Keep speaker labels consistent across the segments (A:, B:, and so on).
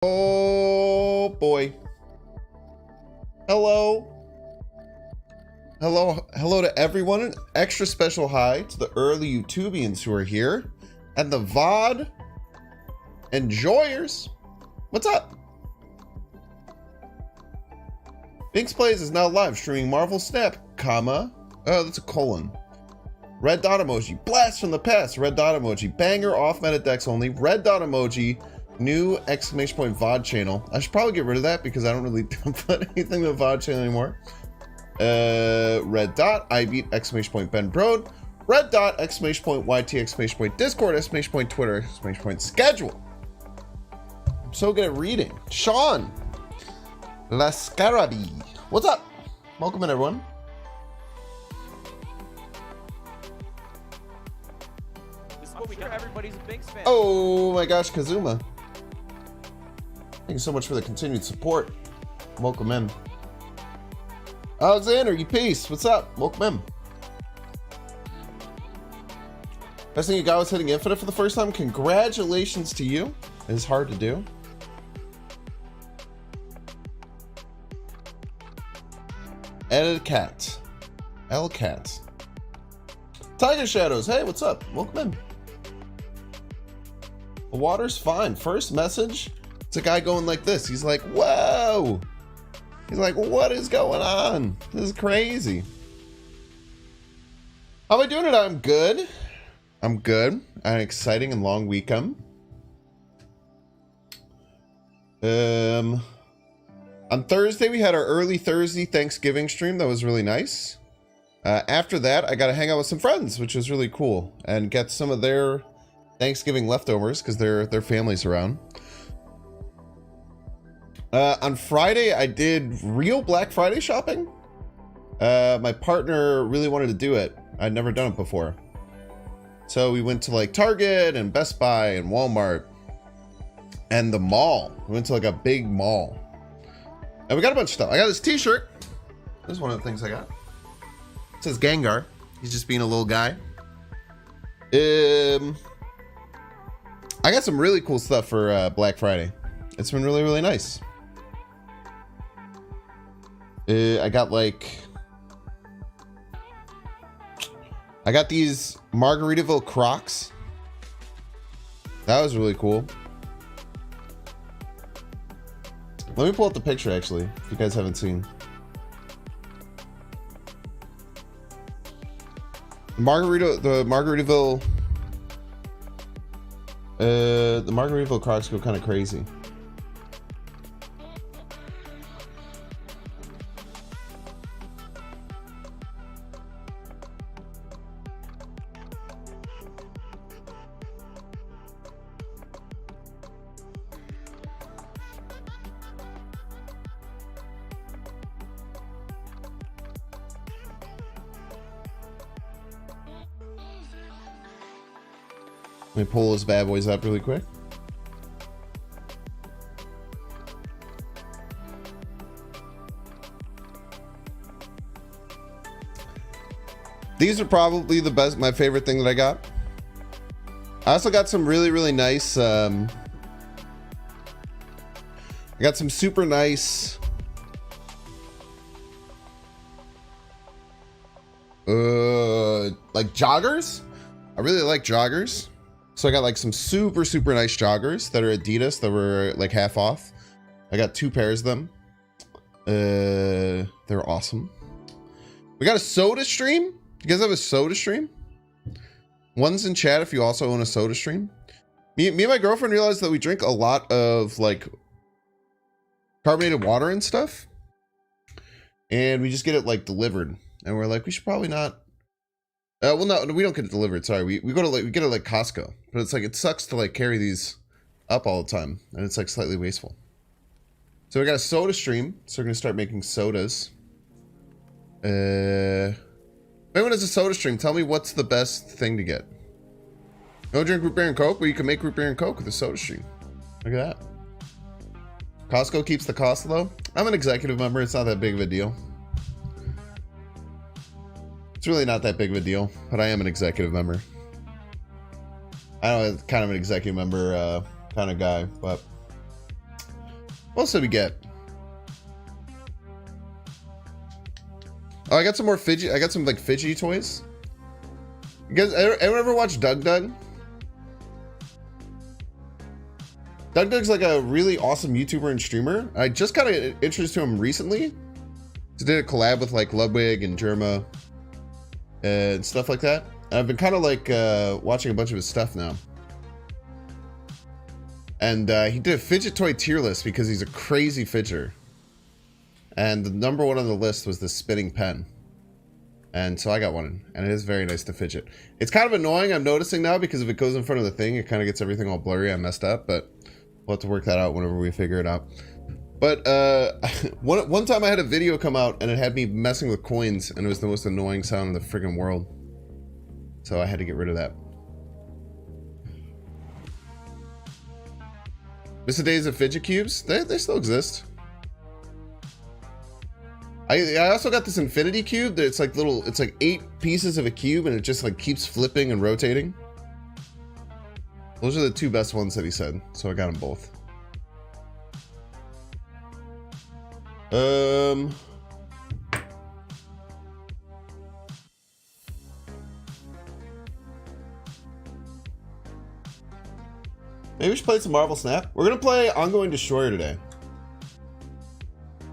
A: Oh boy. Hello to everyone. An extra special hi to the early YouTubians who are here and the VOD enjoyers. What's up? Binks Plays is now live streaming Marvel Snap, comma. Oh, that's a colon. Red dot emoji. Blast from the past. Red dot emoji. Banger off meta decks only. Red dot emoji. New exclamation point VOD channel. I should probably get rid of that because I don't really put anything in the VOD channel anymore. Red dot. I beat exclamation point Ben Broad. Red dot exclamation point YT exclamation point Discord exclamation point Twitter exclamation point schedule. I'm so good at reading. Sean Lascarabi. What's up? Welcome in, everyone.
B: This is what we got. Everybody's a Binks fan.
A: Oh my gosh, Kazuma. Thank you so much for the continued support. Welcome in. Alexander, you peace. What's up? Welcome in. Best thing you got was hitting Infinite for the first time. Congratulations to you. It is hard to do. Edited cat. L cat. Tiger Shadows. Hey, what's up? Welcome in. The water's fine. First message. It's a guy going like this. He's like, whoa. He's like, what is going on? This is crazy. How am I doing it? I'm good. I'm good. An exciting and long weekend. On Thursday, we had our early Thursday Thanksgiving stream. That was really nice. After that, I got to hang out with some friends, which was really cool, and get some of their Thanksgiving leftovers because their family's around. On Friday, I did real Black Friday shopping. My partner really wanted to do it. I'd never done it before. So we went to like Target and Best Buy and Walmart and the mall. We went to like a big mall. And we got a bunch of stuff. I got this t-shirt. This is one of the things I got. It says Gengar. He's just being a little guy. I got some really cool stuff for Black Friday. It's been really, really nice. I got these Margaritaville Crocs. That was really cool. Let me pull up the picture actually, if you guys haven't seen. The Margaritaville Crocs go kind of crazy. Let me pull those bad boys up really quick. These are probably the best, my favorite thing that I got. I also got some really, really nice, I got some super nice, like joggers. I really like joggers. So I got like some super, super nice joggers that are Adidas that were like half off. I got 2 pairs of them. They're awesome. We got a soda stream. You guys have a soda stream? One's in chat if you also own a soda stream. Me and my girlfriend realized that we drink a lot of like carbonated water and stuff. And we just get it like delivered. And we're like, we should probably not. Well, no, we don't get it delivered. Sorry, we go to like, we get it like Costco, but it's like, it sucks to like carry these up all the time, and it's like slightly wasteful. So we got a soda stream, so we're gonna start making sodas. If anyone has a soda stream, tell me what's the best thing to get. No drink root beer and Coke, but you can make root beer and Coke with a soda stream. Look at that. Costco keeps the cost low. I'm an executive member. It's not that big of a deal. It's really not that big of a deal, but I am an executive member. I know, kind of an executive member kind of guy, but What else did we get? Oh, I got some more fidget. I got some like fidgety toys. You guys, anyone ever watch Doug Doug? Doug Doug's like a really awesome YouTuber and streamer. I just got introduced to him recently. He did a collab with like Ludwig and Germa and stuff like that. And I've been kind of like watching a bunch of his stuff now. And he did a fidget toy tier list because he's a crazy fidgeter. And the number one on the list was the spinning pen. And so I got one, and it is very nice to fidget. It's kind of annoying, I'm noticing now, because if it goes in front of the thing, it kind of gets everything all blurry. I messed up, but we'll have to work that out whenever we figure it out. But one time I had a video come out, and it had me messing with coins, and it was the most annoying sound in the friggin' world. So I had to get rid of that. Miss the days of fidget cubes? They still exist. I also got this infinity cube that it's like 8 pieces of a cube and it just like keeps flipping and rotating. Those are the 2 best ones that he said, so I got them both. Maybe we should play some Marvel Snap. We're gonna play Ongoing Destroyer today.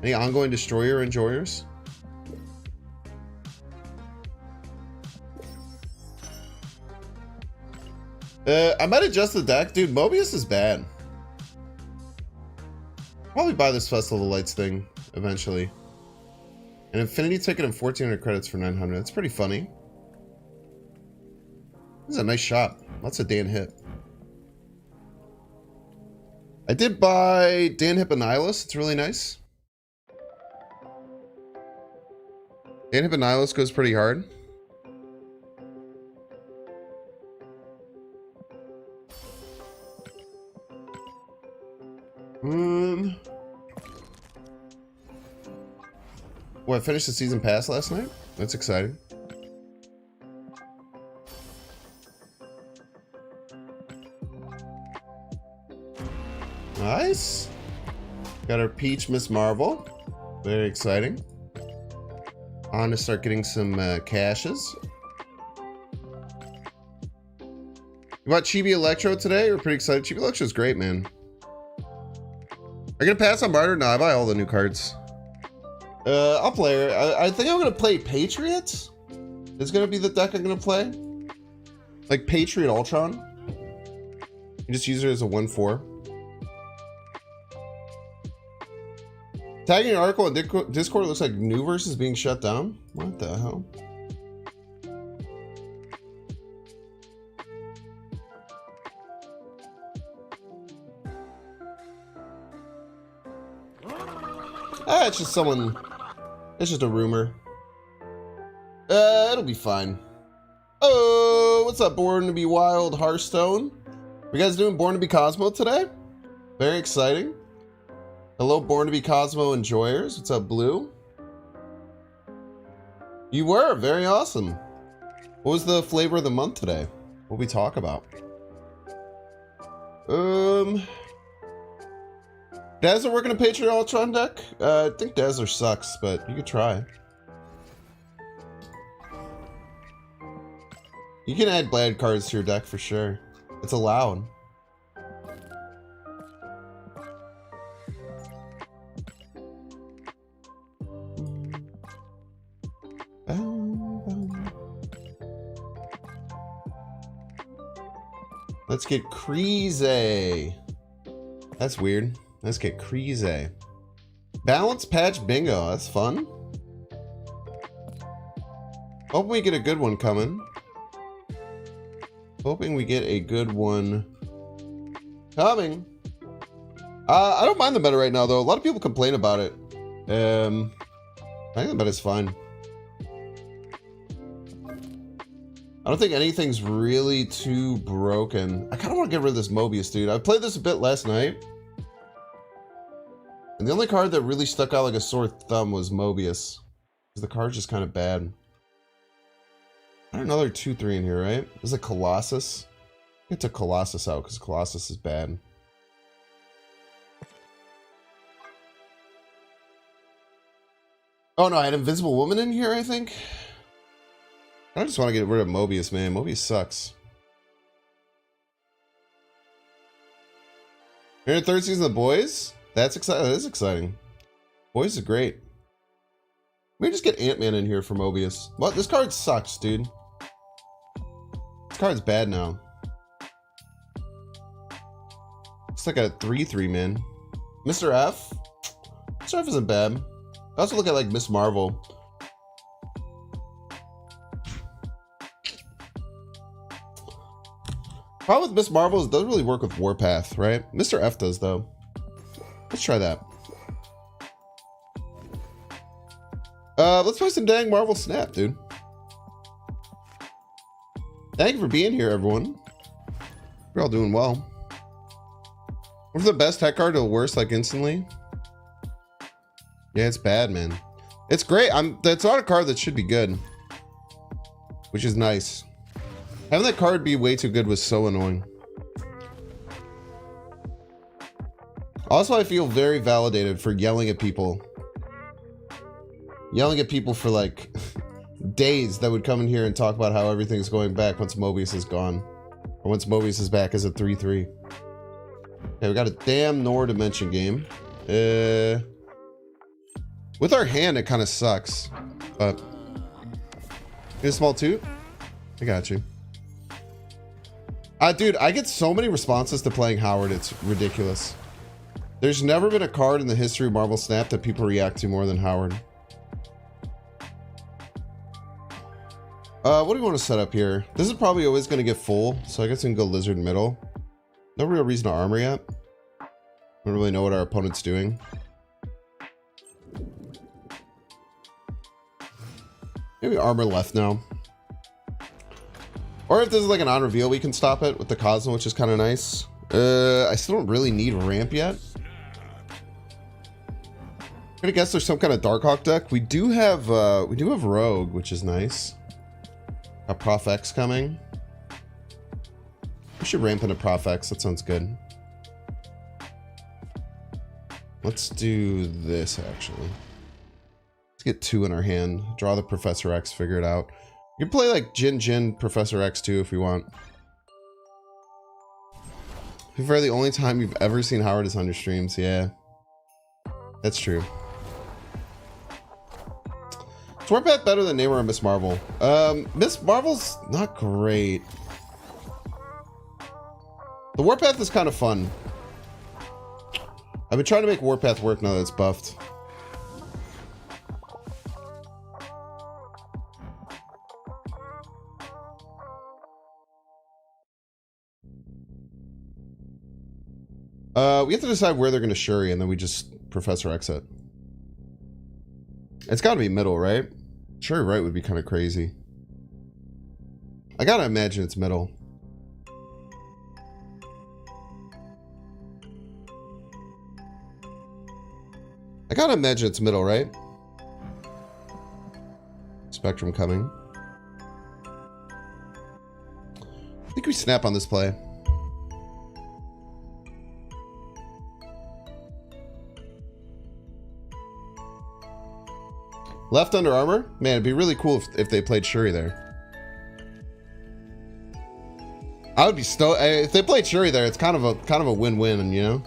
A: Any Ongoing Destroyer enjoyers? I might adjust the deck. Dude, Mobius is bad. Probably buy this Festival of Lights thing eventually. An Infinity ticket and 1,400 credits for 900. That's pretty funny. This is a nice shop. Lots of Dan Hip. I did buy Dan Hip Annihilus. It's really nice. Dan Hip Annihilus goes pretty hard. Well, I finished the season pass last night. That's exciting. Nice. Got our Peach Miss Marvel. Very exciting. On to start getting some caches. You bought Chibi Electro today? We're pretty excited. Chibi Electro's great, man. Are you gonna pass on Barter? No, I buy all the new cards. I'll play her. I think I'm gonna play Patriots. It's gonna be the deck I'm gonna play. Like Patriot Ultron. You just use her as a 1/4. Tagging an article on Discord looks like New Verse is being shut down. What the hell? It's just someone. It's just a rumor. It'll be fine. Oh, what's up, Born to be Wild Hearthstone? You guys doing Born to be Cosmo today? Very exciting. Hello, Born to be Cosmo enjoyers. What's up, Blue? You were very awesome. What was the flavor of the month today? What we talk about? Dazzler working a Patriot Ultron deck? I think Dazzler sucks, but you could try. You can add bad cards to your deck for sure. It's allowed. Let's get crazy. That's weird. Let's get crazy. Balance patch bingo. That's fun. Hoping we get a good one coming. Hoping we get a good one coming. I don't mind the meta right now, though. A lot of people complain about it. I think the meta's fine. I don't think anything's really too broken. I kind of want to get rid of this Mobius, dude. I played this a bit last night. And the only card that really stuck out like a sore thumb was Mobius. Because the card's just kind of bad. I don't know, another 2/3 in here, right? Is it Colossus? Get to Colossus out because Colossus is bad. Oh no, I had Invisible Woman in here, I think. I just want to get rid of Mobius, man. Mobius sucks. You're in the third season of The Boys? That's exciting. That is exciting. Boys is great. Maybe just get Ant-Man in here for Mobius. What? This card sucks, dude. This card's bad now. It's like a 3/3, man. Mr. F? Mr. F isn't bad. I also look at like Miss Marvel. Problem with Miss Marvel is it doesn't really work with Warpath, right? Mr. F does though. Let's try that. Let's play some dang Marvel Snap, dude. Thank you for being here, everyone. You're all doing well. What's the best tech card to the worst, like instantly? Yeah, it's bad, man. It's great. That's not a card that should be good, which is nice. Having that card be way too good was so annoying. Also, I feel very validated for yelling at people. Yelling at people for like days that would come in here and talk about how everything's going back once Mobius is gone. Or once Mobius is back as a 3/3. Okay, we got a damn Nor Dimension game. With our hand, it kind of sucks. But... Get a small toot? I got you. Dude, I get so many responses to playing Howard, it's ridiculous. There's never been a card in the history of Marvel Snap that people react to more than Howard. What do we want to set up here? This is probably always going to get full, so I guess we can go Lizard middle. No real reason to armor yet. Don't really know what our opponent's doing. Maybe armor left now. Or if this is like an on reveal, we can stop it with the Cosmo, which is kind of nice. I still don't really need ramp yet. I'm gonna guess there's some kind of Darkhawk deck. We do have Rogue, which is nice. A Prof X coming. We should ramp into Prof X. That sounds good. Let's do this actually. Let's get 2 in our hand. Draw the Professor X. Figure it out. You can play like Jin Professor X too if you want. To be fair, the only time you've ever seen Howard is on your streams. Yeah, that's true. Is Warpath better than Namor or Miss Marvel? Miss Marvel's not great. The Warpath is kind of fun. I've been trying to make Warpath work now that it's buffed. We have to decide where they're going to Shuri, and then we just Professor X it. It's got to be middle, right? Shuri right would be kind of crazy. I gotta imagine it's middle. I gotta imagine it's middle, right? Spectrum coming. I think we snap on this play. Left under armor? Man, it'd be really cool if they played Shuri there. I would be stoked if they played Shuri there. It's kind of a win-win, you know.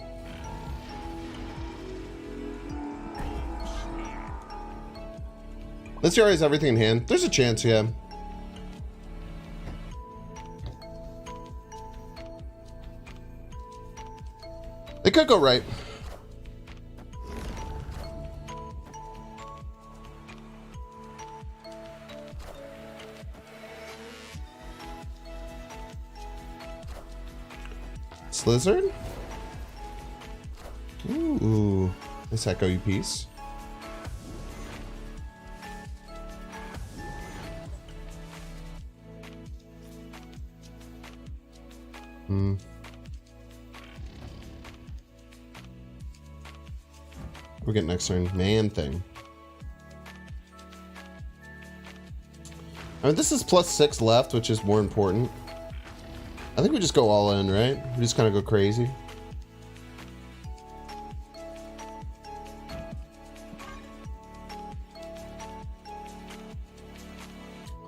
A: This Shuri has everything in hand. There's a chance, yeah. They could go right. Slizzard? Ooh, nice Echo you piece. We'll get next turn. Man thing. I mean, this is +6 left, which is more important. I think we just go all in, right? We just kind of go crazy.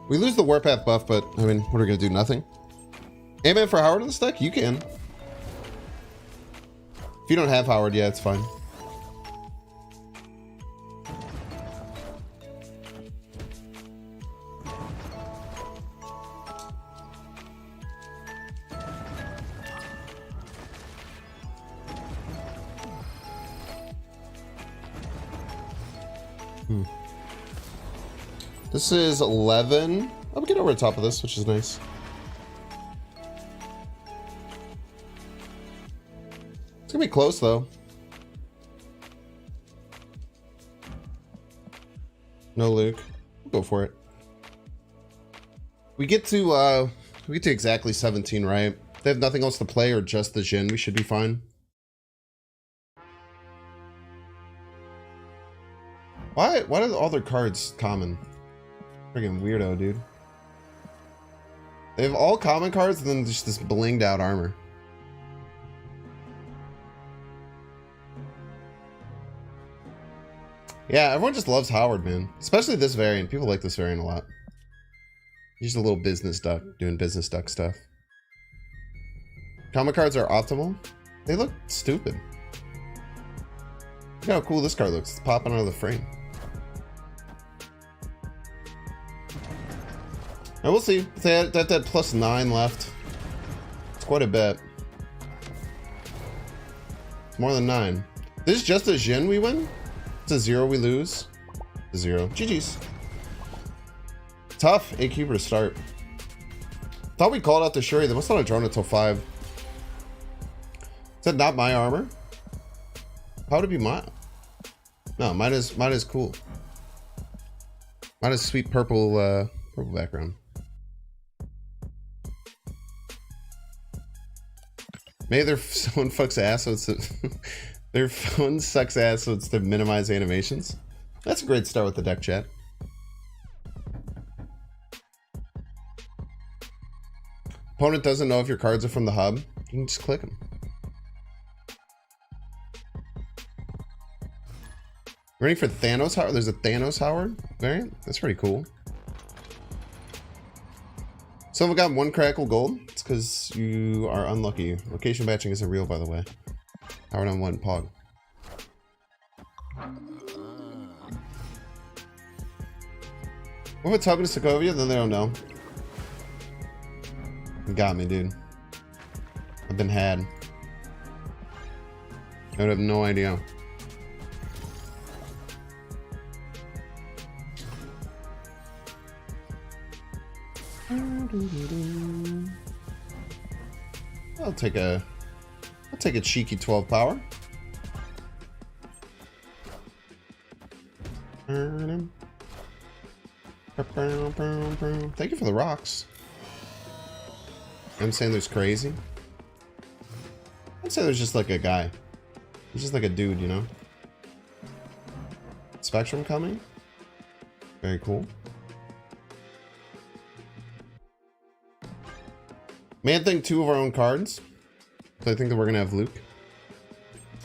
A: We lose the Warpath buff, but I mean, what are we gonna do? Nothing. Amen for Howard in this deck? You can. If you don't have Howard, yeah, it's fine. This is 11. Oh, we get over the top of this, which is nice. It's gonna be close though. No Luke. We'll go for it. We get to exactly 17, right? If they have nothing else to play or just the Jhin, we should be fine. Why are all their cards common? Friggin' weirdo, dude. They have all common cards and then just this blinged out armor. Yeah, everyone just loves Howard, man. Especially this variant. People like this variant a lot. He's a little business duck, doing business duck stuff. Common cards are optimal. They look stupid. Look how cool this card looks. It's popping out of the frame. And we'll see. If they had that +9 left. It's quite a bit. It's more than 9. This is just a Jhin we win? It's a 0 we lose. It's a 0. GG's. Tough. 8 keeper to start. Thought we called out the Shuri. They must not have drawn until 5. Is that not my armor? How would it be mine? No, mine is cool. Mine is sweet purple background. Maybe their phone fucks ass, so it's their phone sucks ass, so it's to minimize animations. That's a great start with the deck, chat. Opponent doesn't know if your cards are from the hub. You can just click them. Ready for Thanos Howard? There's a Thanos Howard variant. That's pretty cool. Someone got 1 crackle gold. It's because you are unlucky. Location matching isn't real, by the way. Howard on 1 pog. What if it's Hub to Sokovia? Then they don't know. You got me, dude. I've been had. I would have no idea. I'll take a cheeky 12 power. Thank you for the rocks. I'm saying there's crazy. I'd say there's just like a guy. He's just like a dude, you know? Spectrum coming. Very cool. Man think 2 of our own cards. So I think that we're gonna have Luke.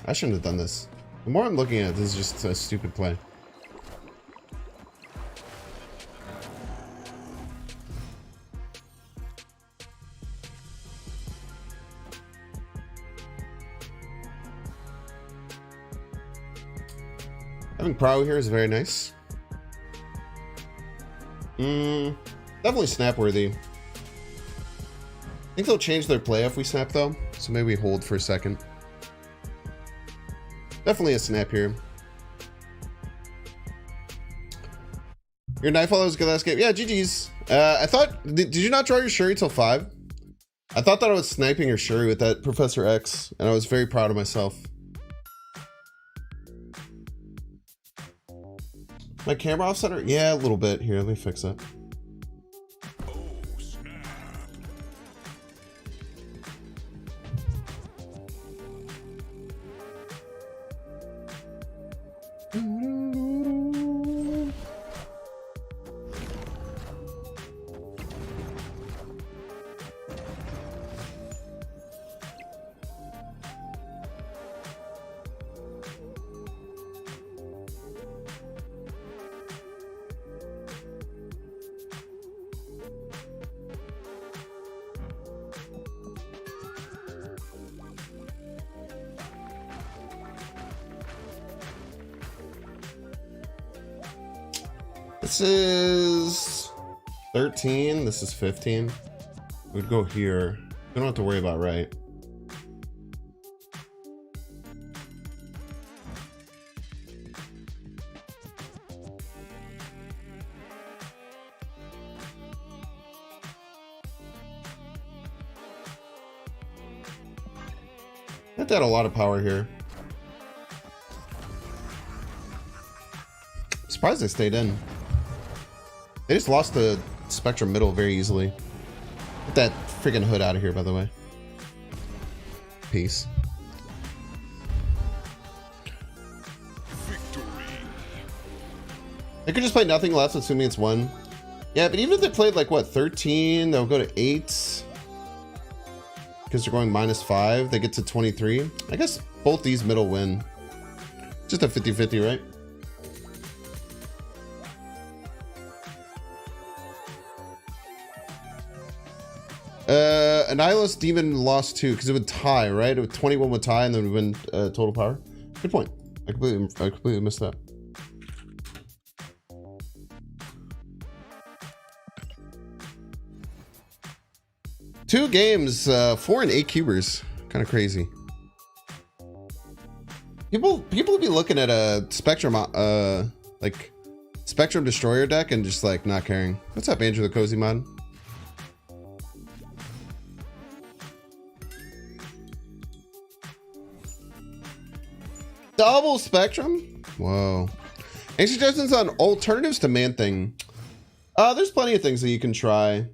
A: I shouldn't have done this. The more I'm looking at it, this is just a stupid play. Having Prow here is very nice. Definitely snap worthy. I think they'll change their play if we snap though, so maybe we hold for a second. Definitely a snap here. Your Nightfall was good last game. Yeah, GG's. I thought, did you not draw your Shuri till 5? I thought that I was sniping your Shuri with that Professor X, and I was very proud of myself. My camera offsetter? Yeah, a little bit. Here, let me fix it. This is 13. This is 15. We'd go here. We don't have to worry about right. That had a lot of power here. Surprised they stayed in. They just lost the Spectrum middle very easily. Get that freaking hood out of here, by the way. Peace. Victory. They could just play nothing left, assuming it's 1. Yeah, but even if they played like what, 13, they'll go to 8. Because they're going -5, they get to 23. I guess both these middle win. Just a 50-50, right? Annihilus Demon lost 2 because it would tie, right? It would 21 would tie and then would win total power. Good point. I completely missed that. Two games, 4 and 8 cubers. Kind of crazy. People would be looking at a Spectrum, like Spectrum Destroyer deck and just like not caring. What's up, Andrew the Cozy Mod? Double Spectrum? Whoa. Any suggestions on alternatives to Man-Thing? There's plenty of things that you can try.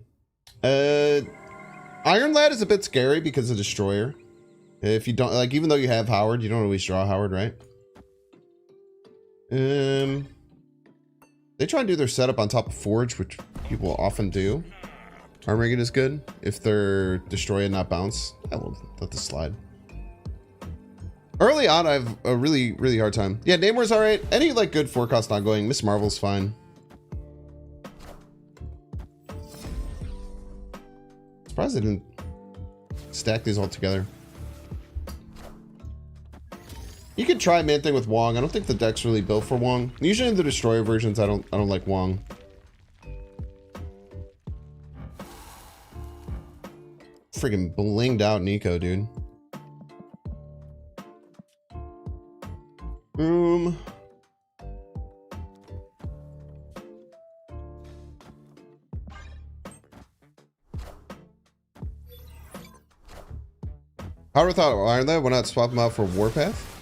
A: Iron Lad is a bit scary because of Destroyer. If you don't, like, even though you have Howard, you don't always draw Howard, right? They try and do their setup on top of Forge, which people often do. Armageddon is good if they're Destroy and not bounce. I will let this slide. Early on, I have a really hard time. Yeah, Namor's all right. Any like good forecast not going. Miss Marvel's fine. Surprised they didn't stack these all together. You could try Man-Thing with Wong. I don't think the deck's really built for Wong. Usually in the Destroyer versions, I don't like Wong. Friggin' blinged out Nico, dude. How without Iron Lad, why not swap him out for Warpath?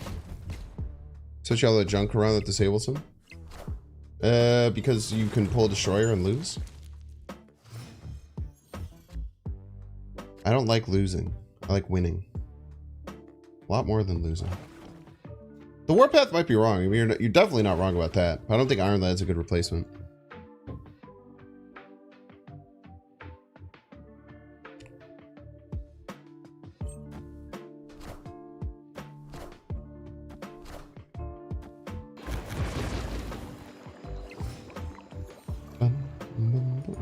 A: Such all the junk around that disables him. Because you can pull a Destroyer and lose. I don't like losing. I like winning. A lot more than losing. The Warpath might be wrong. I mean, you're definitely not wrong about that. I don't think Iron Lad's a good replacement.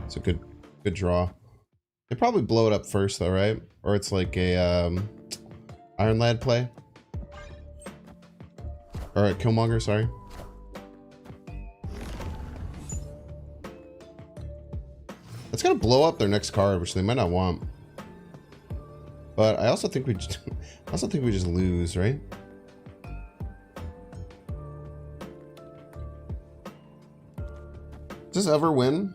A: It's a good draw. They probably blow it up first though, right? Or it's like a Iron Lad play. Or a Killmonger, sorry. It's gonna blow up their next card, which they might not want. But I also think we just lose, right? Does this ever win?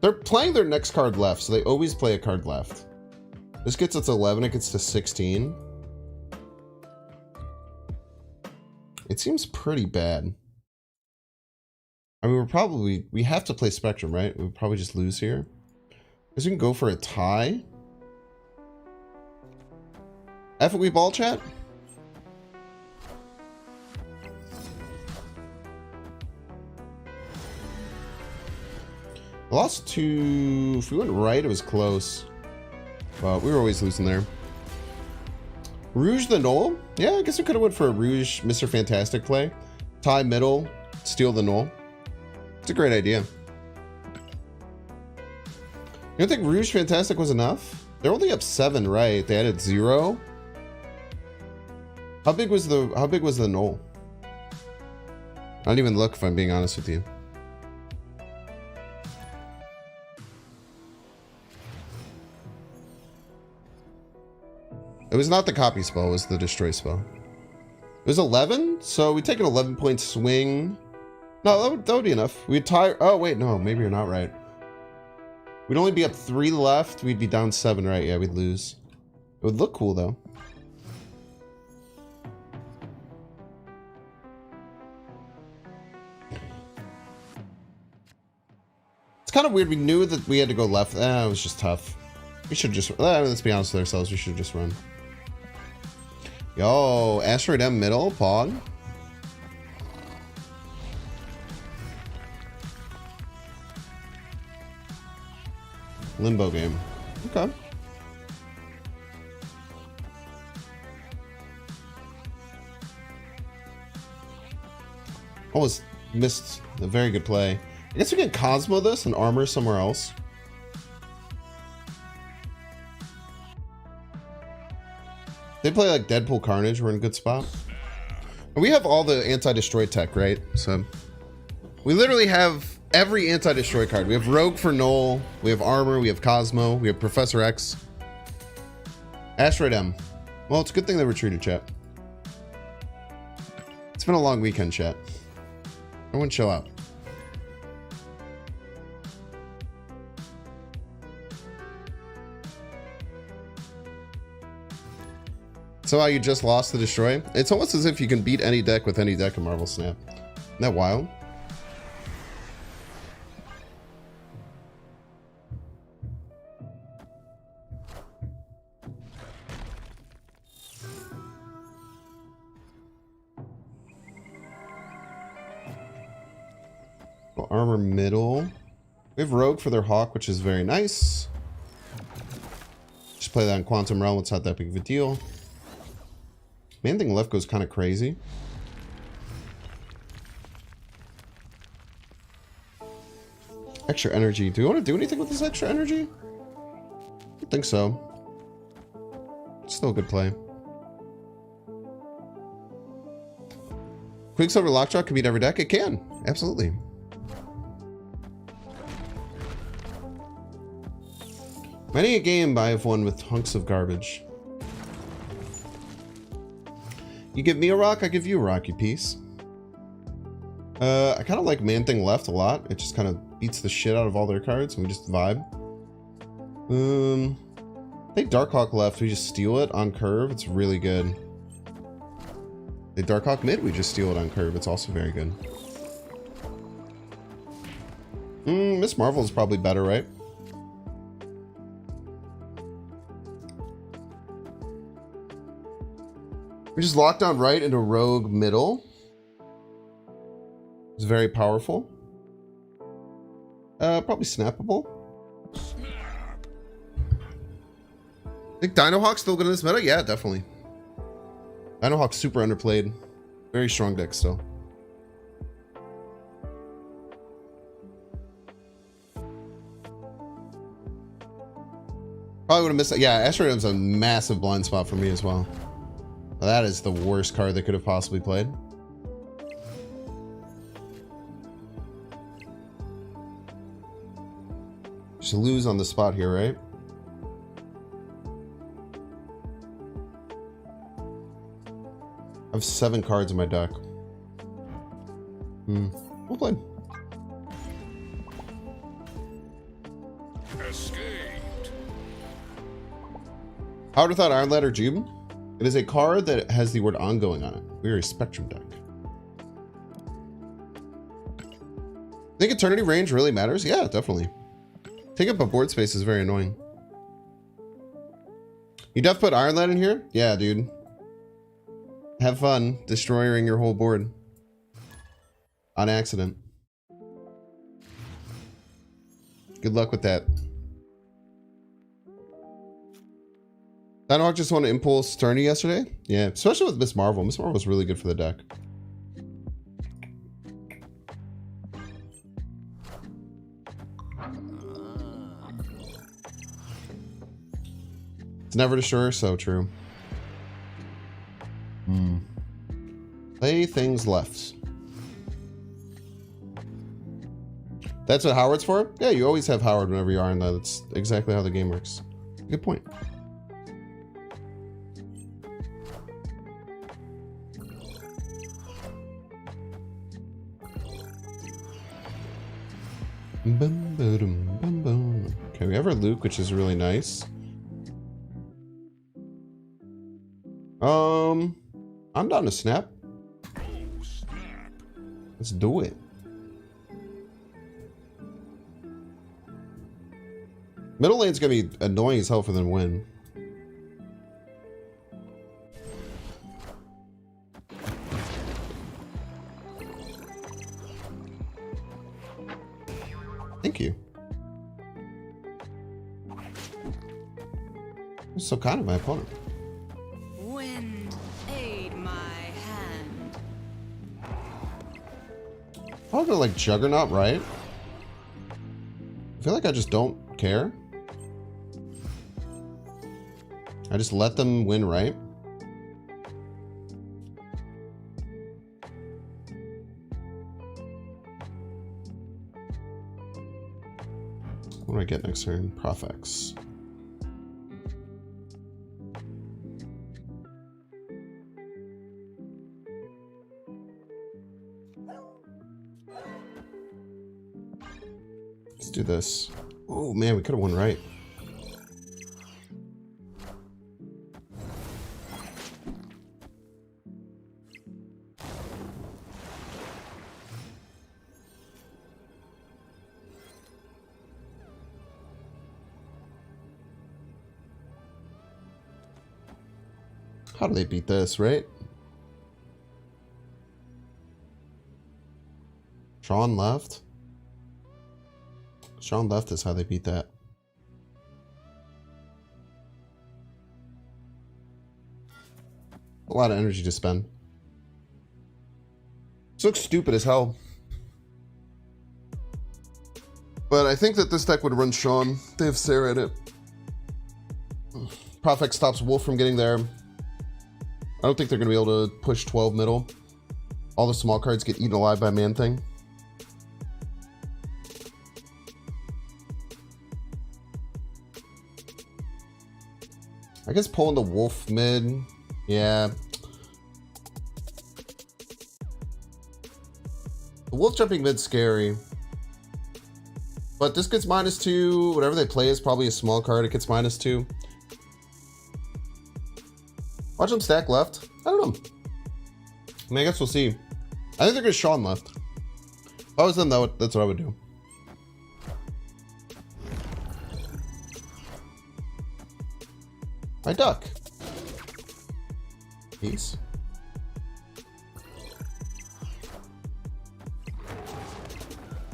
A: They're playing their next card left, so they always play a card left. This gets us to 11, it gets to 16. It seems pretty bad. I mean, we have to play Spectrum, right? We'll probably just lose here. Because we can go for a tie. FOE ball chat? Lost to... If we went right, it was close. But we were always losing there. Rouge the Knoll? Yeah, I guess we could have went for a Rouge Mr. Fantastic play. Tie middle, steal the Knoll. It's a great idea. You don't think Rouge Fantastic was enough? They're only up 7, right? They added 0. How big was the Knoll? I don't even look if I'm being honest with you. It was not the copy spell, it was the destroy spell. It was 11, so we take an 11-point swing. No, that would be enough. We'd tie. Oh, wait, no, maybe you're not right. We'd only be up 3 left. We'd be down 7, right? Yeah, we'd lose. It would look cool, though. It's kind of weird. We knew that we had to go left. It was just tough. We should just. Let's be honest with ourselves. We should just run. Yo, Asteroid M middle, Pog. Limbo game. Okay. Almost missed a very good play. I guess we can Cosmo this and armor somewhere else. They play like Deadpool Carnage, we're in a good spot. And we have all the anti-destroy tech, right? So we literally have every anti-destroy card. We have Rogue for Null, we have Armor, we have Cosmo, we have Professor X. Asteroid M. Well, it's a good thing they retreated, chat. It's been a long weekend, chat. Everyone chill out. So how you just lost the destroy? It's almost as if you can beat any deck with any deck in Marvel Snap. Isn't that wild? Well, armor middle. We have Rogue for their Hawk, which is very nice. Just play that in Quantum Realm. It's not that big of a deal. Man thing left goes kind of crazy. Extra energy. Do we want to do anything with this extra energy? I don't think so. It's still a good play. Quicksilver Lockjaw can beat every deck. It can. Absolutely. Many a game I have won with hunks of garbage. You give me a rock, I give you a rock, you piece. I kind of like Man Thing Left a lot. It just kind of beats the shit out of all their cards, and we just vibe. I think Darkhawk Left, we just steal it on curve. It's really good. The Darkhawk Mid, we just steal it on curve. It's also very good. Miss Marvel is probably better, right? We just lock down right into Rogue middle. It's very powerful. Probably snappable. Think Dino Hawk's still good in this meta? Yeah, definitely. Dino Hawk's super underplayed. Very strong deck still. Probably would have missed that. Yeah, Asteroid M's a massive blind spot for me as well. That is the worst card they could have possibly played. Just lose on the spot here, right? I have 7 cards in my deck. Well played. Escaped. Powder Thought Iron Ladder Jube. It is a card that has the word ongoing on it. We are a Spectrum deck. Think Eternity range really matters? Yeah, definitely. Taking up a board space is very annoying. You def put Iron Lad in here? Yeah, dude. Have fun destroying your whole board. On accident. Good luck with that. Dino Hawk just won an Impulse tourney yesterday. Yeah, especially with Miss Marvel. Miss Marvel was really good for the deck. It's never destroyer, so true. Play things left. That's what Howard's for? Yeah, you always have Howard whenever you are in that. That's exactly how the game works. Good point. Okay, we have our Luke, which is really nice. I'm down to snap. Let's do it. Middle lane's gonna be annoying as hell for them to win. Thank you. You're so kind of my opponent.
C: Wind, aid my hand.
A: I'll go like Juggernaut, right? I feel like I just don't care. I just let them win, right? What do I get next turn? Profex. Let's do this. Oh man, we could have won right. How do they beat this, right? Sean left? Sean left is how they beat that. A lot of energy to spend. This looks stupid as hell. But I think that this deck would run Sean. They have Sarah in it. Profex stops Wolf from getting there. I don't think they're going to be able to push 12 middle. All the small cards get eaten alive by Man-Thing. I guess pulling the Wolf mid. Yeah. The Wolf jumping mid's scary. But this gets -2. Whatever they play is probably a small card. It gets -2. Watch them stack left. I don't know. I mean, I guess we'll see. I think they're going to Sean left. If I was them, that's what I would do. I duck. Peace.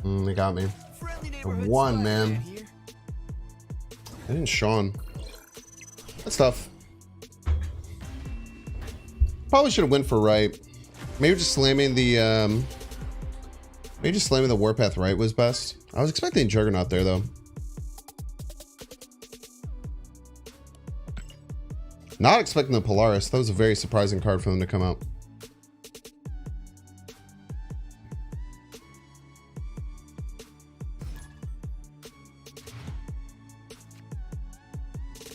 A: They got me. One, man. I didn't Sean. That's tough. Probably should have went for right. Maybe just slamming the Warpath right was best. I was expecting Juggernaut there though. Not expecting the Polaris. That was a very surprising card for them to come out.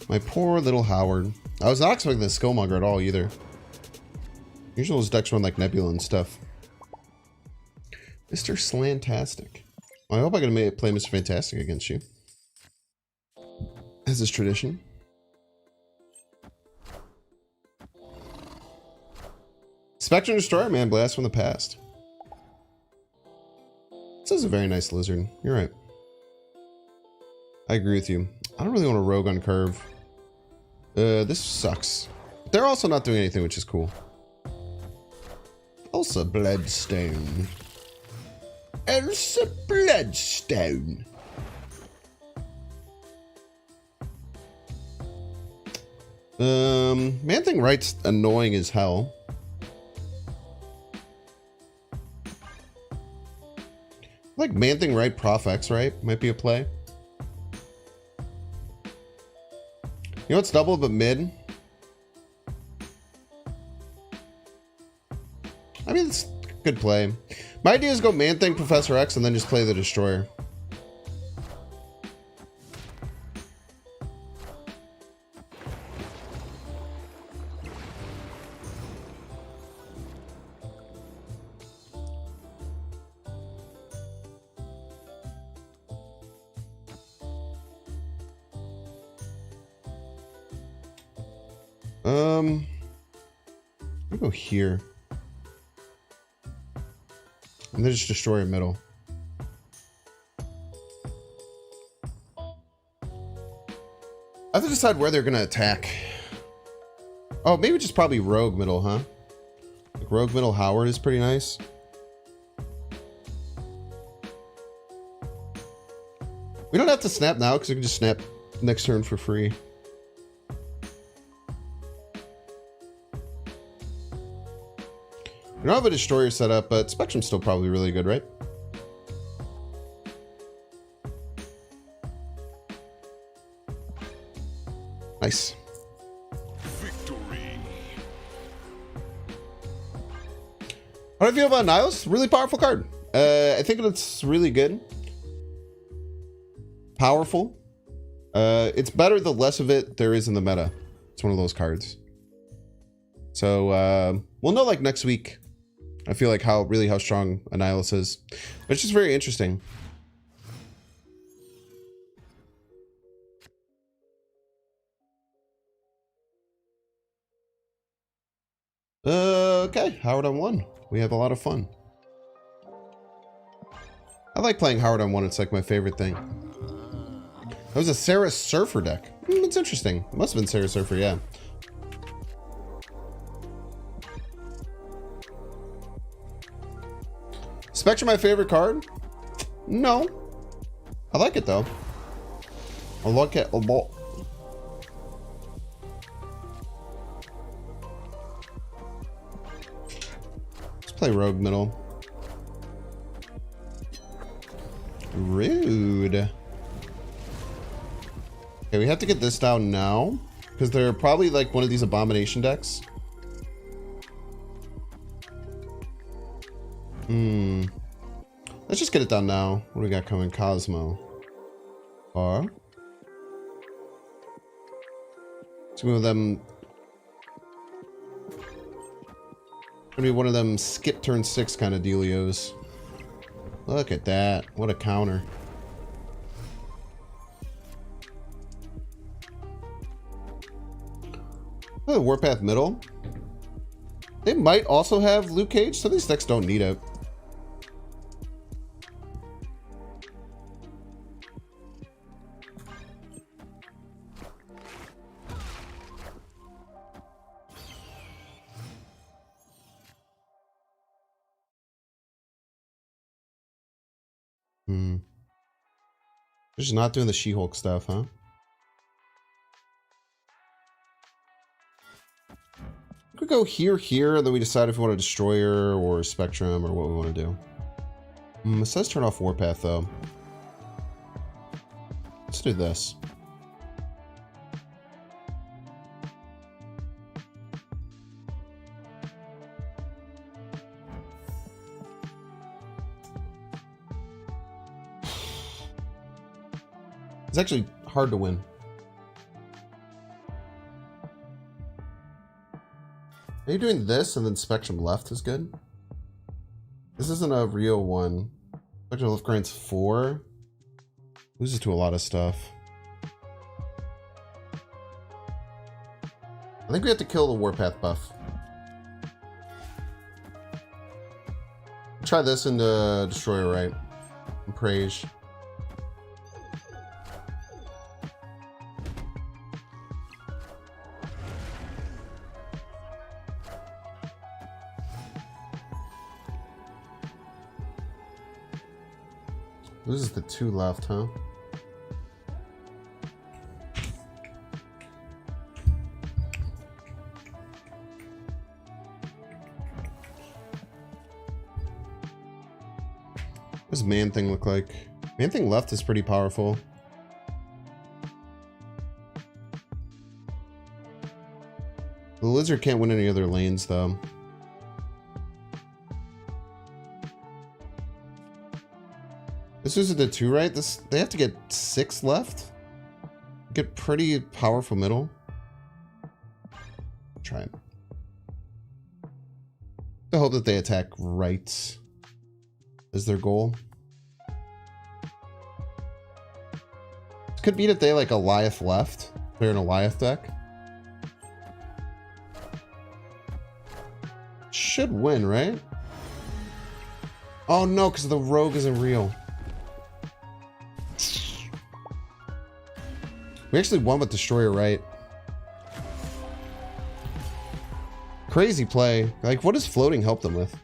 A: My poor little Howard. I was not expecting the Skillmonger at all either. Usually those decks run like Nebula and stuff. Mr. Slantastic. Well, I hope I can play Mr. Fantastic against you. As is tradition. Spectrum Destroyer, man. Blast from the past. This is a very nice lizard. You're right. I agree with you. I don't really want a rogue on curve. This sucks. They're also not doing anything, which is cool. Elsa Bloodstone. Elsa Bloodstone. Man-Thing Right's annoying as hell. Like Man-Thing Right, Profex Right might be a play. You know what's double but mid? I mean, it's a good play. My idea is go Man-Thing, Professor X, and then just play the Destroyer. Let me go here. And then just destroy a middle. I have to decide where they're gonna attack. Oh, maybe just probably rogue middle, huh? Like rogue middle Howard is pretty nice. We don't have to snap now because we can just snap next turn for free. We don't have a destroyer set up, but Spectrum's still probably really good, right? Nice.
D: Victory.
A: How do I feel about Nihilus? Really powerful card. I think it's really good. Powerful. It's better the less of it there is in the meta. It's one of those cards. So we'll know like next week. I feel like how strong Nihilus is. But it's just very interesting. Okay, Howard on 1. We have a lot of fun. I like playing Howard on 1. It's like my favorite thing. That was a Sarah Surfer deck. It's interesting. It must have been Sarah Surfer, yeah. Spectrum my favorite card? No. I like it though. I like it a lot. Let's play Rogue middle. Rude. Okay, we have to get this down now. Because they're probably like one of these abomination decks. Let's just get it done now. What do we got coming? Cosmo. Bar. Let's move them. Gonna be one of them skip turn 6 kind of dealios. Look at that. What a counter. Oh, the Warpath middle. They might also have Luke Cage. Some of these decks don't need it. They're just not doing the She-Hulk stuff, huh? We go here, and then we decide if we want a Destroyer or Spectrum or what we want to do. It says turn off Warpath, though. Let's do this. It's actually hard to win. Are you doing this and then Spectrum left is good? This isn't a real one. Spectrum left grants 4. Loses to a lot of stuff. I think we have to kill the Warpath buff. Try this into Destroyer, right? And Praise. This is the 2 left, huh? What does Man Thing look like? Man Thing left is pretty powerful. The Lizard can't win any other lanes, though. This is the 2, right? They have to get 6 left. Get pretty powerful middle. Try it. I hope that they attack right as their goal. Could be that they like Eliath left. They're an Eliath deck. should win, right? Oh no, because the rogue isn't real. We actually won with Destroyer, right? Crazy play. Like, what does floating help them with?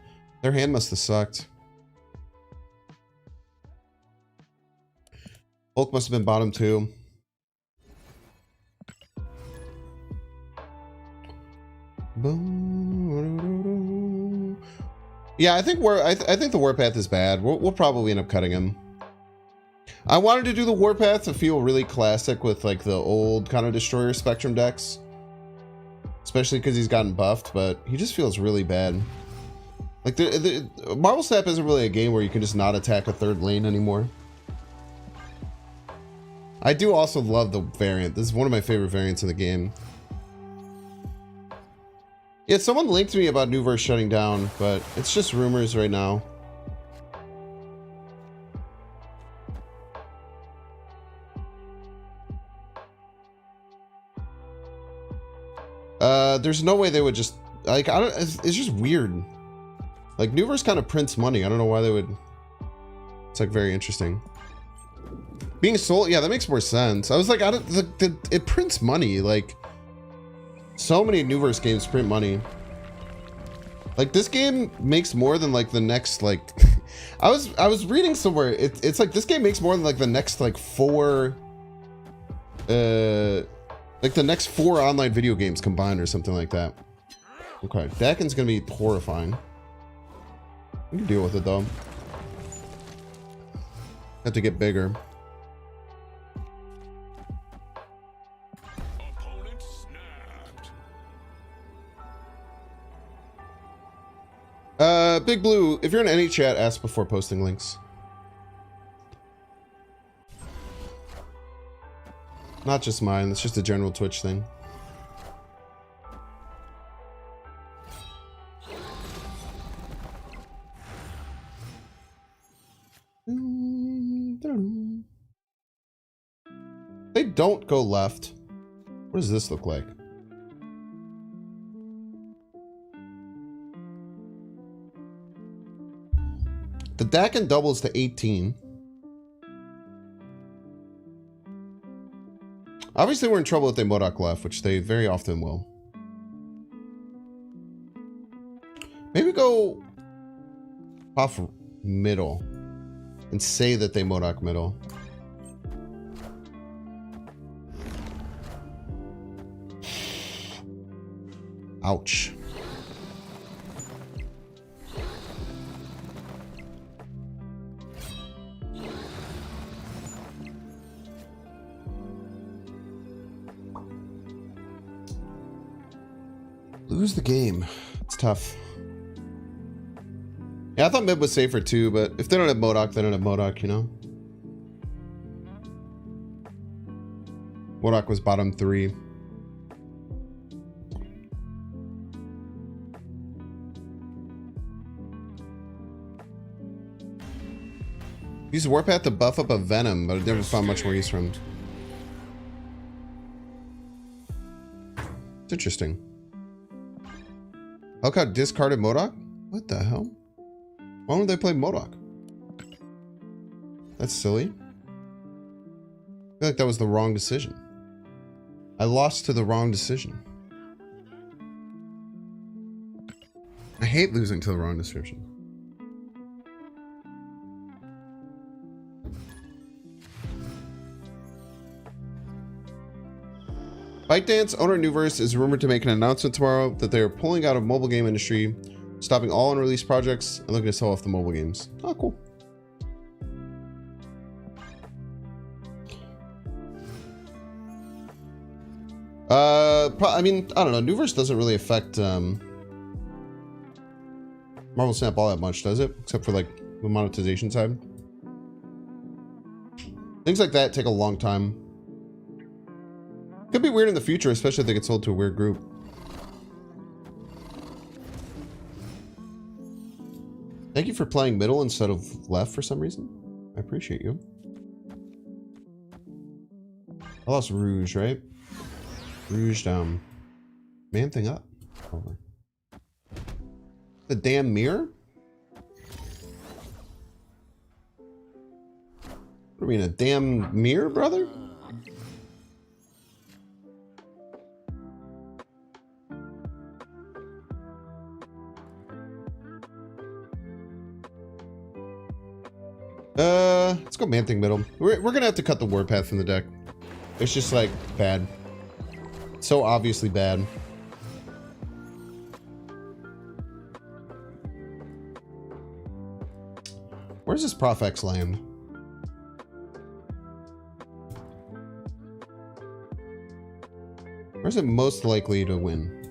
A: Their hand must have sucked. Hulk must have been bottom 2. Yeah, I think I think the Warpath is bad. We'll probably end up cutting him. I wanted to do the Warpath to feel really classic with like the old kind of Destroyer Spectrum decks. Especially because he's gotten buffed, but he just feels really bad. Like, Marvel Snap isn't really a game where you can just not attack a third lane anymore. I do also love the variant. This is one of my favorite variants in the game. Yeah, someone linked me about Newverse shutting down, but it's just rumors right now. There's no way they would just, like, I don't, it's just weird. Like, Newverse kind of prints money. I don't know why they would. It's like very interesting. Being sold, yeah, that makes more sense. I was like, I don't, it prints money. Like, so many Newverse games print money. Like, this game makes more than like the next, like, I was reading somewhere. It's like this game makes more than like the next like 4 like the next 4 online video games combined or something like that. Okay, Dakin's gonna be horrifying. We can deal with it though. Have to get bigger.
D: Opponent snapped.
A: Big Blue, if you're in any chat, ask before posting links. Not just mine, it's just a general Twitch thing. They don't go left. What does this look like? The Dakin doubles to 18. Obviously, we're in trouble if they Modok left, which they very often will. Maybe go off middle and say that they Modok middle. Ouch. Lose the game. It's tough. Yeah, I thought mid was safer too, but if they don't have Modok, they don't have Modok, you know? Modok was bottom 3. Use Warpath to buff up a Venom, but I've never found much more use from him. It's interesting. Hellcat discarded Modok? What the hell? Why don't they play Modok? That's silly. I feel like that was the wrong decision. I lost to the wrong decision. I hate losing to the wrong decision. ByteDance, owner of Newverse, is rumored to make an announcement tomorrow that they are pulling out of mobile game industry, stopping all unreleased projects, and looking to sell off the mobile games. Oh, cool. I mean, I don't know. Newverse doesn't really affect Marvel Snap all that much, does it? Except for like the monetization side. Things like that take a long time. Could be weird in the future, especially if they get sold to a weird group. Thank you for playing middle instead of left for some reason. I appreciate you. I lost Rouge, right? Rouge down. Man thing up. Over. The damn mirror? What are we in a damn mirror, brother? Let's go Man Thing Middle. We're gonna have to cut the Warpath from the deck. It's just like bad. So obviously bad. Where's this Prof X land? Where's it most likely to win?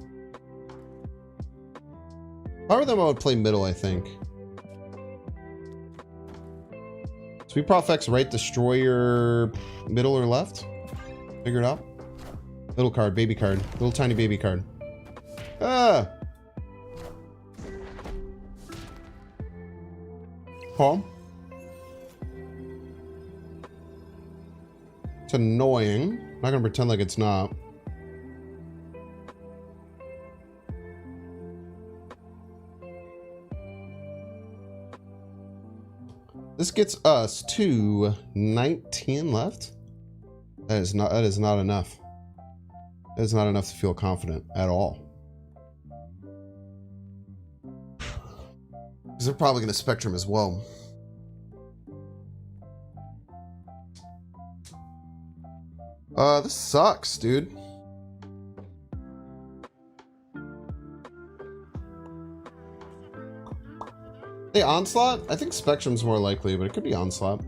A: Power of them I would play middle, I think. So we Prof X right, destroyer, middle or left? Figure it out. Little card, baby card. Little tiny baby card. Ah! Paul? It's annoying. I'm not gonna pretend like it's not. This gets us to 19 left. That is not enough. That is not enough to feel confident at all. Because they're probably going to Spectrum as well. This sucks, dude. Hey, Onslaught? I think Spectrum's more likely, but it could be Onslaught.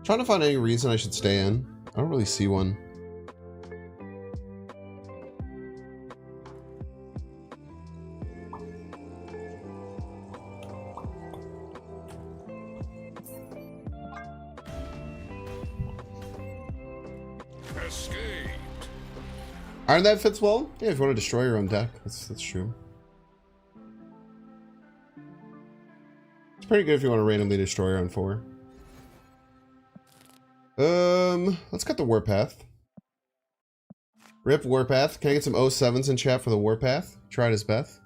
A: Trying to find any reason I should stay in. I don't really see one. Iron that fits well. Yeah, if you want to destroy your own deck, that's true. It's pretty good if you want to randomly destroy your own 4. Let's cut the Warpath. Rip Warpath. Can I get some 07s in chat for the Warpath? Try it as Beth.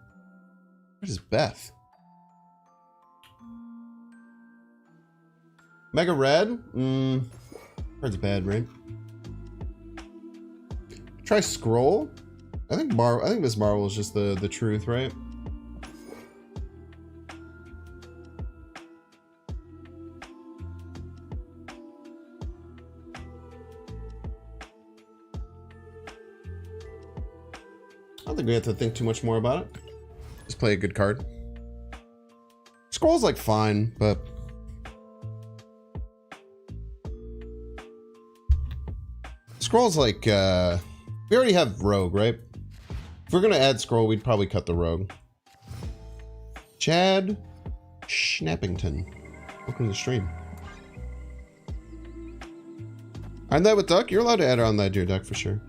A: What is Beth? Mega Red? Red's bad, right? Try Scroll. I think Miss Marvel is just the truth, right? I don't think we have to think too much more about it. Just play a good card. Scroll's like fine, but Scroll's like we already have Rogue, right? If we're gonna add Scroll, we'd probably cut the Rogue. Chad Schnappington, welcome to the stream. Iron that with Duck? You're allowed to add on that to your deck for sure.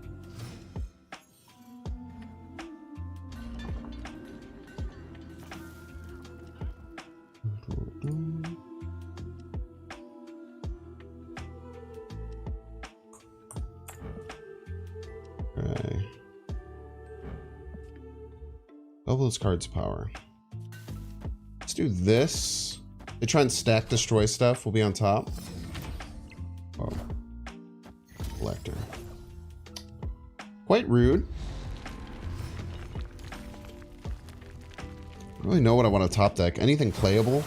A: Double this card's power. Let's do this. They try and stack destroy stuff. We'll be on top. Oh. Electro. Quite rude. I don't really know what I want to top deck. Anything playable.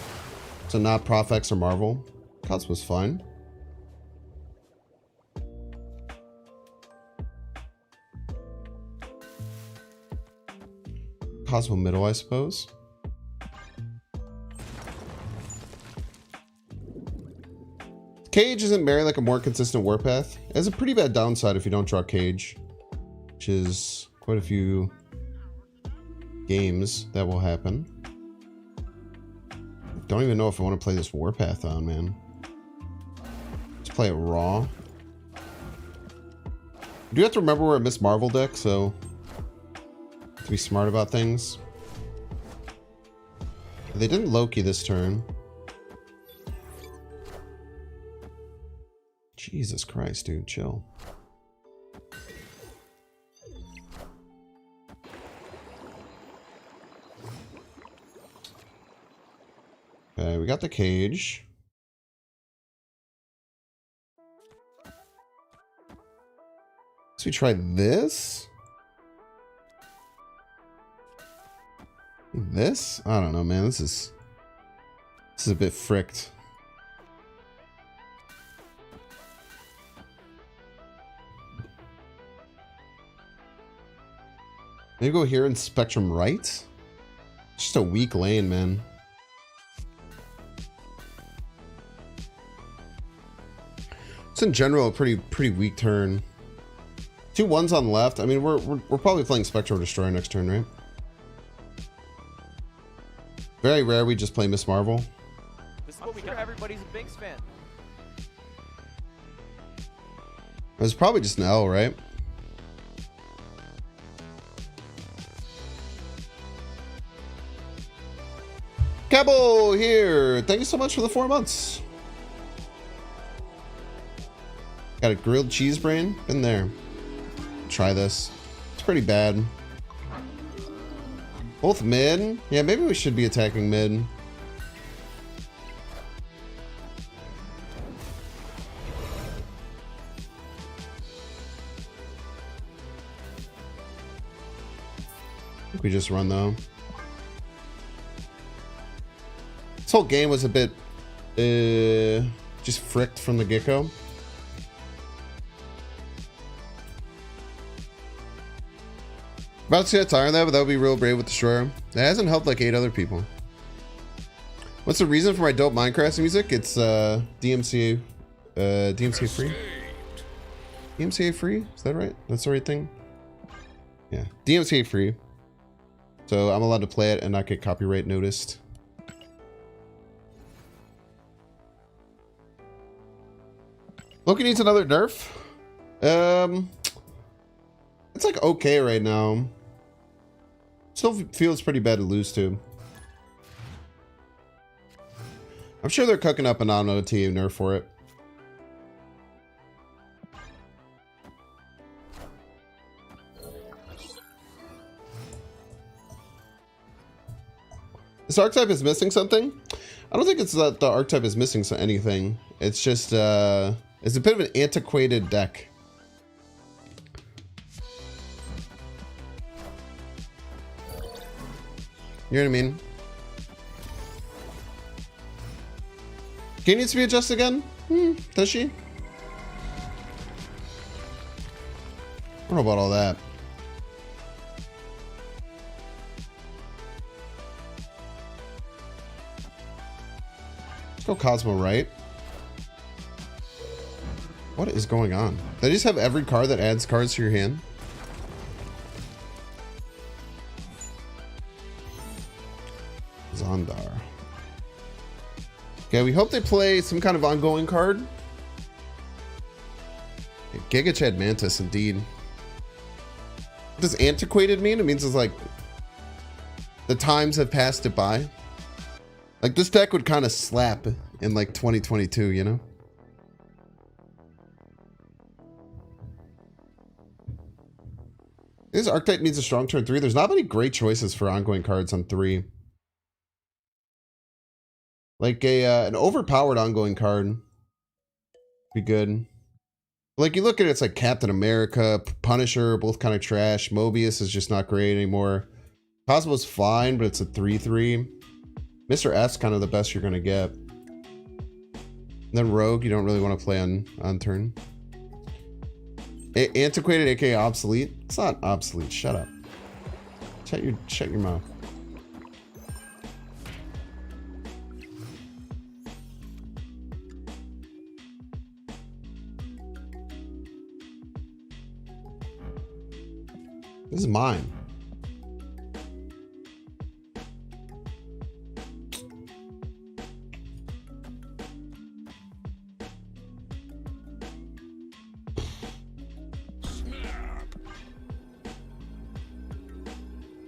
A: So not Prof X or Marvel. Cosmo's fine. Cosmo middle, I suppose. Cage isn't Mary like a more consistent Warpath. It has a pretty bad downside if you don't draw Cage, which is quite a few games that will happen. Don't even know if I want to play this Warpath on, man. Let's play it raw. I do have to remember we're a Miss Marvel deck, so to be smart about things. They didn't Loki this turn. Jesus Christ, dude, chill. Okay, we got the cage. So we try this? This? I don't know, man. This is a bit fricked. Maybe go here in Spectrum right? It's just a weak lane, man. It's in general a pretty weak turn. 2 1s on left. I mean, we're probably playing Spectro Destroyer next turn, right? Very rare we just play Miss Marvel.
B: This is what we do. Everybody's a Binks fan.
A: It was probably just an L, right? Cabo here. Thank you so much for the 4 months. Got a grilled cheese brain. Been there. Try this. It's pretty bad. Both mid? Yeah, maybe we should be attacking mid. I think we just run though. This whole game was a bit just fricked from the get-go. About to see a tire on that, but that would be real brave with Destroyer. It hasn't helped like 8 other people. What's the reason for my dope Minecraft music? It's DMCA free. DMCA free? Is that right? That's the right thing? Yeah, DMCA free. So I'm allowed to play it and not get copyright noticed. Loki needs another nerf. It's like okay right now. Still feels pretty bad to lose to. I'm sure they're cooking up an non-OT nerf for it. This archetype is missing something? I don't think it's that the archetype is missing anything. It's just, it's a bit of an antiquated deck. You know what I mean? Game needs to be adjusted again? Does she? I don't know about all that. Let's go Cosmo right. What is going on? They just have every card that adds cards to your hand. Zondar. Okay, we hope they play some kind of ongoing card. Giga Chad Mantis, indeed. What does antiquated mean? It means it's like the times have passed it by. Like this deck would kind of slap in like 2022, you know? This archetype needs a strong turn 3. There's not many great choices for ongoing cards on 3. Like an overpowered ongoing card be good. Like you look at it, it's like Captain America, Punisher, both kind of trash. Mobius is just not great anymore. Cosmo's fine, but it's a 3/3. Mr. F's kind of the best you're gonna get. And then Rogue, you don't really want to play on turn. Antiquated, aka obsolete. It's not obsolete. Shut up. Shut your mouth. This is mine.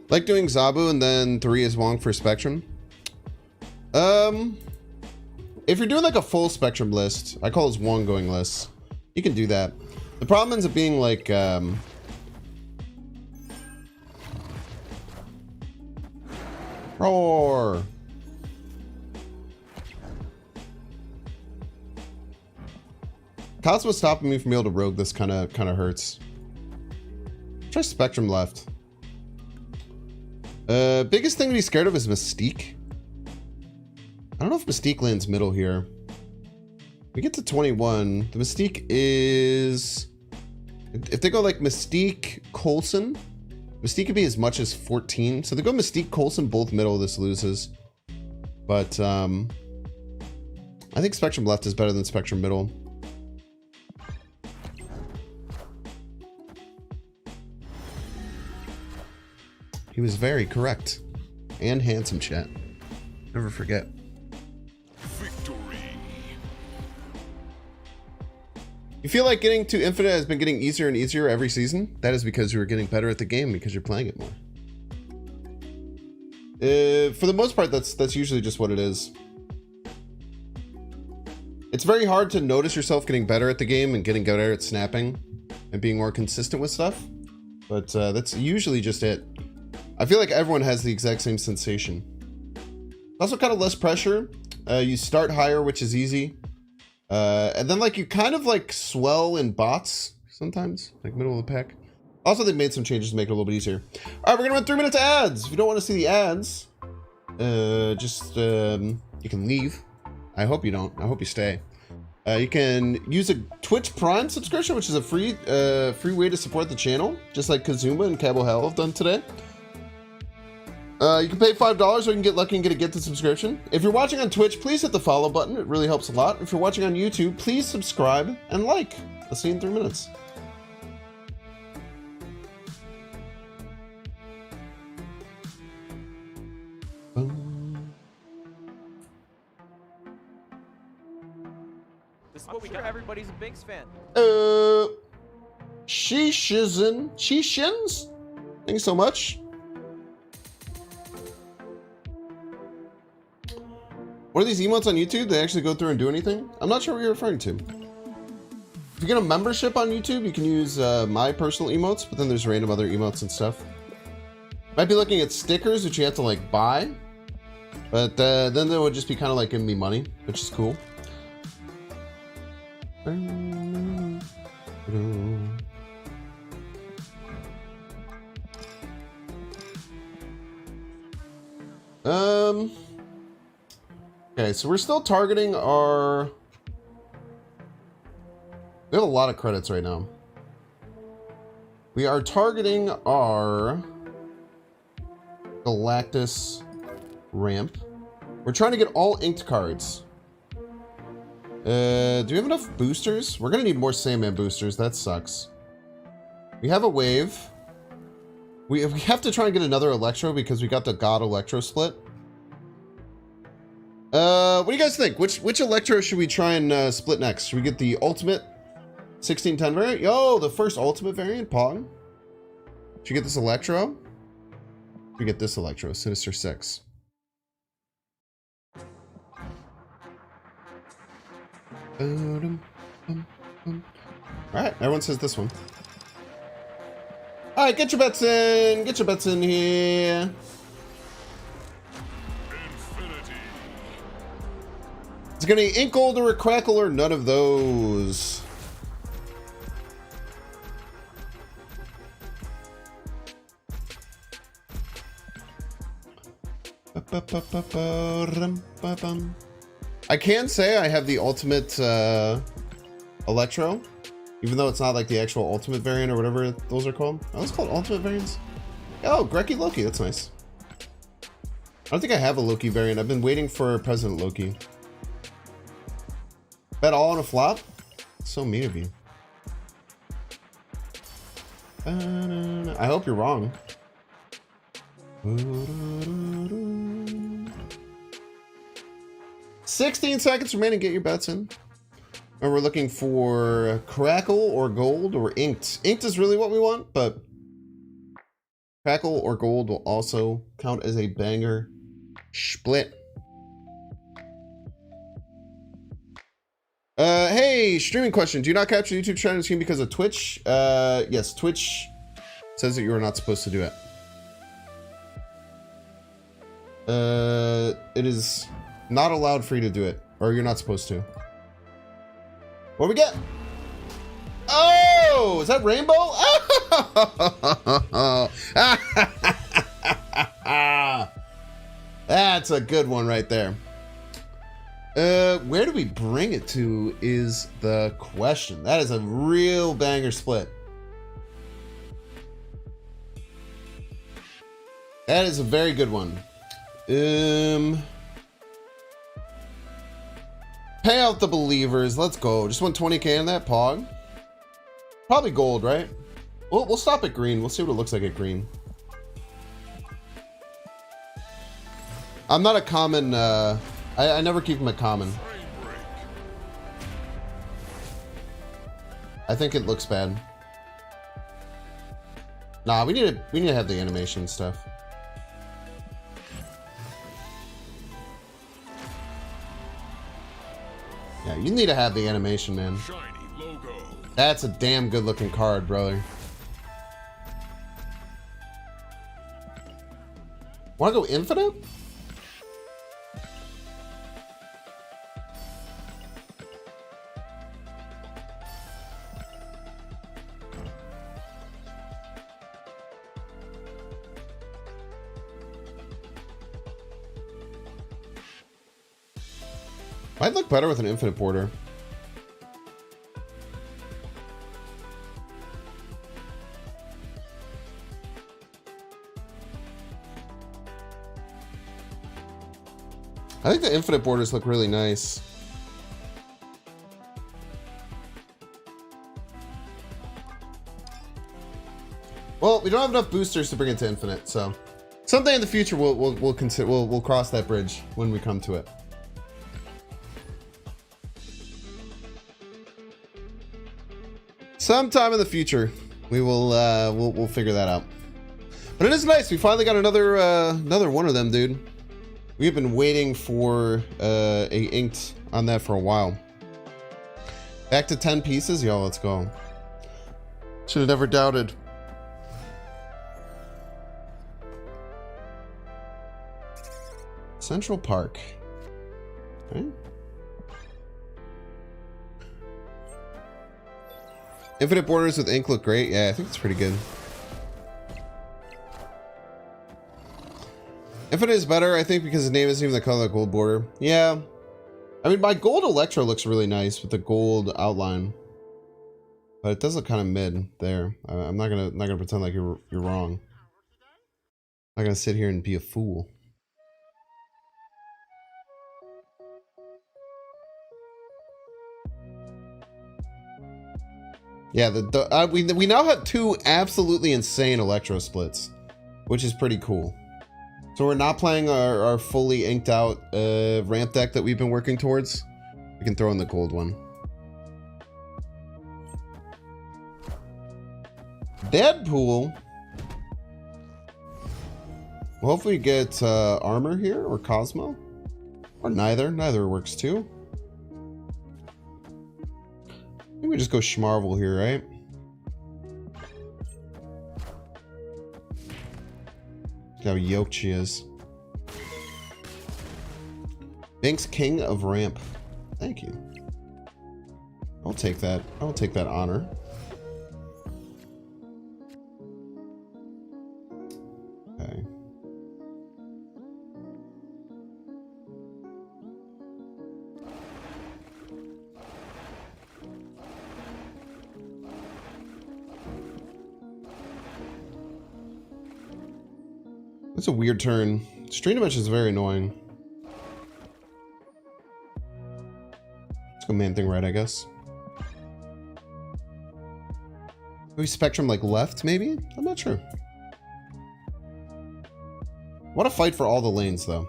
A: Like doing Zabu and then 3 is Wong for Spectrum. If you're doing like a full spectrum list, I call this one going lists. You can do that. The problem ends up being like, roar. Cosmo's stopping me from being able to rogue this kind of hurts. Try spectrum left. Biggest thing to be scared of is Mystique. I don't know if Mystique lands middle here. We get to 21. The Mystique is... If they go like Mystique, Coulson, Mystique could be as much as 14. So they go Mystique, Coulson, both middle, this loses. But I think Spectrum left is better than Spectrum middle. He was very correct. And handsome, chat. Never forget. You feel like getting to Infinite has been getting easier and easier every season? That is because you are getting better at the game because you're playing it more. For the most part, that's usually just what it is. It's very hard to notice yourself getting better at the game and getting better at snapping and being more consistent with stuff. But that's usually just it. I feel like everyone has the exact same sensation. Also kind of less pressure. You start higher, which is easy. And then like you kind of like swell in bots sometimes, like middle of the pack. Also, they made some changes to make it a little bit easier. All right, we're gonna run 3 minutes of ads. If you don't want to see the ads, you can leave. I hope you don't. I hope you stay. You can use a Twitch Prime subscription, which is a free way to support the channel, just like Kazuma and Cabo Hell have done today. You can pay $5 so you can get lucky and get a gifted subscription. If you're watching on Twitch, please hit the follow button. It really helps a lot. If you're watching on YouTube, please subscribe and like. I'll see you in 3 minutes.
B: This is what we got. Everybody's a Binks fan.
A: Sheeshins? Thank you so much. What are these emotes on YouTube? They actually go through and do anything? I'm not sure what you're referring to. If you get a membership on YouTube, you can use my personal emotes, but then there's random other emotes and stuff. Might be looking at stickers, which you have to like buy. But then they would just be kind of like giving me money, which is cool. Okay, so we're still targeting our... We have a lot of credits right now. We are targeting our Galactus ramp. We're trying to get all inked cards. Do we have enough boosters? We're gonna need more Sandman boosters. That sucks. We have a wave. We have to try and get another Electro because we got the God Electro split. What do you guys think? Which Electro should we try and split next? Should we get the Ultimate 1610 variant? Yo, the first Ultimate variant, Pong. Should we get this Electro? Should we get this Electro, Sinister 6? Alright, everyone says this one. Alright, get your bets in! Get your bets in here! It's gonna be Ink Gold or a Crackle or none of those. I can say I have the Ultimate Electro, even though it's not like the actual Ultimate variant or whatever those are called. Oh, it's called Ultimate variants. Oh, Greki Loki, that's nice. I don't think I have a Loki variant. I've been waiting for President Loki. Bet all on a flop? So mean of you. I hope you're wrong. 16 seconds remaining. Get your bets in. And we're looking for Crackle or Gold or Inked. Inked is really what we want, but Crackle or Gold will also count as a banger split. Hey, streaming question. Do you not capture YouTube channel stream because of Twitch? Yes, Twitch says that you are not supposed to do it. It is not allowed for you to do it, or you're not supposed to. What do we get? Oh, is that rainbow? That's a good one right there. Where do we bring it to is the question. That is a real banger split. That is a very good one. Pay out the believers. Let's go. Just want 20k in that pog. Probably gold, right? We'll stop at green. We'll see what it looks like at green. I'm not a common, I never keep them at common. I think it looks bad. Nah, we need to have the animation stuff. Yeah, you need to have the animation, man.
E: Shiny logo.
A: That's a damn good looking card, brother. Wanna go infinite? Might look better with an infinite border. I think the infinite borders look really nice. Well, we don't have enough boosters to bring it to infinite, so someday in the future we'll consider we'll cross that bridge when we come to it. Sometime in the future, we will we'll figure that out. But it is nice. We finally got another one of them, dude. We've been waiting for a inked on that for a while. Back to 10 pieces, yo. Let's go. Should have never doubted. Central Park. Okay. Infinite borders with ink look great. Yeah, I think it's pretty good. Infinite is better, I think, because the name isn't even the color of the gold border. Yeah. I mean, my gold Electro looks really nice with the gold outline. But it does look kind of mid there. I'm not gonna pretend like you're wrong. I'm not gonna sit here and be a fool. Yeah, we now have two absolutely insane Electro splits, which is pretty cool. So we're not playing our fully inked out ramp deck that we've been working towards. We can throw in the gold one. Deadpool. Well, hopefully we get armor here or Cosmo. Or neither. Neither works too. I think we just go Schmarvel here, right? Look how yoked she is. Binks, King of Ramp. Thank you. I'll take that. I'll take that honor. Okay. That's a weird turn. Stream dimension is very annoying. Let's go man thing right, I guess. Maybe spectrum like left, maybe? I'm not sure. What a fight for all the lanes, though.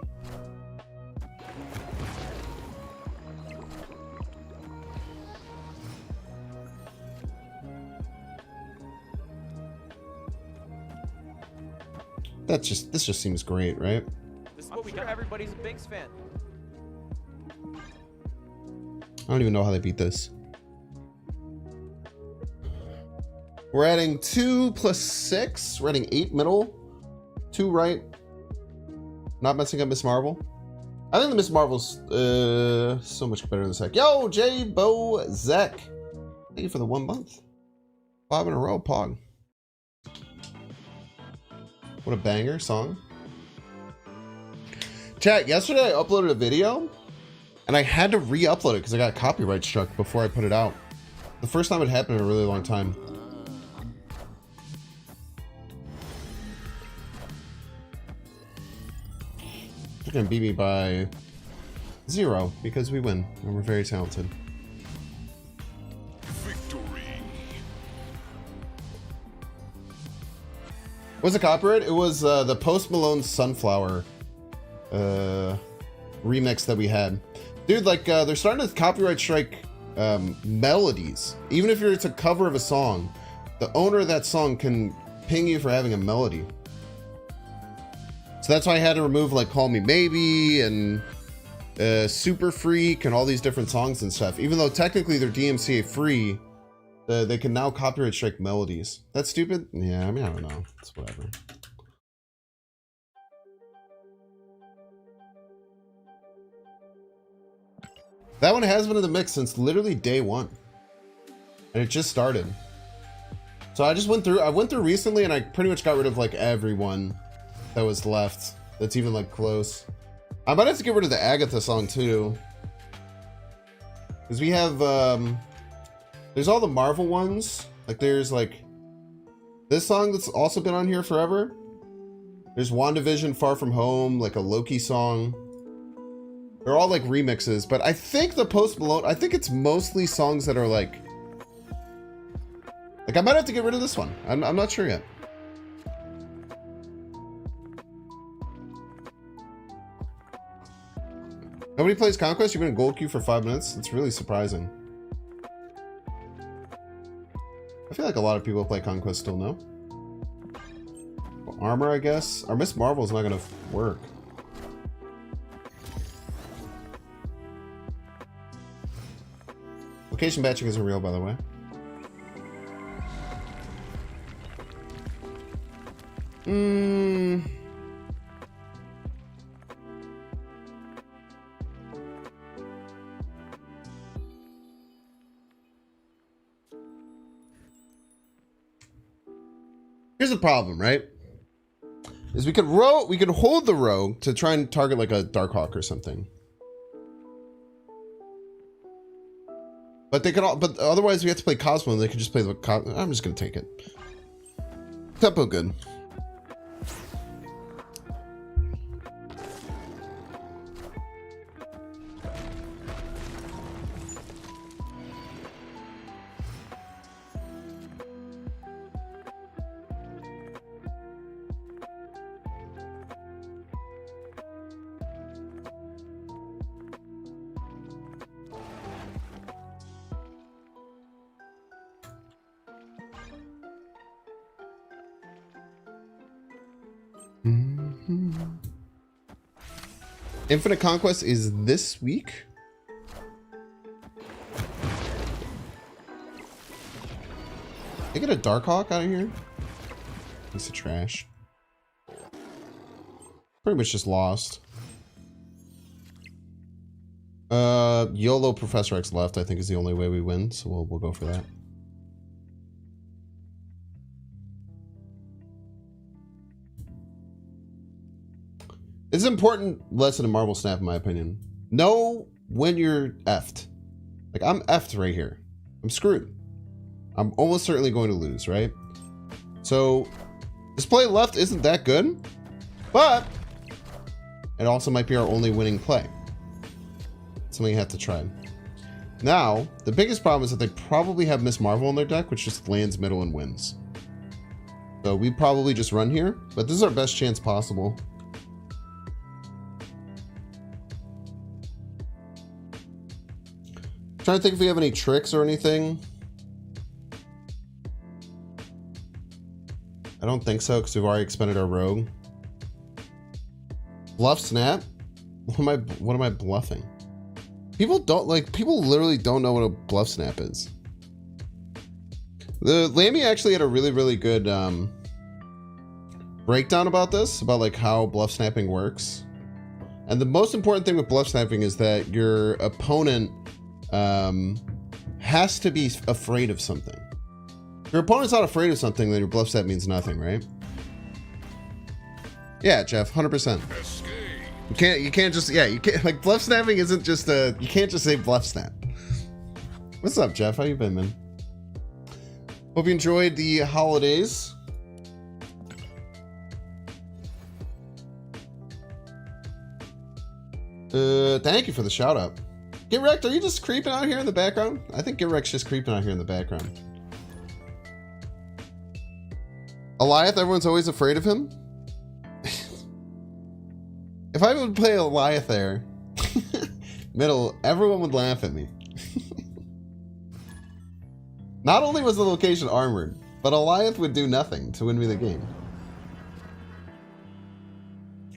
A: This just seems great, right?
B: This is what we got. Everybody's a Binks fan.
A: I don't even know how they beat this. We're adding 2 plus 6. We're adding 8 middle, 2 right. Not messing up Miss Marvel. I think the Miss Marvel's so much better than Zek. Yo, J Bo Zek. Thank you for the 1 month. 5 in a row, Pog. What a banger song. Chat, yesterday I uploaded a video and I had to re-upload it because I got copyright struck before I put it out. The first time it happened in a really long time. You're gonna beat me by 0 because we win and we're very talented. Victory. Was it copyright? It was the Post Malone Sunflower remix that we had. Dude, like they're starting to copyright strike melodies. Even if it's a cover of a song, the owner of that song can ping you for having a melody. So that's why I had to remove like Call Me Maybe and Super Freak and all these different songs and stuff. Even though technically they're DMCA free, they can now copyright strike melodies. That's stupid? Yeah, I mean, I don't know. It's whatever. That one has been in the mix since literally day 1. And it just started. So I went through recently and I pretty much got rid of like everyone that was left that's even like close. I might have to get rid of the Agatha song too. Because we have there's all the Marvel ones. Like there's like this song that's also been on here forever. There's WandaVision, Far From Home, like a Loki song. They're all like remixes, but I think the Post Malone, I think it's mostly songs that are like I might have to get rid of this one. I'm not sure yet. Nobody plays Conquest? You've been in gold queue for 5 minutes? It's really surprising. I feel like a lot of people play Conquest still, no? Well, armor, I guess. Our Miss Marvel is not gonna work. Location batching isn't real, by the way. Here's the problem, right? Is we could hold the rogue to try and target like a Darkhawk or something. But they could all, but otherwise we have to play Cosmo and they could just play the I'm just gonna take it. Tempo good. Infinite Conquest is this week. Can I get a Darkhawk out of here? Piece of trash. Pretty much just lost. YOLO Professor X left, I think, is the only way we win, so we'll go for that. It's an important lesson in Marvel Snap, in my opinion. Know when you're effed. Like, I'm effed right here. I'm screwed. I'm almost certainly going to lose, right? So, this play left isn't that good, but it also might be our only winning play. Something you have to try. Now, the biggest problem is that they probably have Miss Marvel in their deck, which just lands middle and wins. So we probably just run here, but this is our best chance possible. Trying to think if we have any tricks or anything. I don't think so, because we've already expended our rogue. Bluff snap? What am I bluffing? People literally don't know what a bluff snap is. The Lammy actually had a really, really good breakdown about this, about like how bluff snapping works. And the most important thing with bluff snapping is that your opponent has to be afraid of something. If your opponent's not afraid of something, then your bluff snap means nothing, right? Yeah, Jeff, 100%. You can't just, yeah, you can't, like, bluff snapping isn't just you can't just say bluff snap. What's up, Jeff? How you been, man? Hope you enjoyed the holidays. Thank you for the shout out. Get Wrecked, are you just creeping out here in the background? I think Get Wrecked's just creeping out here in the background. Eliath, everyone's always afraid of him? If I would play Eliath there, middle, everyone would laugh at me. Not only was the location armored, but Eliath would do nothing to win me the game.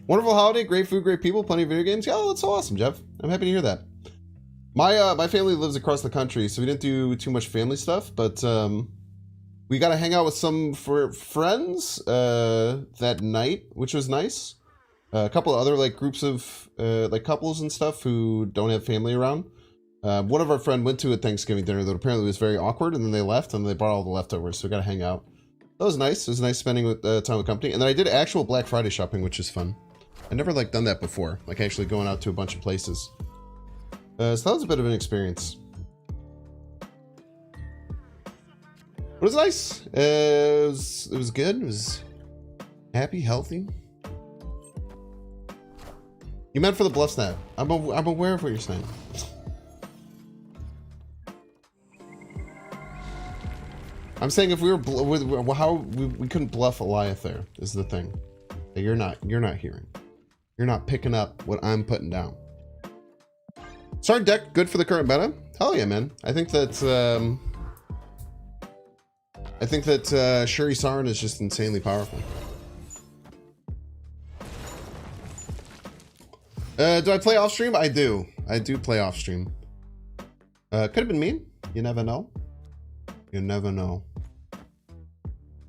A: Wonderful holiday, great food, great people, plenty of video games. Oh, that's so awesome, Jeff. I'm happy to hear that. My family lives across the country, so we didn't do too much family stuff, but we got to hang out with some friends that night, which was nice. A couple of other like groups of like couples and stuff who don't have family around. One of our friends went to a Thanksgiving dinner that apparently was very awkward, and then they left, and they brought all the leftovers, so we got to hang out. That was nice. It was nice spending with time with company. And then I did actual Black Friday shopping, which is fun. I never like done that before, like actually going out to a bunch of places. So that was a bit of an experience. It was nice. It was good. It was happy, healthy. You meant for the bluff snap. I'm aware of what you're saying. I'm saying if we were how we couldn't bluff Eliath there is the thing that you're not hearing. You're not picking up what I'm putting down. Sorry, deck good for the current meta. Hell yeah, man. I think that Shuri Sarin is just insanely powerful. Do I play off stream? I do. I do play off stream. Could have been me. You never know. You never know.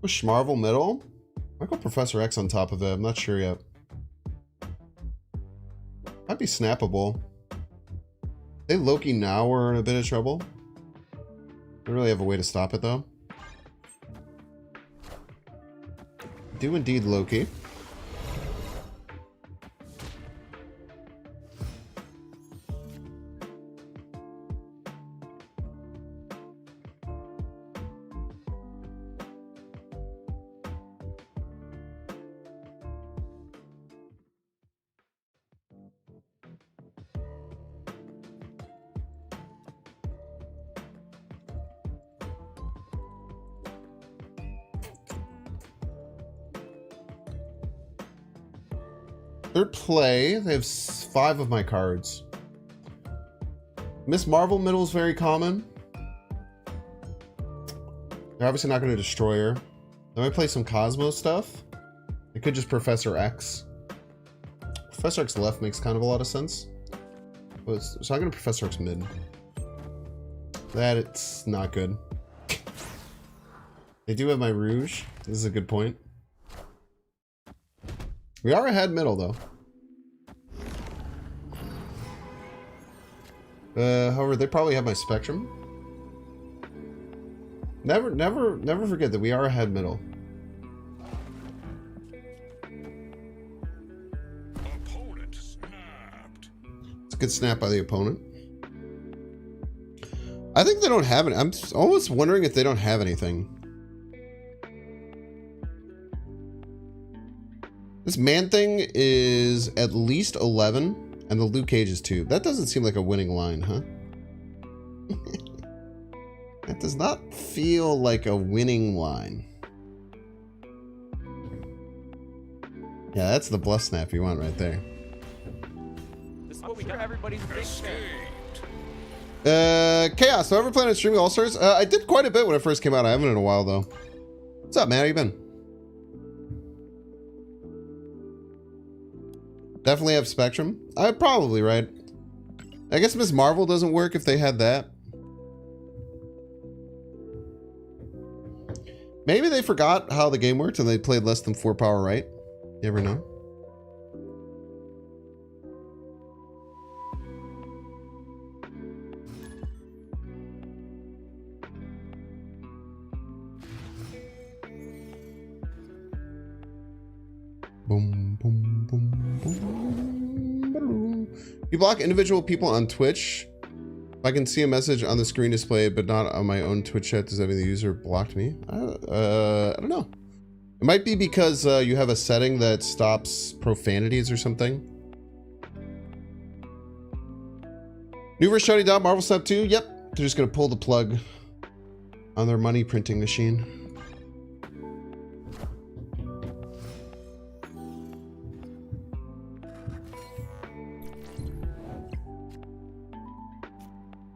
A: Was Schmarvel middle? Might go Professor X on top of it. I'm not sure yet. Might be snappable. They Loki now we're in a bit of trouble. Don't really have a way to stop it though. Do indeed Loki. Third play, they have 5 of my cards. Miss Marvel middle is very common. They're obviously not going to destroy her. They might play some Cosmo stuff. They could just Professor X. Professor X left makes kind of a lot of sense. So I'm going to Professor X mid. That it's not good. They do have my Rouge. This is a good point. We are ahead middle though. However, they probably have my Spectrum. Never forget that we are ahead middle.
E: Opponent snapped.
A: It's a good snap by the opponent. I think they don't have it. I'm almost wondering if they don't have anything. This man thing is at least 11, and the Luke Cage is 2. That doesn't seem like a winning line, huh? That does not feel like a winning line. Yeah, that's the bluff snap you want right there.
B: This is what we got. Everybody's a big fan.
A: Chaos. So ever playing on Streaming All-Stars? I did quite a bit when it first came out. I haven't in a while, though. What's up, man? How you been? Definitely have Spectrum. Probably, right? I guess Miss Marvel doesn't work if they had that. Maybe they forgot how the game worked and they played less than 4 power right. You ever know? Boom, boom, boom, boom, boom. You block individual people on Twitch. If I can see a message on the screen displayed, but not on my own Twitch chat, does that mean the user blocked me? I don't know. It might be because you have a setting that stops profanities or something. New verse shutting down Marvel Snap 2. Yep, they're just gonna pull the plug on their money printing machine.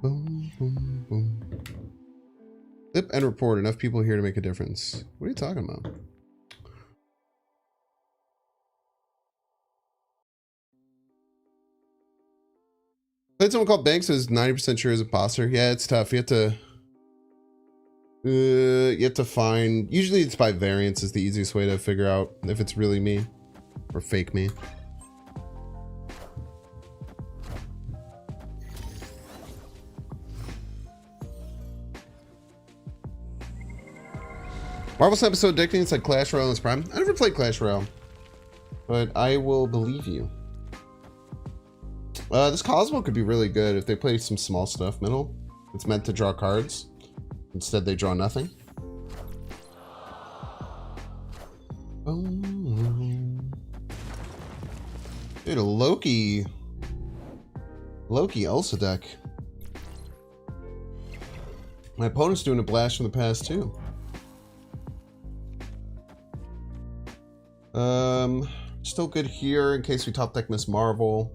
A: Boom, boom, boom. Flip and report. Enough people here to make a difference. What are you talking about? Played someone called Banks who's 90% sure is a imposter. Yeah, it's tough. You have to find. Usually, it's by variance is the easiest way to figure out if it's really me or fake me. Marvel Snap is so addicting, it's like Clash Royale in its prime. I never played Clash Royale, but I will believe you. This Cosmo could be really good if they play some small stuff middle. It's meant to draw cards. Instead, they draw nothing. Dude, a Loki Elsa deck. My opponent's doing a blast from the past too. Still good here in case we top deck Miss Marvel.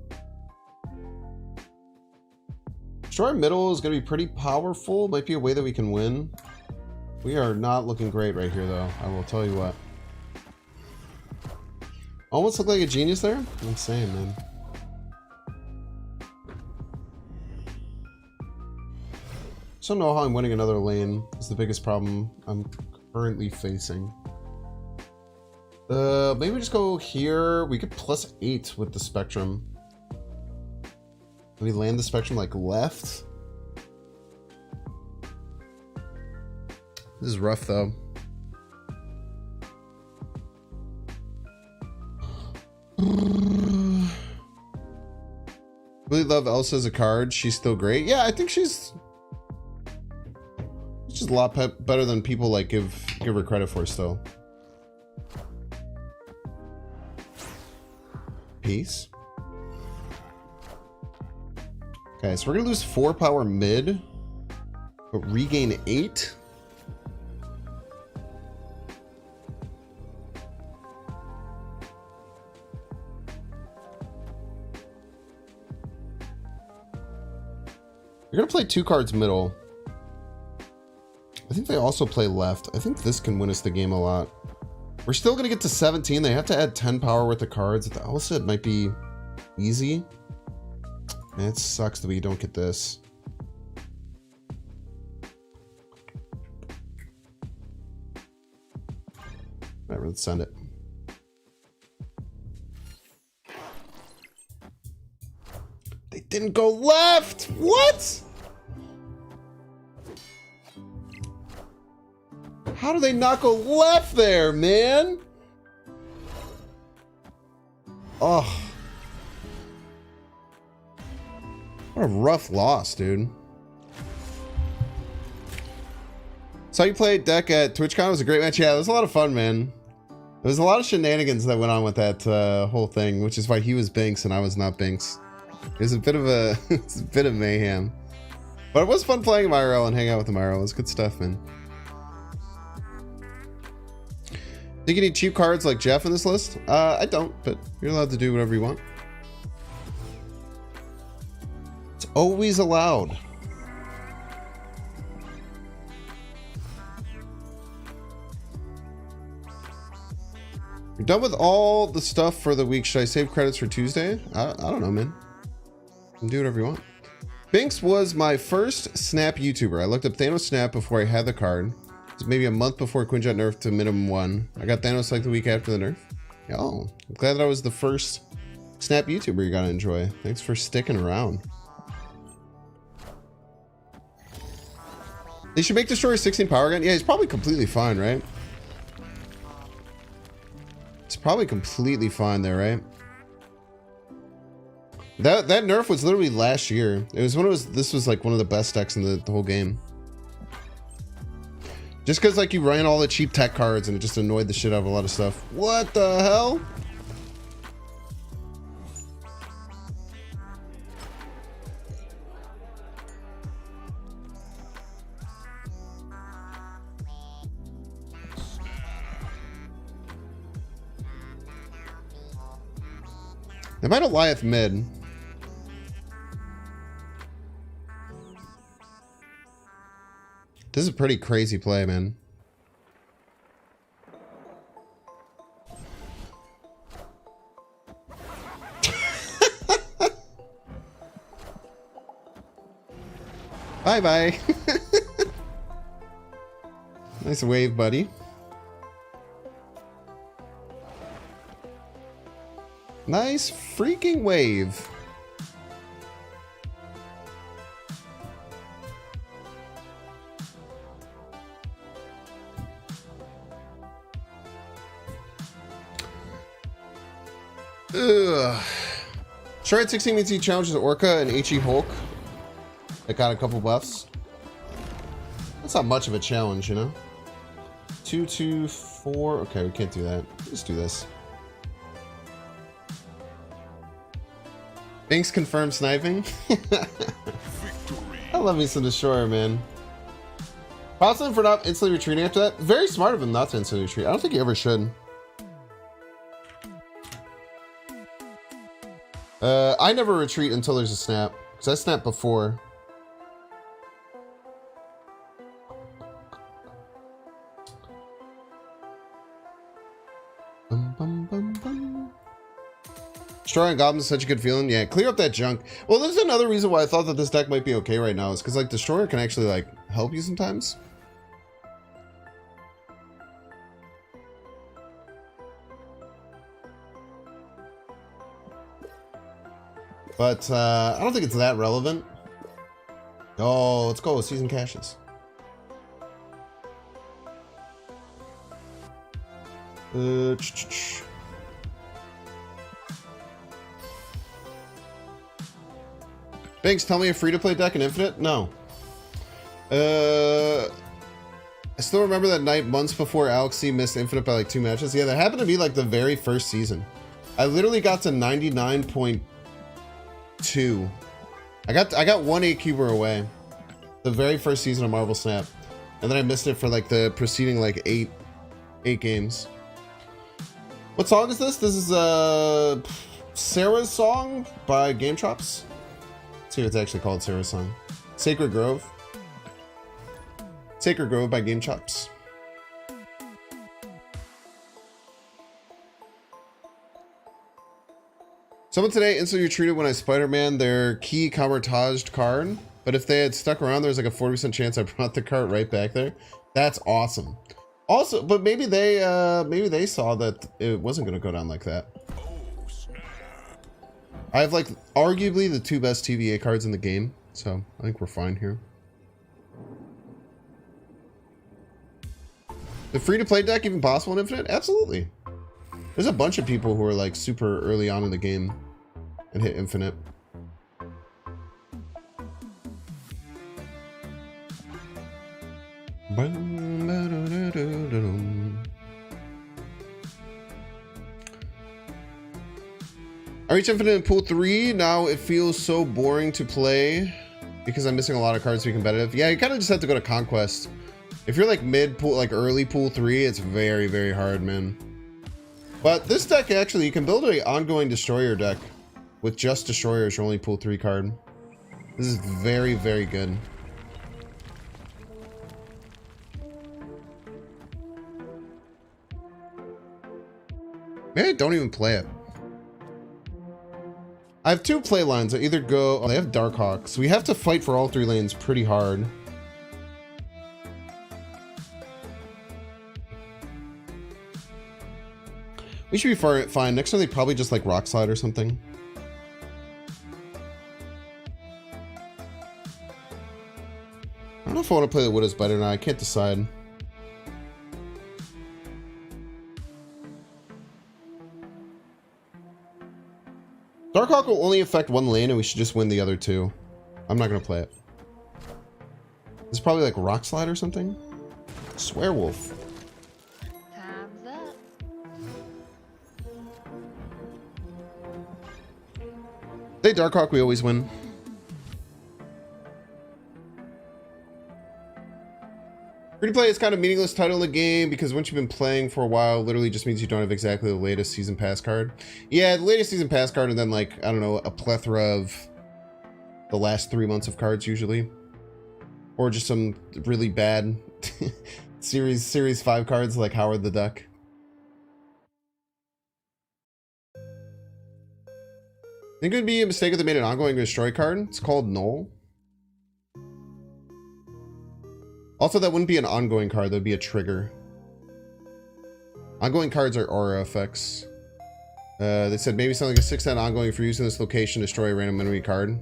A: Destroy middle is going to be pretty powerful. Might be a way that we can win. We are not looking great right here, though. I will tell you what. Almost look like a genius there. I'm saying, man. Just don't know how I'm winning another lane. Is the biggest problem I'm currently facing. Maybe we just go here. We could +8 with the Spectrum. Can we land the Spectrum like left? This is rough though. Really love Elsa as a card. She's still great. Yeah, I think she's a lot better than people like give her credit for still. Peace. Okay, so we're gonna lose 4 power mid, but regain 8. We're gonna play 2 cards middle. I think they also play left. I think this can win us the game a lot. We're still gonna get to 17. They have to add 10 power worth of cards. The Elsa might be easy. Man, it sucks that we don't get this. Alright, let's send it. They didn't go left! What? How do they not go left there, man? Oh. What a rough loss, dude. So you played deck at TwitchCon. It was a great match. Yeah, it was a lot of fun, man. There was a lot of shenanigans that went on with that whole thing, which is why he was Binks and I was not Binks. It was a bit of a, it's a bit of mayhem. But it was fun playing Myro and hanging out with the Myro. It was good stuff, man. Think you need cheap cards like Jeff in this list? I don't, but you're allowed to do whatever you want. It's always allowed. You're done with all the stuff for the week. Should I save credits for Tuesday? I don't know, man. You can do whatever you want. Binks was my first Snap YouTuber. I looked up Thanos Snap before I had the card. It was maybe a month before Quinjet nerfed to minimum 1. I got Thanos like the week after the nerf. Oh, I'm glad that I was the first Snap YouTuber you got to enjoy. Thanks for sticking around. They should make Destroyer 16 power again. Yeah, he's probably completely fine, right? It's probably completely fine there, right? That nerf was literally last year. It was when this was like one of the best decks in the whole game. Just because like you ran all the cheap tech cards and it just annoyed the shit out of a lot of stuff. What the hell? They might have Goliath mid. This is a pretty crazy play, man. Bye-bye. Nice wave, buddy. Nice freaking wave. Ugh. Shred 16 means he challenges Orca and HE Hulk. That got a couple buffs. That's not much of a challenge, you know? 2, 2, 4. Okay, we can't do that. Let's do this. Binks confirmed sniping. I love me some Destroyer, man. Props to him for not instantly retreating after that. Very smart of him not to instantly retreat. I don't think he ever should. I never retreat until there's a snap. Because I snapped before. Bum, bum, bum, bum. Destroying Goblins is such a good feeling. Yeah, clear up that junk. Well, there's another reason why I thought that this deck might be okay right now. Is because, like, Destroyer can actually, like, help you sometimes. But, I don't think it's that relevant. Oh, let's go. Season caches. Binks, tell me a free-to-play deck in Infinite? No. I still remember that night months before Alex C missed Infinite by like 2 matches. Yeah, that happened to be like the very first season. I literally got to 99.2. I got 1 8-cuber away. The very first season of Marvel Snap. And then I missed it for like the preceding like 8 games. What song is this? This is Sarah's Song by Game Chops. Let's see what it's actually called. Sarah's Song. Sacred Grove. Sacred Grove by Game Chops. Someone today instantly retreated when I Spider-Man their key camouflaged card, but if they had stuck around, there's like a 40% chance I brought the card right back there. That's awesome. Also, but maybe they saw that it wasn't going to go down like that. I have like arguably the 2 best TVA cards in the game, so I think we're fine here. The free-to-play deck even possible in Infinite? Absolutely. There's a bunch of people who are like super early on in the game and hit Infinite. I reached Infinite in Pool 3. Now it feels so boring to play because I'm missing a lot of cards to be competitive. Yeah, you kind of just have to go to Conquest. If you're like mid pool, like early Pool 3, it's very, very hard, man. But this deck, actually, you can build an ongoing Destroyer deck with just Destroyers, your only Pool 3 card. This is very, very good. Maybe don't even play it. I have two play lines. I either go... Oh, they have Darkhawk. So we have to fight for all three lanes pretty hard. We should be fine. Next time they probably just like Rock Slide or something. I don't know if I want to play the Widow's Bite or not. I can't decide. Darkhawk will only affect one lane and we should just win the other two. I'm not going to play it. It's probably like Rock Slide or something. Swearwolf.
F: Time's up.
A: They Darkhawk, we always win. Free to play is kind of meaningless title in the game because once you've been playing for a while, literally just means you don't have exactly the latest season pass card. Yeah, the latest season pass card and then like, I don't know, a plethora of the last 3 months of cards usually. Or just some really bad series 5 cards like Howard the Duck. I think it would be a mistake if they made an ongoing destroy card. It's called Null. Also, that wouldn't be an ongoing card, that would be a trigger. Ongoing cards are aura effects. They said maybe something like a 6-cent ongoing for using this location, destroy a random enemy card.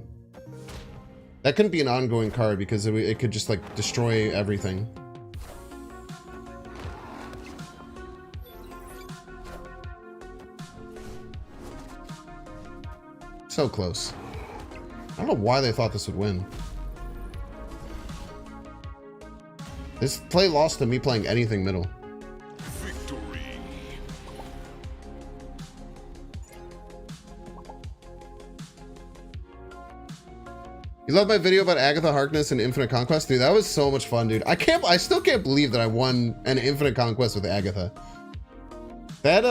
A: That couldn't be an ongoing card because it could just like destroy everything. So close. I don't know why they thought this would win. This play lost to me playing anything middle.
E: Victory.
A: You love my video about Agatha Harkness and Infinite Conquest? Dude, that was so much fun, dude. I still can't believe that I won an Infinite Conquest with Agatha. That,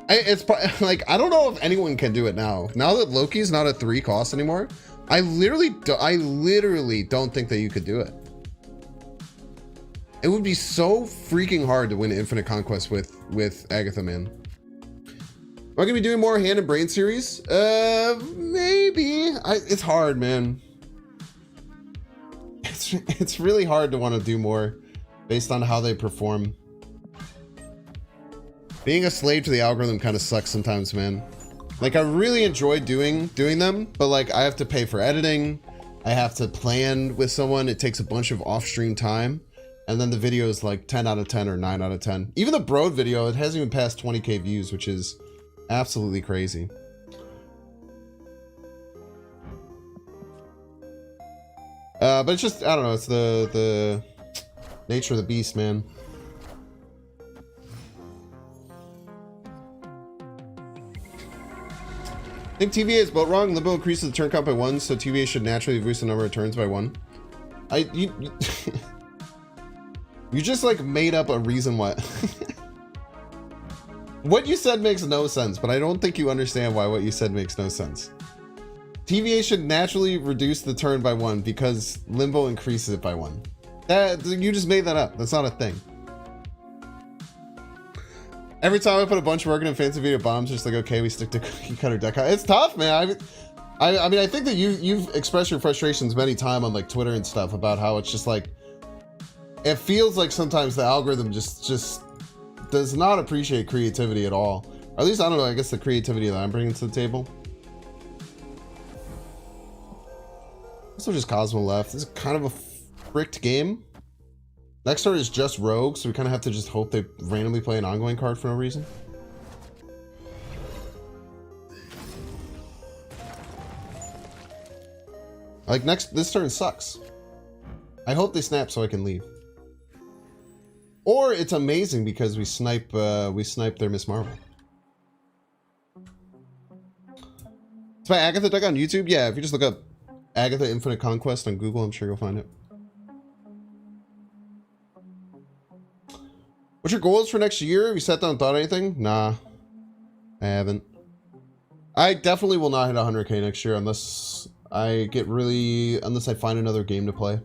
A: it's like, I don't know if anyone can do it now. Now that Loki's not a 3 cost anymore, I literally don't think that you could do it. It would be so freaking hard to win Infinite Conquest with Agatha, man. Am I gonna be doing more Hand and Brain series? Maybe. It's hard, man. It's really hard to want to do more based on how they perform. Being a slave to the algorithm kind of sucks sometimes, man. Like, I really enjoy doing them, but like I have to pay for editing. I have to plan with someone. It takes a bunch of off-stream time. And then the video is like 10 out of 10 or 9 out of 10. Even the Broad video, it hasn't even passed 20k views, which is absolutely crazy. But it's just, I don't know, it's the nature of the beast, man. I think TVA is built wrong. Limbo increases the turn count by 1, so TVA should naturally boost the number of turns by 1. You just like made up a reason why. What you said makes no sense, but I don't think you understand why what you said makes no sense. TVA should naturally reduce the turn by 1 because Limbo increases it by 1. You just made that up. That's not a thing. Every time I put a bunch of work in Fancy Video Bombs, just like, okay, we stick to cookie cutter deck. It's tough, man. I mean, I think that you've expressed your frustrations many times on like Twitter and stuff about how it's just like, it feels like sometimes the algorithm just does not appreciate creativity at all. Or at least, I don't know, I guess the creativity that I'm bringing to the table. Also just Cosmo left. This is kind of a fricked game. Next turn is just Rogue, so we kind of have to just hope they randomly play an ongoing card for no reason. Like this turn sucks. I hope they snap so I can leave. Or it's amazing because we snipe their Miss Marvel. It's by Agatha Duck on YouTube. Yeah, if you just look up Agatha Infinite Conquest on Google, I'm sure you'll find it. What's your goals for next year? Have you sat down and thought anything? Nah, I haven't. I definitely will not hit 100k next year unless I find another game to play.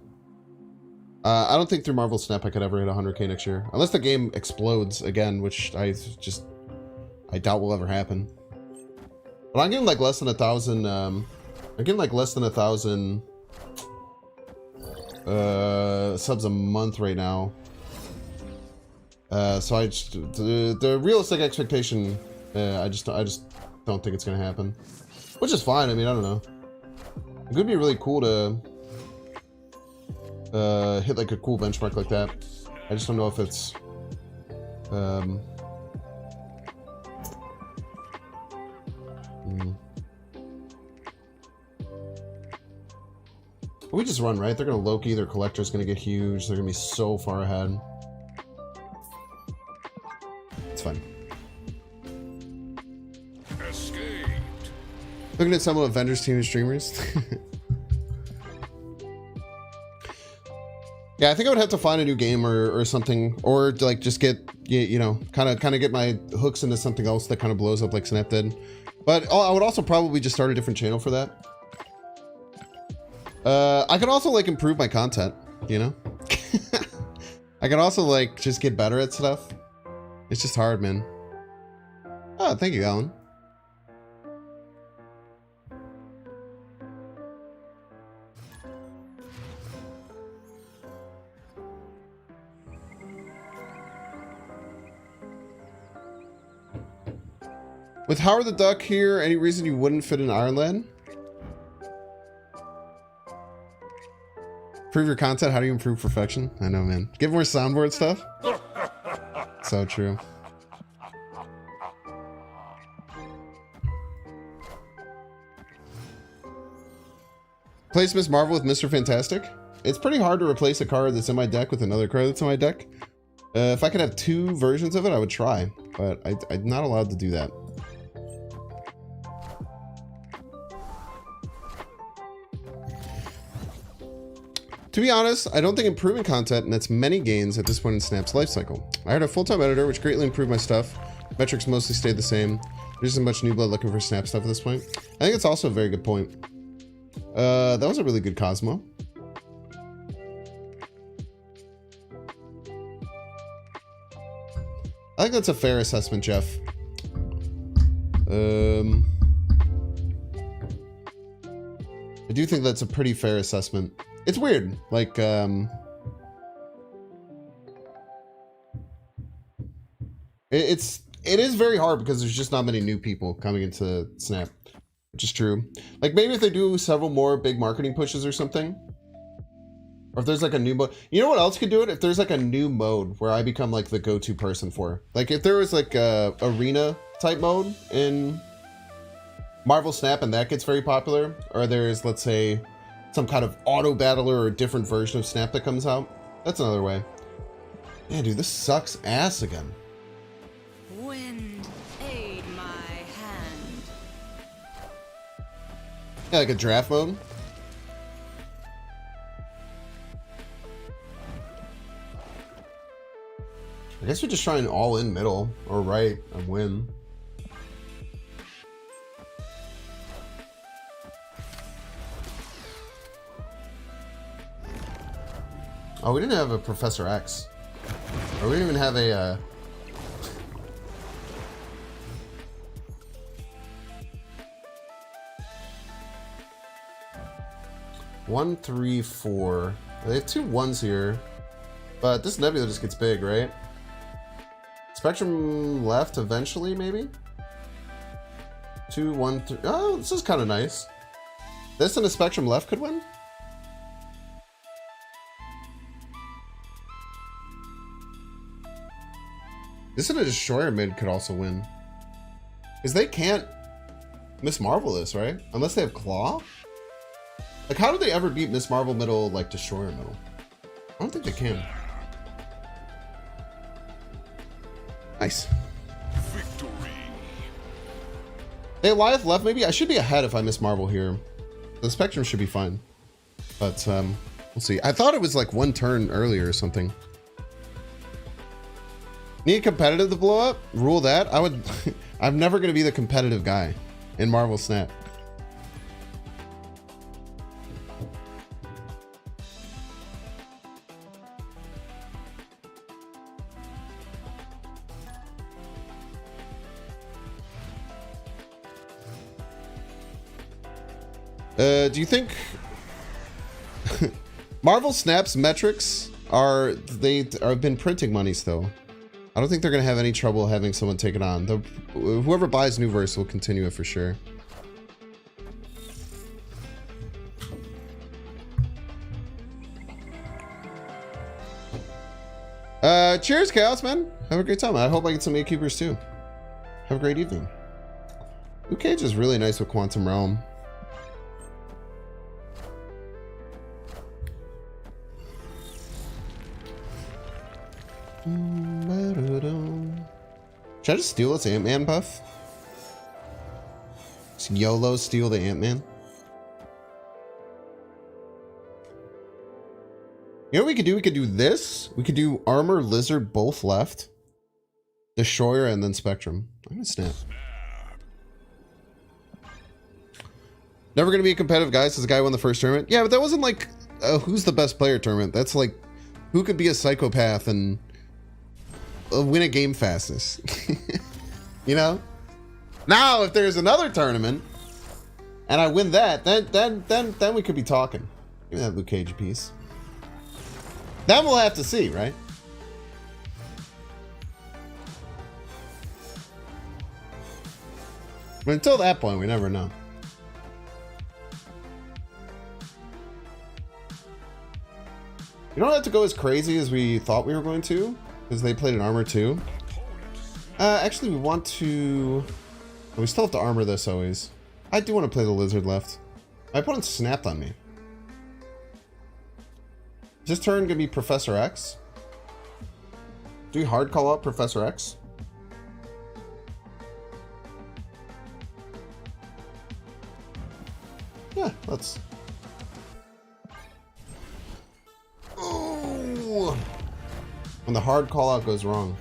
A: I don't think through Marvel Snap I could ever hit 100k next year. Unless the game explodes again, which I doubt will ever happen. But I'm getting like less than 1,000. I'm getting like less than 1,000 subs a month right now. So I just the realistic expectation, I just don't think it's gonna happen, which is fine. I mean, I don't know. It would be really cool to hit like a cool benchmark like that. I just don't know if it's we just run, right? They're gonna Loki, their collector's gonna get huge, they're gonna be so far ahead. It's fine.
E: Escaped.
A: Looking at some of Avengers team of streamers. Yeah, I think I would have to find a new game or something, or like just get, you know, kind of get my hooks into something else that kind of blows up like Snap did. But I would also probably just start a different channel for that. I could also like improve my content, you know? I could also like just get better at stuff. It's just hard, man. Oh, thank you, Alan. With Howard the Duck here, any reason you wouldn't fit in Ireland? Improve your content? How do you improve perfection? I know, man. Get more soundboard stuff? So true. Replace Miss Marvel with Mr. Fantastic? It's pretty hard to replace a card that's in my deck with another card that's in my deck. If I could have two versions of it, I would try. But I'm not allowed to do that. To be honest, I don't think improving content nets many gains at this point in Snap's lifecycle. I hired a full-time editor, which greatly improved my stuff. Metrics mostly stayed the same. There isn't much new blood looking for Snap stuff at this point. I think it's also a very good point. That was a really good Cosmo. I think that's a fair assessment, Jeff. I do think that's a pretty fair assessment. It's weird, like, it is very hard because there's just not many new people coming into Snap, which is true. Like, maybe if they do several more big marketing pushes or something, or if there's like a new mode. You know what else could do it? If there's like a new mode where I become like the go-to person for. Like, if there was like a arena type mode in Marvel Snap and that gets very popular, or there's, let's say, some kind of auto battler or a different version of Snap that comes out. That's another way. Man, dude, this sucks ass again.
C: Wind, aid my hand.
A: Yeah, like a draft mode. I guess we just try an all in middle or right and win. Oh, we didn't have a Professor X. Or we didn't even have a, 1, 3, 4. They have 2 1s here. But this nebula just gets big, right? Spectrum left eventually, maybe? 2, 1, 3. Oh, this is kind of nice. This and a Spectrum left could win? This and a Destroyer mid could also win. Because they can't Miss Marvel this, right? Unless they have Claw? Like, how do they ever beat Miss Marvel middle, like, Destroyer middle? I don't think they can. Nice.
E: Victory.
A: Hey, Eliath left, maybe? I should be ahead if I Miss Marvel here. The Spectrum should be fine. But, we'll see. I thought it was, like, 1 turn earlier or something. Need competitive to blow up? Rule that? I would... I'm never going to be the competitive guy in Marvel Snap. Do you think Marvel Snap's metrics have been printing money still? I don't think they're gonna have any trouble having someone take it on. Whoever buys New Verse will continue it for sure. Cheers, Chaos Man. Have a great time. I hope I get some Gatekeepers too. Have a great evening. Luke Cage is really nice with Quantum Realm. Should I just steal this Ant-Man buff? Just YOLO steal the Ant-Man? You know what we could do? We could do this. We could do Armor, Lizard, both left. Destroyer, and then Spectrum. I'm gonna snap. Never gonna be a competitive guy since the guy won the first tournament. Yeah, but that wasn't like who's the best player tournament. That's like who could be a psychopath and win a game fastest. You know? Now if there's another tournament and I win that, then we could be talking. Give me that Luke Cage piece. Then we'll have to see, right? But until that point, we never know. You don't have to go as crazy as we thought we were going to, because they played an armor too. Actually, we want to... We still have to armor this always. I do want to play the Lizard left. My opponent snapped on me. Is this turn gonna be Professor X? Do we hard call out Professor X? Yeah, let's. Ooh. When the hard call out goes wrong.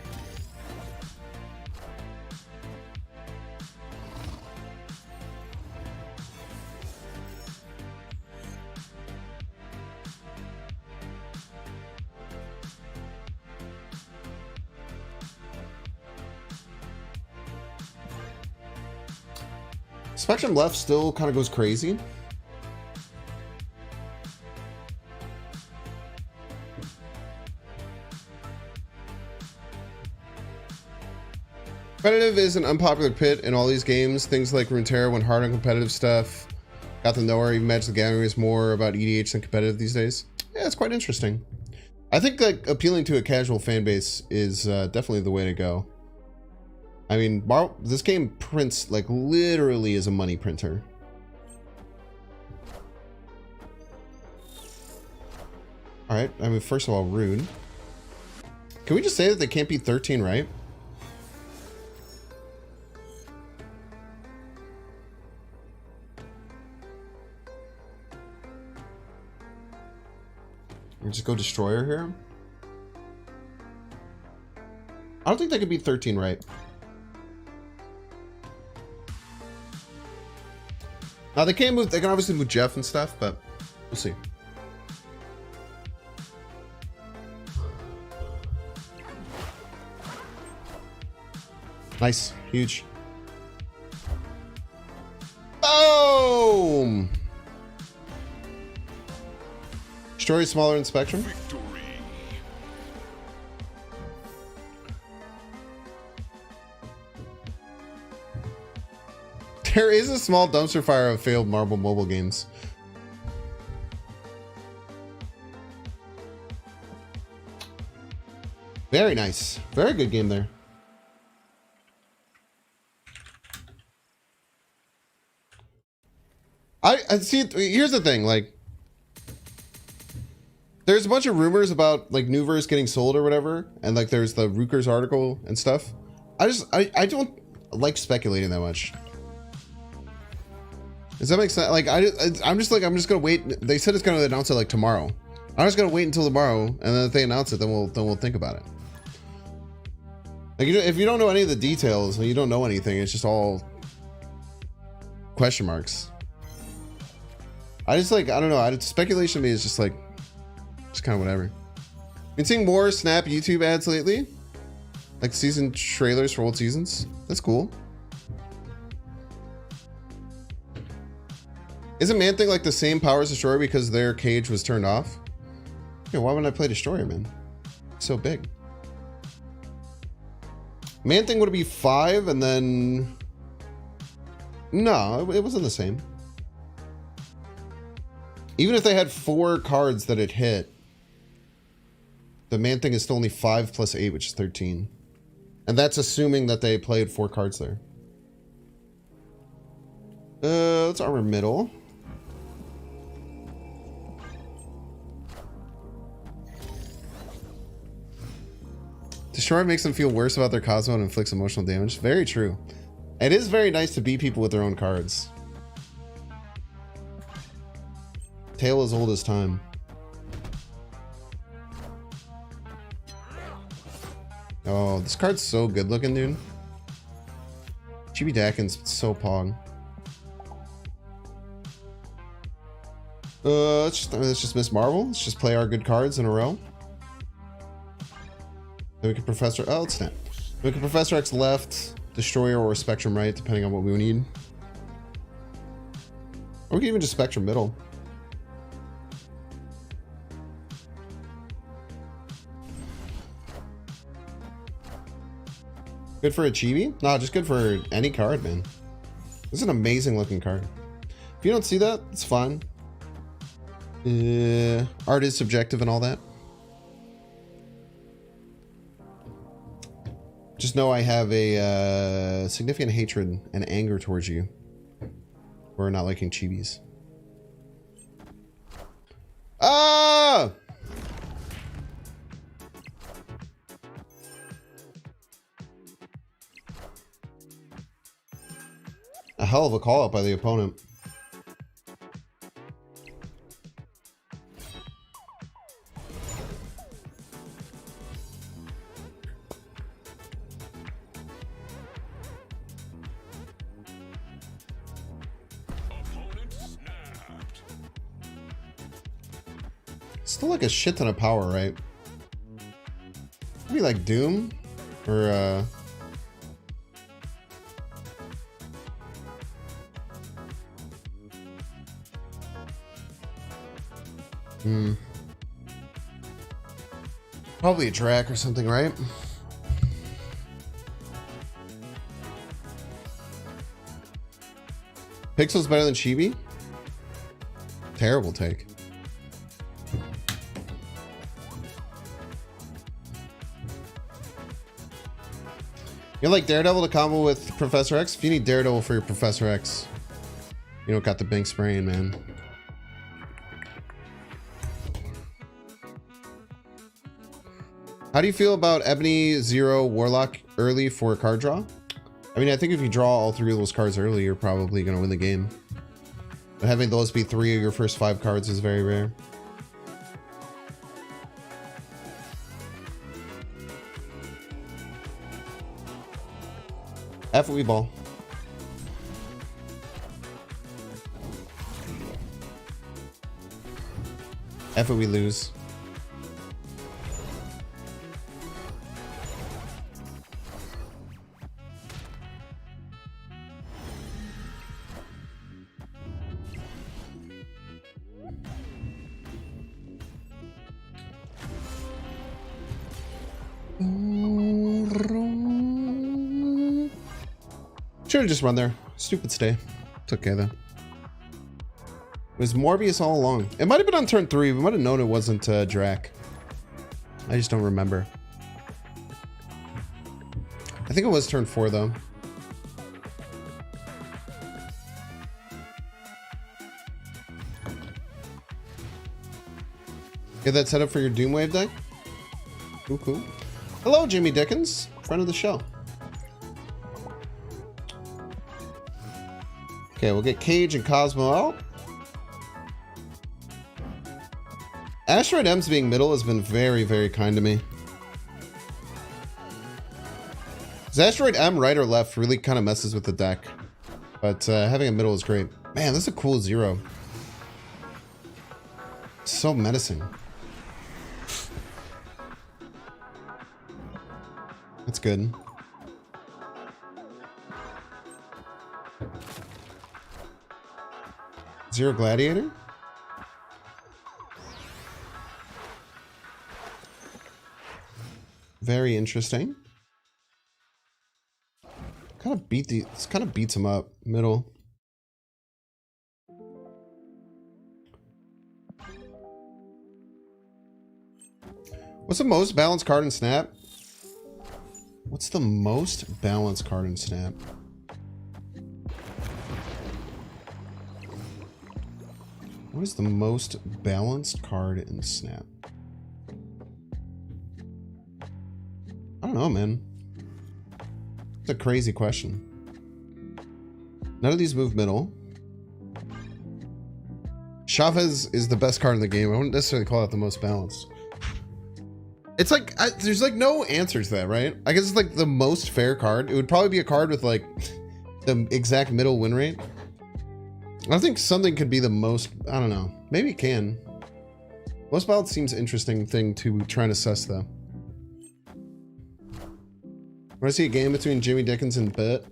A: Spectrum left still kind of goes crazy. Competitive is an unpopular pit in all these games. Things like Runeterra went hard on competitive stuff. Got them nowhere. Even Magic the Gathering is more about EDH than competitive these days. Yeah, it's quite interesting. I think like appealing to a casual fan base is definitely the way to go. I mean, this game prints like literally is a money printer. All right. I mean, first of all, rude. Can we just say that they can't be 13, right? We just go Destroyer here. I don't think they could be 13, right? Now they can't move. They can obviously move Jeff and stuff, but we'll see. Nice, huge. Boom! Story smaller than Spectrum.
E: Victory.
A: There is a small dumpster fire of failed Marble mobile games. Very nice. Very good game there. I see. Here's the thing. Like, there's a bunch of rumors about like Newverse getting sold or whatever, and like there's the Rukers article and stuff. I don't like speculating that much. Does that make sense? Like I'm just gonna wait. They said it's gonna announce it like tomorrow. I'm just gonna wait until tomorrow, and then if they announce it, then we'll think about it. Like if you don't know any of the details, and you don't know anything, it's just all question marks. I don't know. Speculation to me is just like, just kind of whatever. Been seeing more Snap YouTube ads lately, like season trailers for old seasons. That's cool. Isn't Man-Thing like the same power as Destroyer because their cage was turned off? Yeah, why wouldn't I play Destroyer, man? It's so big. Man-Thing would be 5 and then... No, it wasn't the same. Even if they had 4 cards that it hit, the Man-Thing is still only 5 plus 8, which is 13. And that's assuming that they played 4 cards there. Let's armor middle. Destroyer makes them feel worse about their Cosmo and inflicts emotional damage. Very true. It is very nice to beat people with their own cards. Tale as old as time. Oh, this card's so good looking, dude. Chibi Dakin's so pog. Let's just miss Marvel. Let's just play our good cards in a row. Then we can Professor... Oh, let's snap. We can Professor X left, Destroyer, or Spectrum right, depending on what we need. Or we can even just Spectrum middle. Good for a Chibi? No, just good for any card, man. This is an amazing looking card. If you don't see that, it's fine. Art is subjective and all that. Just know I have a significant hatred and anger towards you for not liking chibis. Ah! A hell of a call out by the opponent. Still like a shit ton of power, right? Maybe like Doom or probably a Drac or something, right? Pixel's better than Chibi? Terrible take. You like Daredevil to combo with Professor X? If you need Daredevil for your Professor X, you don't got the bank spraying, man. How do you feel about Ebony, Zero, Warlock early for a card draw? I mean, I think if you draw all 3 of those cards early, you're probably going to win the game. But having those be 3 of your first 5 cards is very rare. F we ball. F we lose. Should've just run there. Stupid stay. It's okay though. It was Morbius all along. It might have been on turn 3. We might have known it wasn't Drac. I just don't remember. I think it was turn 4 though. Get that set up for your Doomwave deck? Cool, cool. Hello, Jimmy Dickens, friend of the show. Okay, we'll get Cage and Cosmo out. Asteroid M's being middle has been very, very kind to me. Is Asteroid M right or left really kind of messes with the deck. But having a middle is great. Man, this is a cool Zero. So menacing. That's good. Zero Gladiator? Very interesting. This kind of beats him up. Middle. What's the most balanced card in Snap? What's the most balanced card in Snap? What is the most balanced card in Snap? I don't know, man. It's a crazy question. None of these move middle. Chavez is the best card in the game. I wouldn't necessarily call it the most balanced. It's like, there's like no answer to that, right? I guess it's like the most fair card. It would probably be a card with like the exact middle win rate. I don't think something could be the most, I don't know. Maybe it can. Most balanced seems an interesting thing to try and assess though. Want to see a game between Jimmy Dickens and Bert?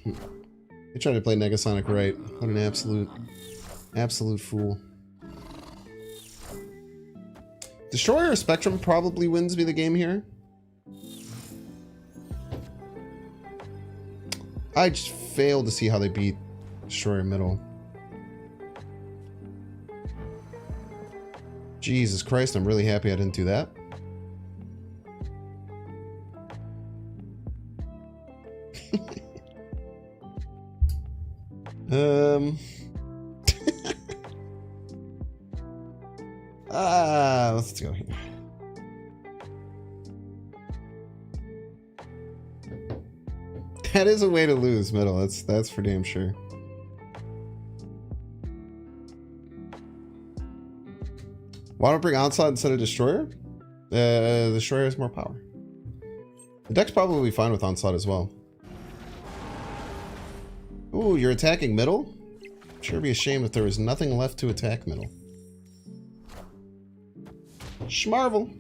A: He tried to play Negasonic right. What an absolute fool. Destroyer Spectrum probably wins me the game here. I just failed to see how they beat Destroyer middle. Jesus Christ, I'm really happy I didn't do that. Let's go here. That is a way to lose, middle. That's for damn sure. Why don't bring Onslaught instead of Destroyer? Destroyer has more power. The deck's probably fine with Onslaught as well. Ooh, you're attacking middle? Sure be a shame if there was nothing left to attack middle. Schmarvel.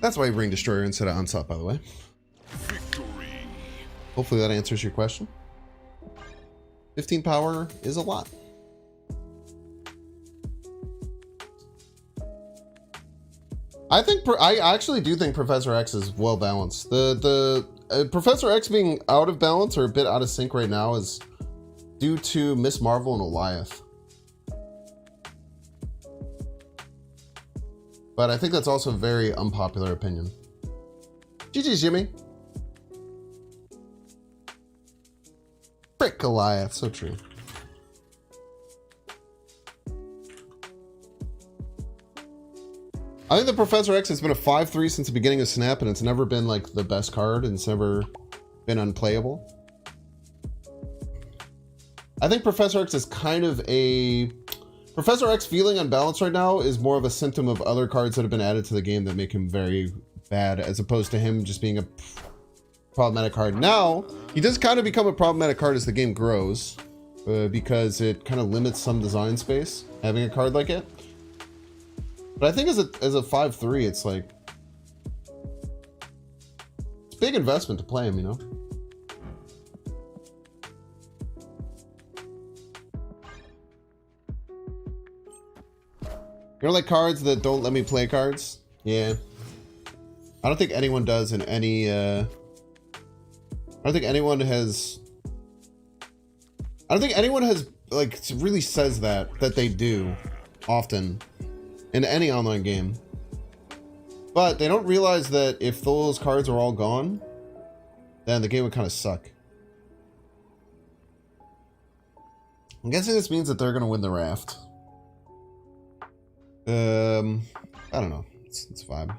A: That's why you bring Destroyer instead of Onslaught, by the way.
E: Victory.
A: Hopefully that answers your question. 15 power is a lot. I actually do think Professor X is well balanced. The Professor X being out of balance or a bit out of sync right now is due to Miss Marvel and Goliath. But I think that's also a very unpopular opinion. GG's, Jimmy. Frick Goliath, so true. I think the Professor X has been a 5-3 since the beginning of Snap, and it's never been like the best card, and it's never been unplayable. I think Professor X is kind of a... Professor X feeling unbalanced right now is more of a symptom of other cards that have been added to the game that make him very bad, as opposed to him just being a problematic card. Now, he does kind of become a problematic card as the game grows, because it kind of limits some design space, having a card like it. But I think as a 5-3, it's like... It's a big investment to play him, you know? You know, like cards that don't let me play cards? Yeah. I don't think anyone does in any, I don't think anyone has, like, really says that they do, often, in any online game. But they don't realize that if those cards are all gone, then the game would kind of suck. I'm guessing this means that they're going to win the raft. I don't know. It's vibe.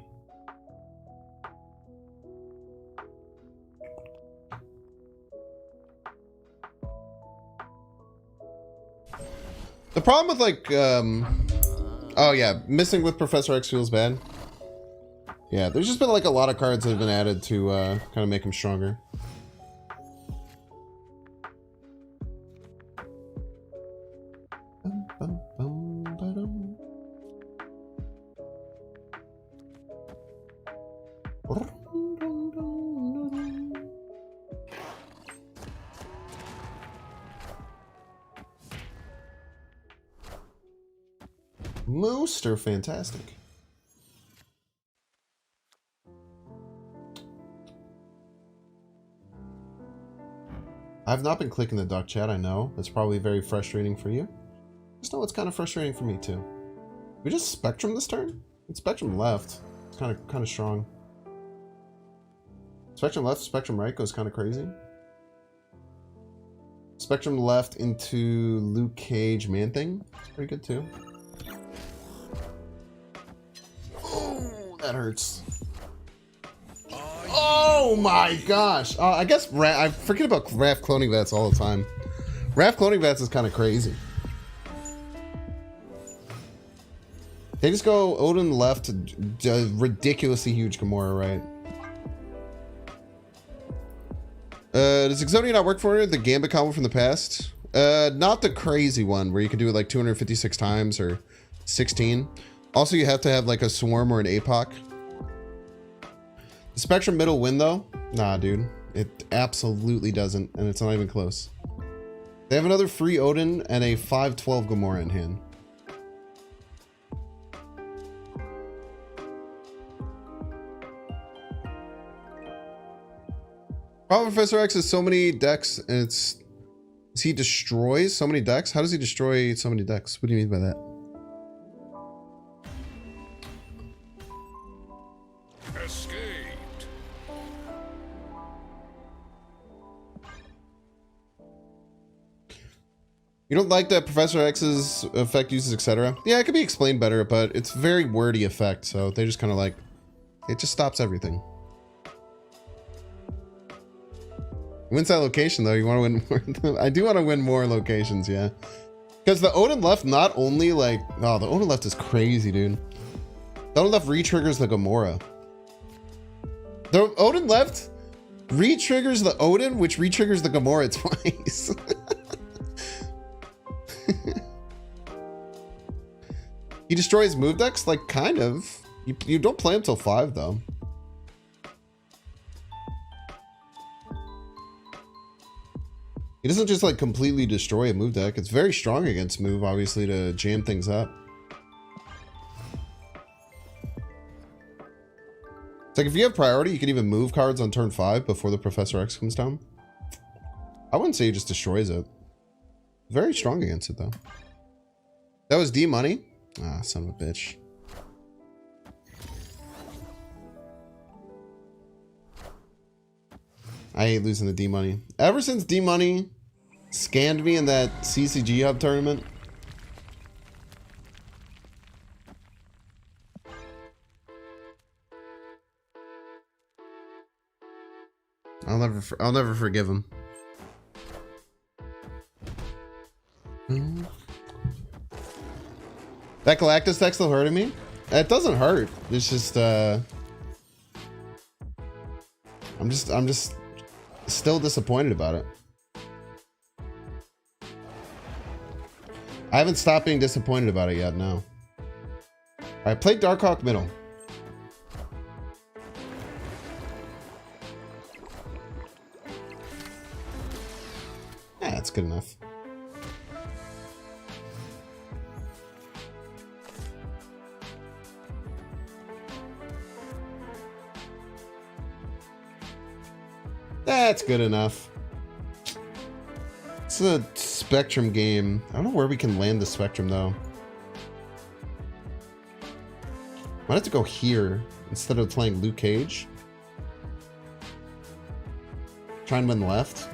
A: The problem with like, oh yeah, missing with Professor X feels bad. Yeah, there's just been like a lot of cards that have been added to kind of make him stronger. Most are fantastic. I've not been clicking the duck chat, I know. It's probably very frustrating for you. Just know it's kind of frustrating for me too. We just Spectrum this turn? It's Spectrum left. It's kind of strong. Spectrum left, Spectrum right goes kind of crazy. Spectrum left into Luke Cage Man-Thing. It's pretty good too. Oh, that hurts. Oh my gosh. I guess I forget about Raph cloning vats all the time. Raph cloning vats is kind of crazy. They just go Odin left to ridiculously huge Gamora, right? Does Exodia not work for her? The Gambit combo from the past? Not the crazy one where you can do it like 256 times or 16. Also, you have to have like a Swarm or an APOC. The Spectrum middle win though? Nah, dude. It absolutely doesn't, and it's not even close. They have another free Odin and a 5/12 Gamora in hand. Problem Professor X has so many decks, and he destroys so many decks? How does he destroy so many decks? What do you mean by that?
E: Escaped.
A: You don't like that Professor X's effect uses, etc.? Yeah, it could be explained better, but it's very wordy effect, so they just kind of like, it just stops everything. Wins that location though. You want to win more? I do want to win more locations, yeah. Because the Odin left not only like, oh, the Odin left is crazy, dude. The Odin left re-triggers the Gamora. The Odin left re-triggers the Odin, which re-triggers the Gamora twice. He destroys move decks, like kind of. You don't play him till 5 though. He doesn't just like completely destroy a move deck. It's very strong against move, obviously, to jam things up. It's like if you have priority, you can even move cards on turn 5 before the Professor X comes down. I wouldn't say he just destroys it. Very strong against it though. That was D money? Ah, son of a bitch. I hate losing the D money. Ever since D money scanned me in that CCG Hub tournament. I'll never forgive him. That Galactus deck still hurting me? It doesn't hurt. It's just I'm just still disappointed about it. I haven't stopped being disappointed about it yet, no. Alright, play Darkhawk middle. Yeah, that's good enough. That's good enough. It's a Spectrum game. I don't know where we can land the Spectrum though. Might have to go here instead of playing Luke Cage. Try and win left.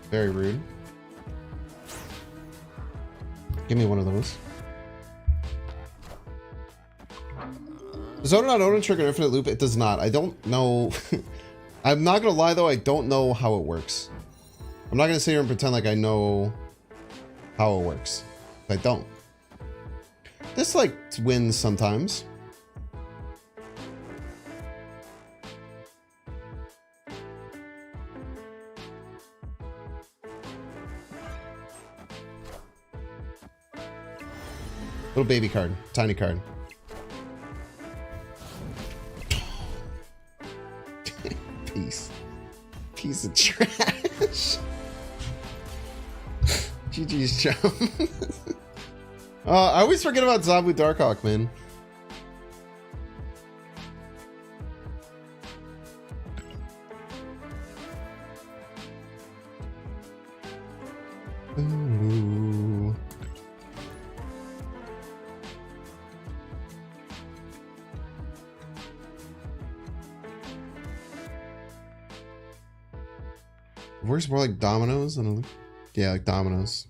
A: Very rude. Give me one of those. Does Odin on Odin trigger infinite loop? It does not. I don't know. I'm not gonna lie though, I don't know how it works. I'm not gonna sit here and pretend like I know how it works. I don't. This like wins sometimes. Little baby card, tiny card. Peace. Piece of trash. GG's, chum. I always forget about Zabu Darkhawk, man. Ooh. Works more like dominoes than yeah, like dominoes.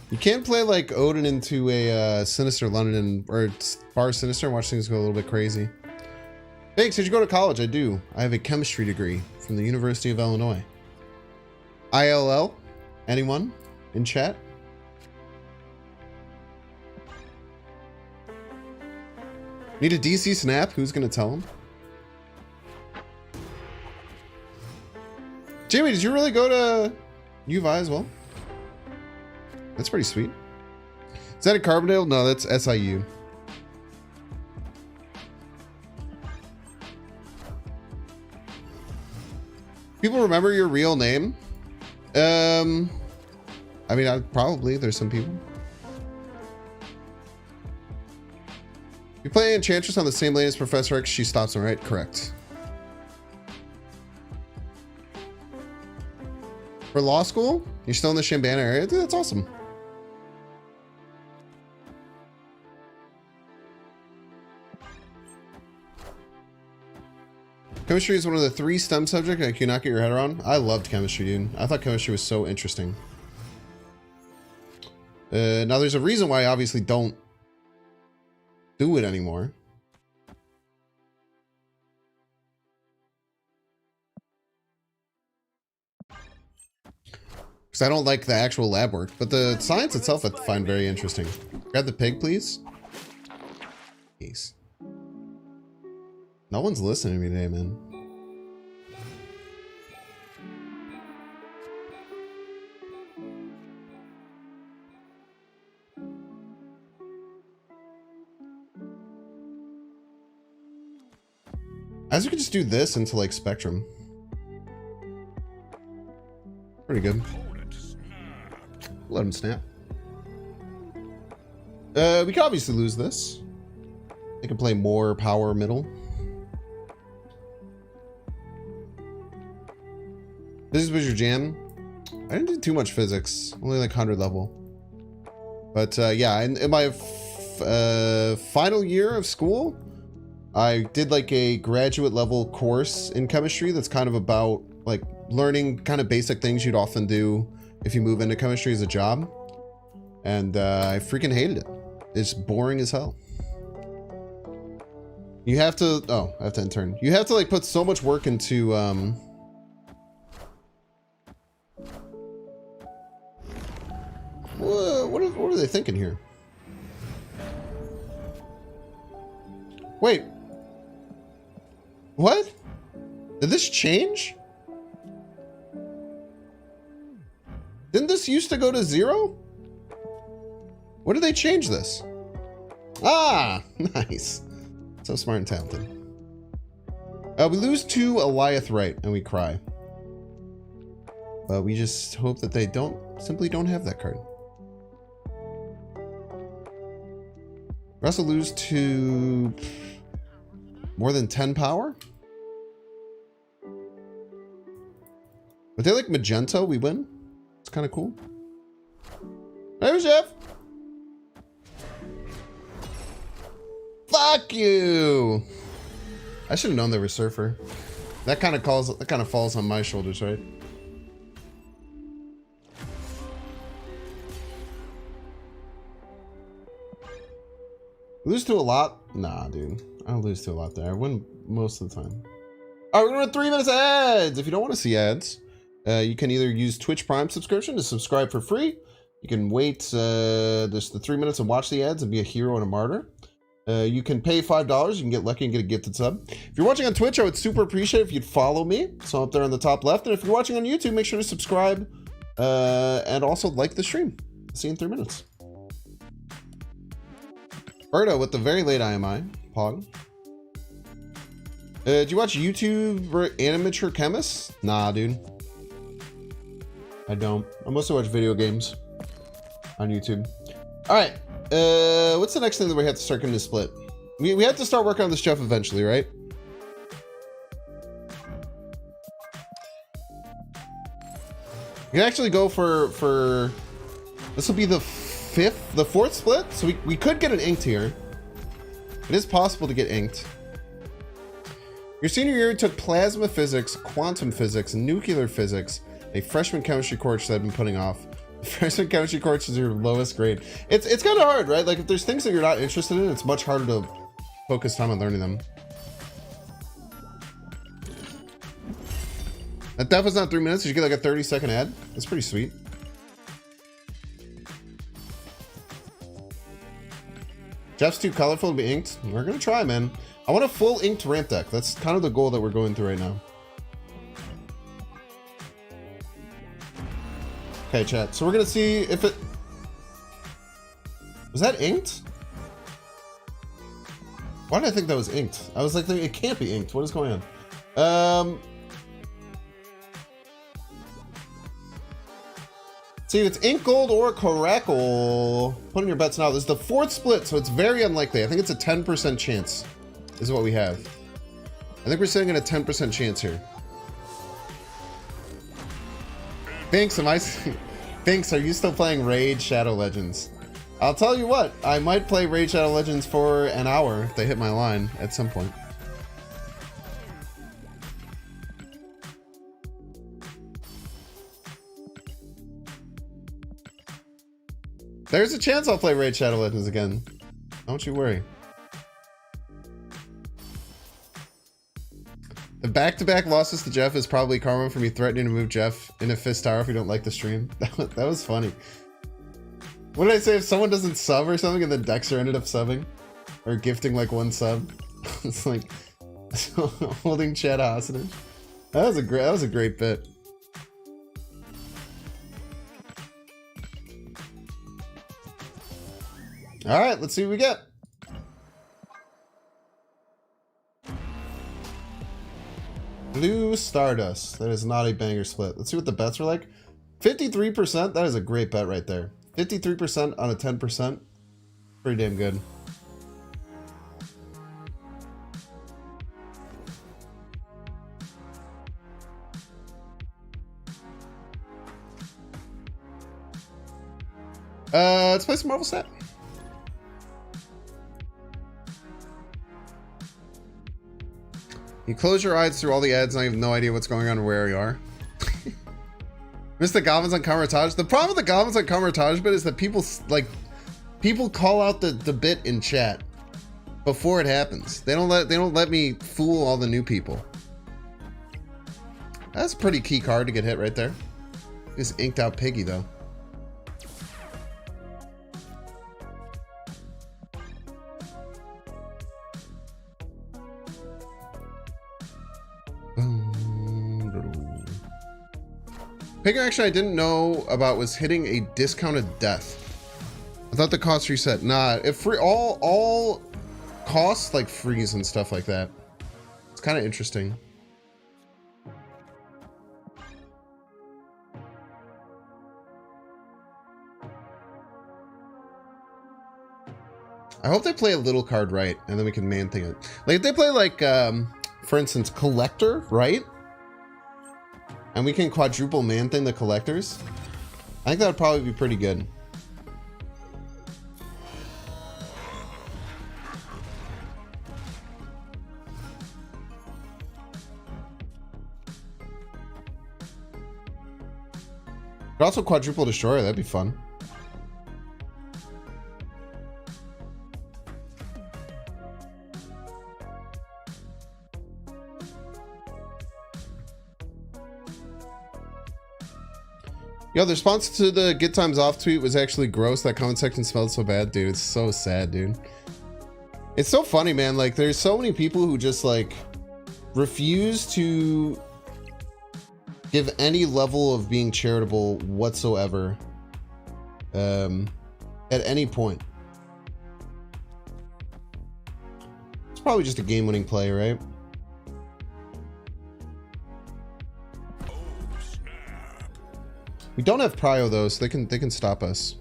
A: You can't play like Odin into a Sinister London or Bar Sinister and watch things go a little bit crazy. Thanks. Did you go to college? I do. I have a chemistry degree from the University of Illinois. ILL? Anyone in chat? Need a DC snap? Who's gonna tell him? Jamie, did you really go to UVI as well? That's pretty sweet. Is that a Carbondale? No, that's SIU. People remember your real name? I mean, probably. There's some people. You play Enchantress on the same lane as Professor X. She stops him, right? Correct. For law school? You're still in the Shambana area? Dude, that's awesome. Chemistry is one of the 3 STEM subjects I cannot get your head around. I loved chemistry, dude. I thought chemistry was so interesting. Now, there's a reason why I obviously don't do it anymore. Because I don't like the actual lab work, but the science itself I find very interesting. Grab the pig, please. Peace. No one's listening to me today, man. As you could just do this into like Spectrum. Pretty good. Let him snap. We could obviously lose this. They can play more power middle. Physics was your jam. I didn't do too much physics. Only like 100 level. But yeah, in my final year of school, I did like a graduate level course in chemistry that's kind of about like learning kind of basic things you'd often do if you move into chemistry as a job. And I freaking hated it. It's boring as hell. You have to, oh, I have to intern. You have to like put so much work into, what are they thinking here? Wait. What? Did this change? Didn't this used to go to 0? When did they change this? Ah, nice. So smart and talented. We lose to Eliath Wright and we cry. But we just hope that they simply don't have that card. We also lose to more than 10 power. But they like magenta, we win. It's kind of cool. Hey, Chef. Fuck you. I should have known they were Surfer. That kind of falls on my shoulders, right? Lose to a lot? Nah, dude. I don't lose to a lot there. I win most of the time. All right, we're gonna run 3 minutes of ads. If you don't want to see ads, you can either use Twitch Prime subscription to subscribe for free. You can wait just the 3 minutes and watch the ads and be a hero and a martyr. You can pay $5. You can get lucky and get a gifted sub. If you're watching on Twitch, I would super appreciate it if you'd follow me. So up there on the top left. And if you're watching on YouTube, make sure to subscribe and also like the stream. See you in 3 minutes. Berto with the very late IMI. Pog. Do you watch YouTube amateur chemists? Nah, dude. I don't. I mostly watch video games on YouTube. All right. What's the next thing that we have to start getting to split? We have to start working on this Jeff eventually, right? We can actually go for this will be the fourth split, so we could get an inked here. It is possible to get inked. Your senior year took plasma physics, quantum physics, nuclear physics, a freshman chemistry course that I've been putting off. The freshman chemistry course is your lowest grade. It's kind of hard, right? Like if there's things that you're not interested in, it's much harder to focus time on learning them. That def was not 3 minutes. Did you get like a 30-second ad? That's pretty sweet. Jeff's too colorful to be inked. We're gonna try, man. I want a full inked ramp deck. That's kind of the goal that we're going through right now. Okay, chat. So we're gonna see if it was that inked. Why did I think that was inked? I was like, it can't be inked. What is going on? See, it's ink gold or crackle. Put in your bets now. This is the fourth split, so it's very unlikely. I think it's a 10% chance is what we have. I think we're sitting at a 10% chance here. Thanks, Thanks, are you still playing Raid Shadow Legends? I'll tell you what, I might play Raid Shadow Legends for an hour if they hit my line at some point. There's a chance I'll play Raid Shadow Legends again. Don't you worry. The back-to-back losses to Jeff is probably karma for me threatening to move Jeff in a fist tower if we don't like the stream. That was funny. What did I say? If someone doesn't sub or something and then Dexter ended up subbing? Or gifting like one sub? It's like holding chat hostage. That was a great bit. All right, let's see what we get. Blue Stardust. That is not a banger split. Let's see what the bets are like. 53%. That is a great bet right there. 53% on a 10%. Pretty damn good. Let's play some Marvel Snap. You close your eyes through all the ads and I have no idea what's going on or where you are. Miss the goblins on Camartage. The problem with the goblins on Camartage bit is that people call out the bit in chat before it happens. They don't let me fool all the new people. That's a pretty key card to get hit right there. This inked out piggy though. Pig action I didn't know about was hitting a discounted death. I thought the cost reset. Nah, it free all costs like freeze and stuff like that. It's kind of interesting. I hope they play a little card right, and then we can man thing it. Like if they play like, for instance, Collector, right? And we can quadruple man thing the collectors. I think that would probably be pretty good. But also quadruple destroyer, that'd be fun. Yo, the response to the Get Times Off tweet was actually gross. That comment section smelled so bad, dude. It's so sad, dude. It's so funny, man. Like, there's so many people who just, like, refuse to give any level of being charitable whatsoever at any point. It's probably just a game-winning play, right? We don't have Prio though, so they can stop us.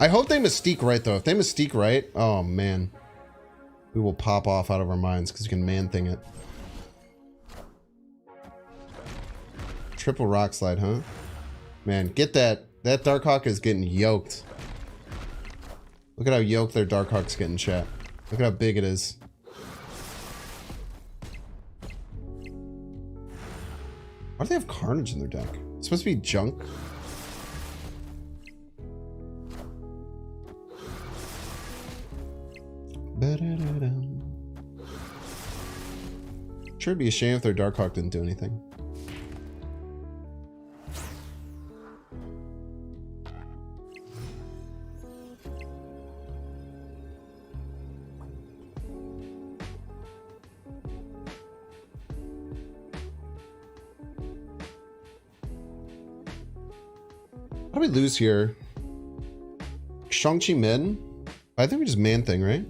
A: I hope they Mystique right though. If they Mystique right, oh man. We will pop off out of our minds because you can Man-Thing it. Triple Rock Slide, huh? Man, get that. That Darkhawk is getting yoked. Look at how yoked their Darkhawk's getting, chat. Look at how big it is. Why do they have Carnage in their deck? It's supposed to be junk. Sure, it'd be a shame if their Darkhawk didn't do anything. How do we lose here? Shang-Chi mid? I think we just Man-Thing, right?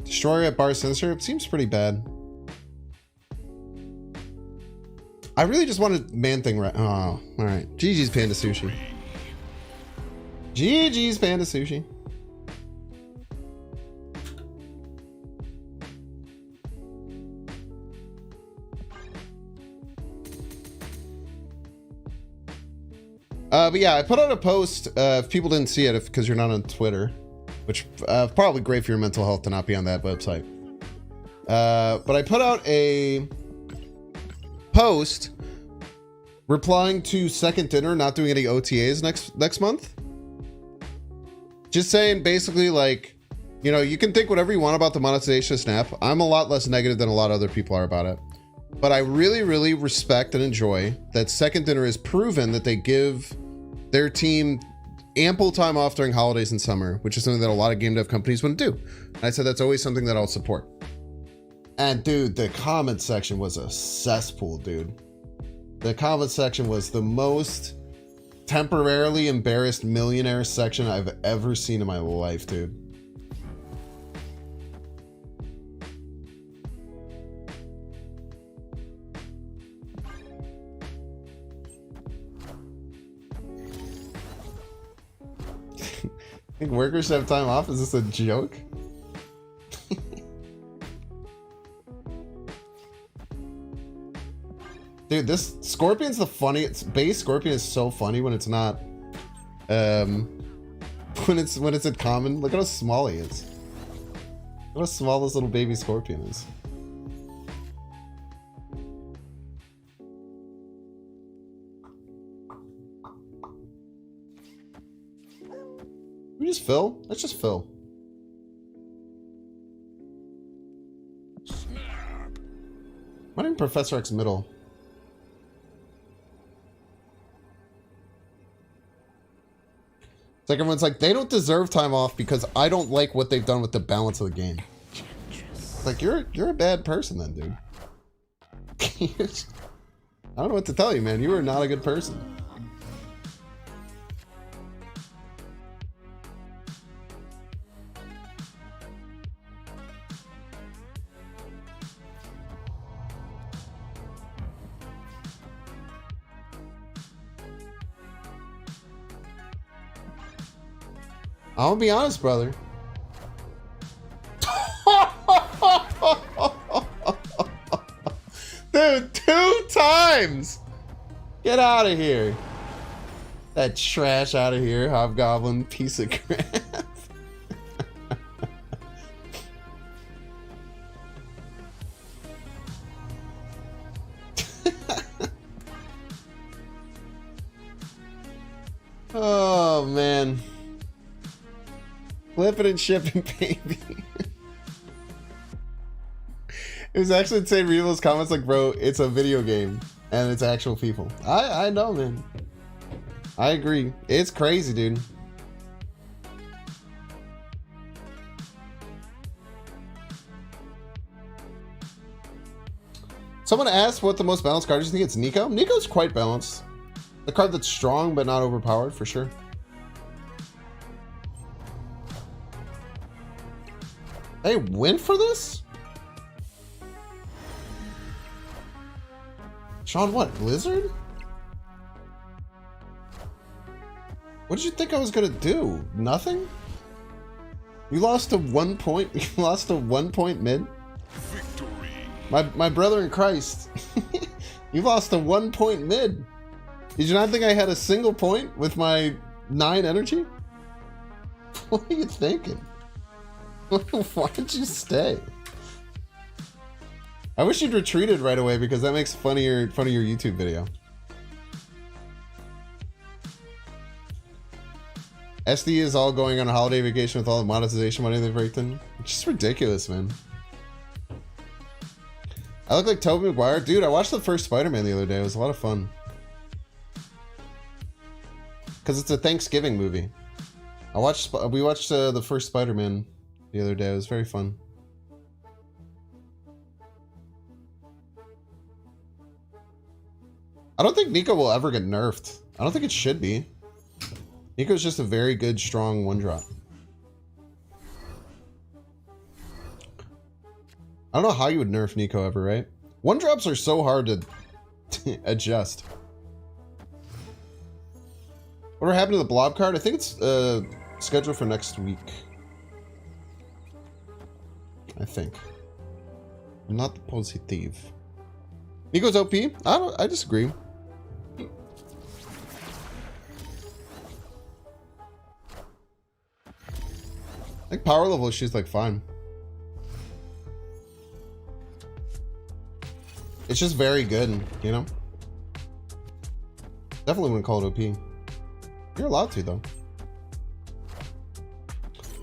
A: Destroyer at Bar Sinister? It seems pretty bad. I really just wanted Man-Thing right. Oh, alright. GG's Panda Sushi. GG's Panda Sushi. But yeah, I put out a post, if people didn't see it, because you're not on Twitter, which probably great for your mental health to not be on that website. But I put out a post replying to Second Dinner not doing any OTAs next month. Just saying basically like, you know, you can think whatever you want about the monetization of Snap. I'm a lot less negative than a lot of other people are about it. But I really, really respect and enjoy that Second Dinner has proven that they give their team ample time off during holidays and summer, which is something that a lot of game dev companies wouldn't do. And I said that's always something that I'll support. And dude, the comment section was a cesspool, dude. The comment section was the most temporarily embarrassed millionaire section I've ever seen in my life, dude. Think workers have time off? Is this a joke? Dude, this Scorpion's the funniest. Base Scorpion is so funny when it's not when it's in common. Look at how small he is. Look how small this little baby Scorpion is. We just fill? Let's just fill. Why didn't Professor X middle? It's like everyone's like, they don't deserve time off because I don't like what they've done with the balance of the game. It's like, you're a bad person then, dude. I don't know what to tell you, man. You are not a good person. I'll be honest, brother. Dude, 2 times! Get out of here. That trash out of here, Hobgoblin piece of crap. Oh, man. Flipping and shipping, baby. It was actually insane reading those comments like, bro, it's a video game and it's actual people. I know, man. I agree. It's crazy, dude. Someone asked what the most balanced card is. You think it's Nico? Nico's quite balanced. The card that's strong but not overpowered, for sure. Hey, win for this? Sean, what? Blizzard? What did you think I was gonna do? Nothing? You lost to 1 point. You lost to 1 point mid.
E: Victory.
A: My brother in Christ. You lost to 1 point mid. Did you not think I had a single point with my 9 energy? What are you thinking? Why did you stay? I wish you'd retreated right away because that makes fun of your YouTube video. SD is all going on a holiday vacation with all the monetization money they've raked in. It's just ridiculous, man. I look like Tobey Maguire. Dude, I watched the first Spider-Man the other day. It was a lot of fun. Because it's a Thanksgiving movie. We watched the first Spider-Man the other day. It was very fun. I don't think Nico will ever get nerfed. I don't think it should be. Nico's just a very good, strong one-drop. I don't know how you would nerf Nico ever, right? One-drops are so hard to adjust. Whatever happened to the blob card? I think it's scheduled for next week. I think. I'm not the positive. Nico's OP? I disagree. I think power level she's like fine. It's just very good, you know? Definitely wouldn't call it OP. You're allowed to though.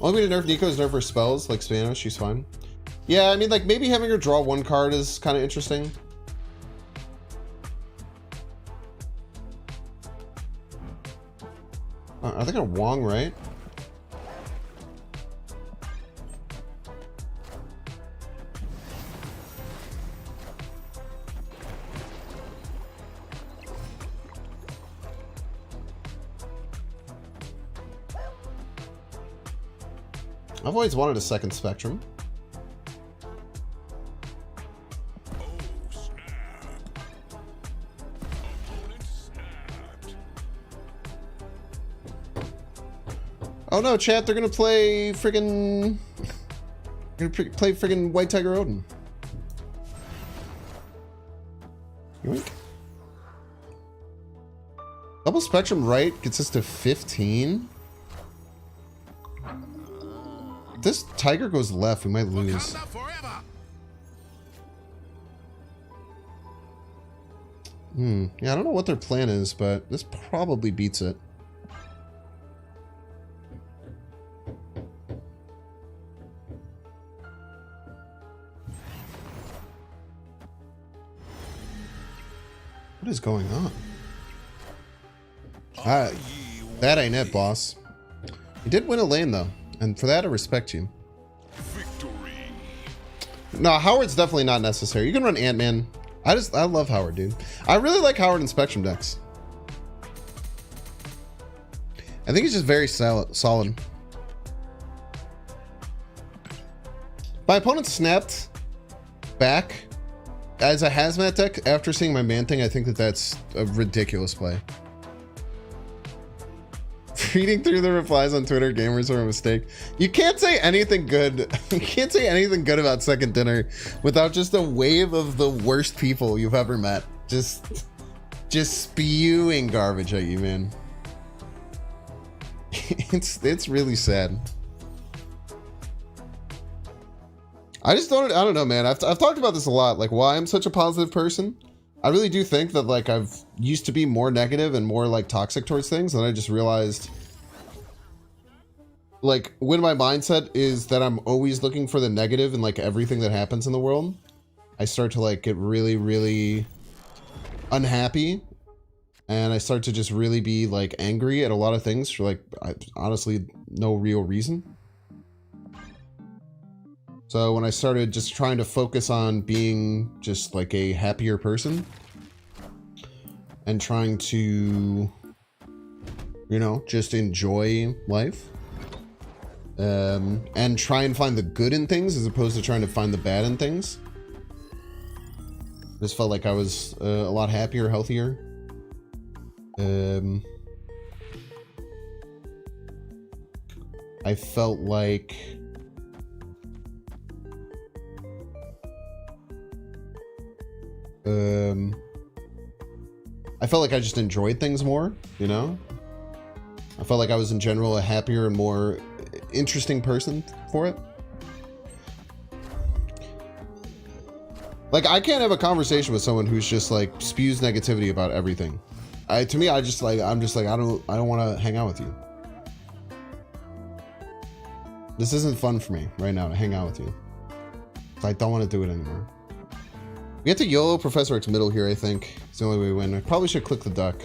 A: Only way to nerf Nico is nerf her spells, like Spanish, she's fine. Yeah, I mean like maybe having her draw 1 card is kind of interesting. I think I'm Wong, right? I've always wanted a second Spectrum.
E: Oh, snap. Opponent snapped.
A: Oh no, chat, they're gonna play friggin' play friggin' White Tiger Odin. Yoink. Double Spectrum right consists of 15. If this Tiger goes left, we might lose. Yeah, I don't know what their plan is, but this probably beats it. What is going on? That ain't it, boss. You did win a lane, though. And for that, I respect you.
E: Victory.
A: No, Howard's definitely not necessary. You can run Ant-Man. I love Howard, dude. I really like Howard in Spectrum decks. I think he's just very solid. My opponent snapped back as a hazmat deck after seeing my Man Thing. I think that's a ridiculous play. Reading through the replies on Twitter, gamers are a mistake. You can't say anything good. You can't say anything good about Second Dinner without just a wave of the worst people you've ever met. Just spewing garbage at you, man. It's really sad. I don't know, man. I've talked about this a lot, like why I'm such a positive person. I really do think that like I've used to be more negative and more like toxic towards things, and I just realized like when my mindset is that I'm always looking for the negative in like everything that happens in the world, I start to like get really, really unhappy, and I start to just really be like angry at a lot of things for like honestly no real reason. So when I started just trying to focus on being just like a happier person and trying to, you know, just enjoy life, and try and find the good in things as opposed to trying to find the bad in things. Just felt like I was a lot happier, healthier. I felt like I just enjoyed things more, you know? I felt like I was in general a happier and more interesting person for it. Like, I can't have a conversation with someone who's just like spews negativity about everything. To me, I'm just like, I don't want to hang out with you. This isn't fun for me right now to hang out with you. So I don't want to do it anymore. We have to YOLO Professor X middle here, I think. It's the only way we win. I probably should click the duck.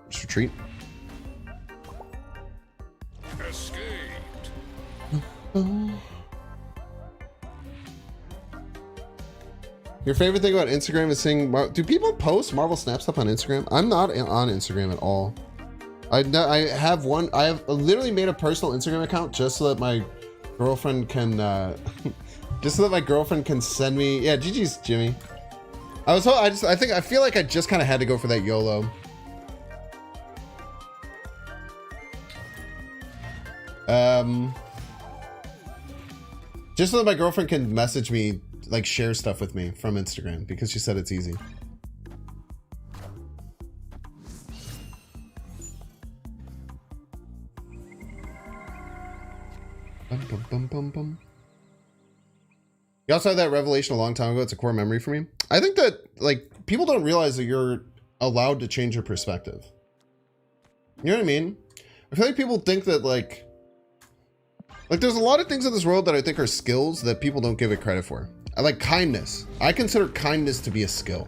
A: Just retreat.
E: Escaped.
A: Your favorite thing about Instagram is seeing... Do people post Marvel Snap stuff on Instagram? I'm not on Instagram at all. I have one... I have literally made a personal Instagram account just so that my girlfriend can... just so that my girlfriend can send me... Yeah, GG's, Jimmy. I feel like I just kind of had to go for that YOLO. Just so that my girlfriend can message me, like share stuff with me from Instagram because she said it's easy. Bum, bum, bum, bum. You also had that revelation a long time ago. It's a core memory for me. I think that like people don't realize that you're allowed to change your perspective. You know what I mean? I feel like people think that like there's a lot of things in this world that I think are skills that people don't give it credit for. I like kindness. I consider kindness to be a skill.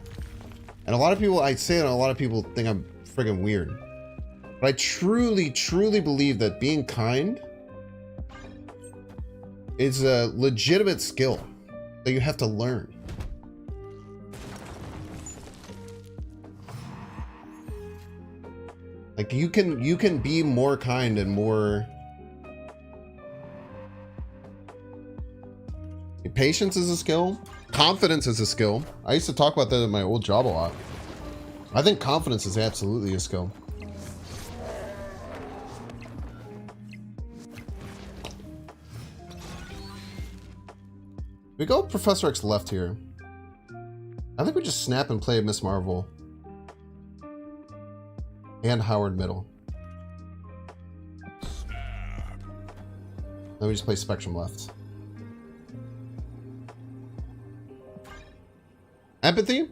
A: And a lot of people, I say that a lot of people think I'm friggin' weird. But I truly, truly believe that being kind is a legitimate skill that you have to learn. Like you can be more kind and more... Patience is a skill. Confidence is a skill. I used to talk about that in my old job a lot. I think confidence is absolutely a skill. We go Professor X left here. I think we just snap and play Miss Marvel. And Howard middle. Then we just play Spectrum left. Empathy?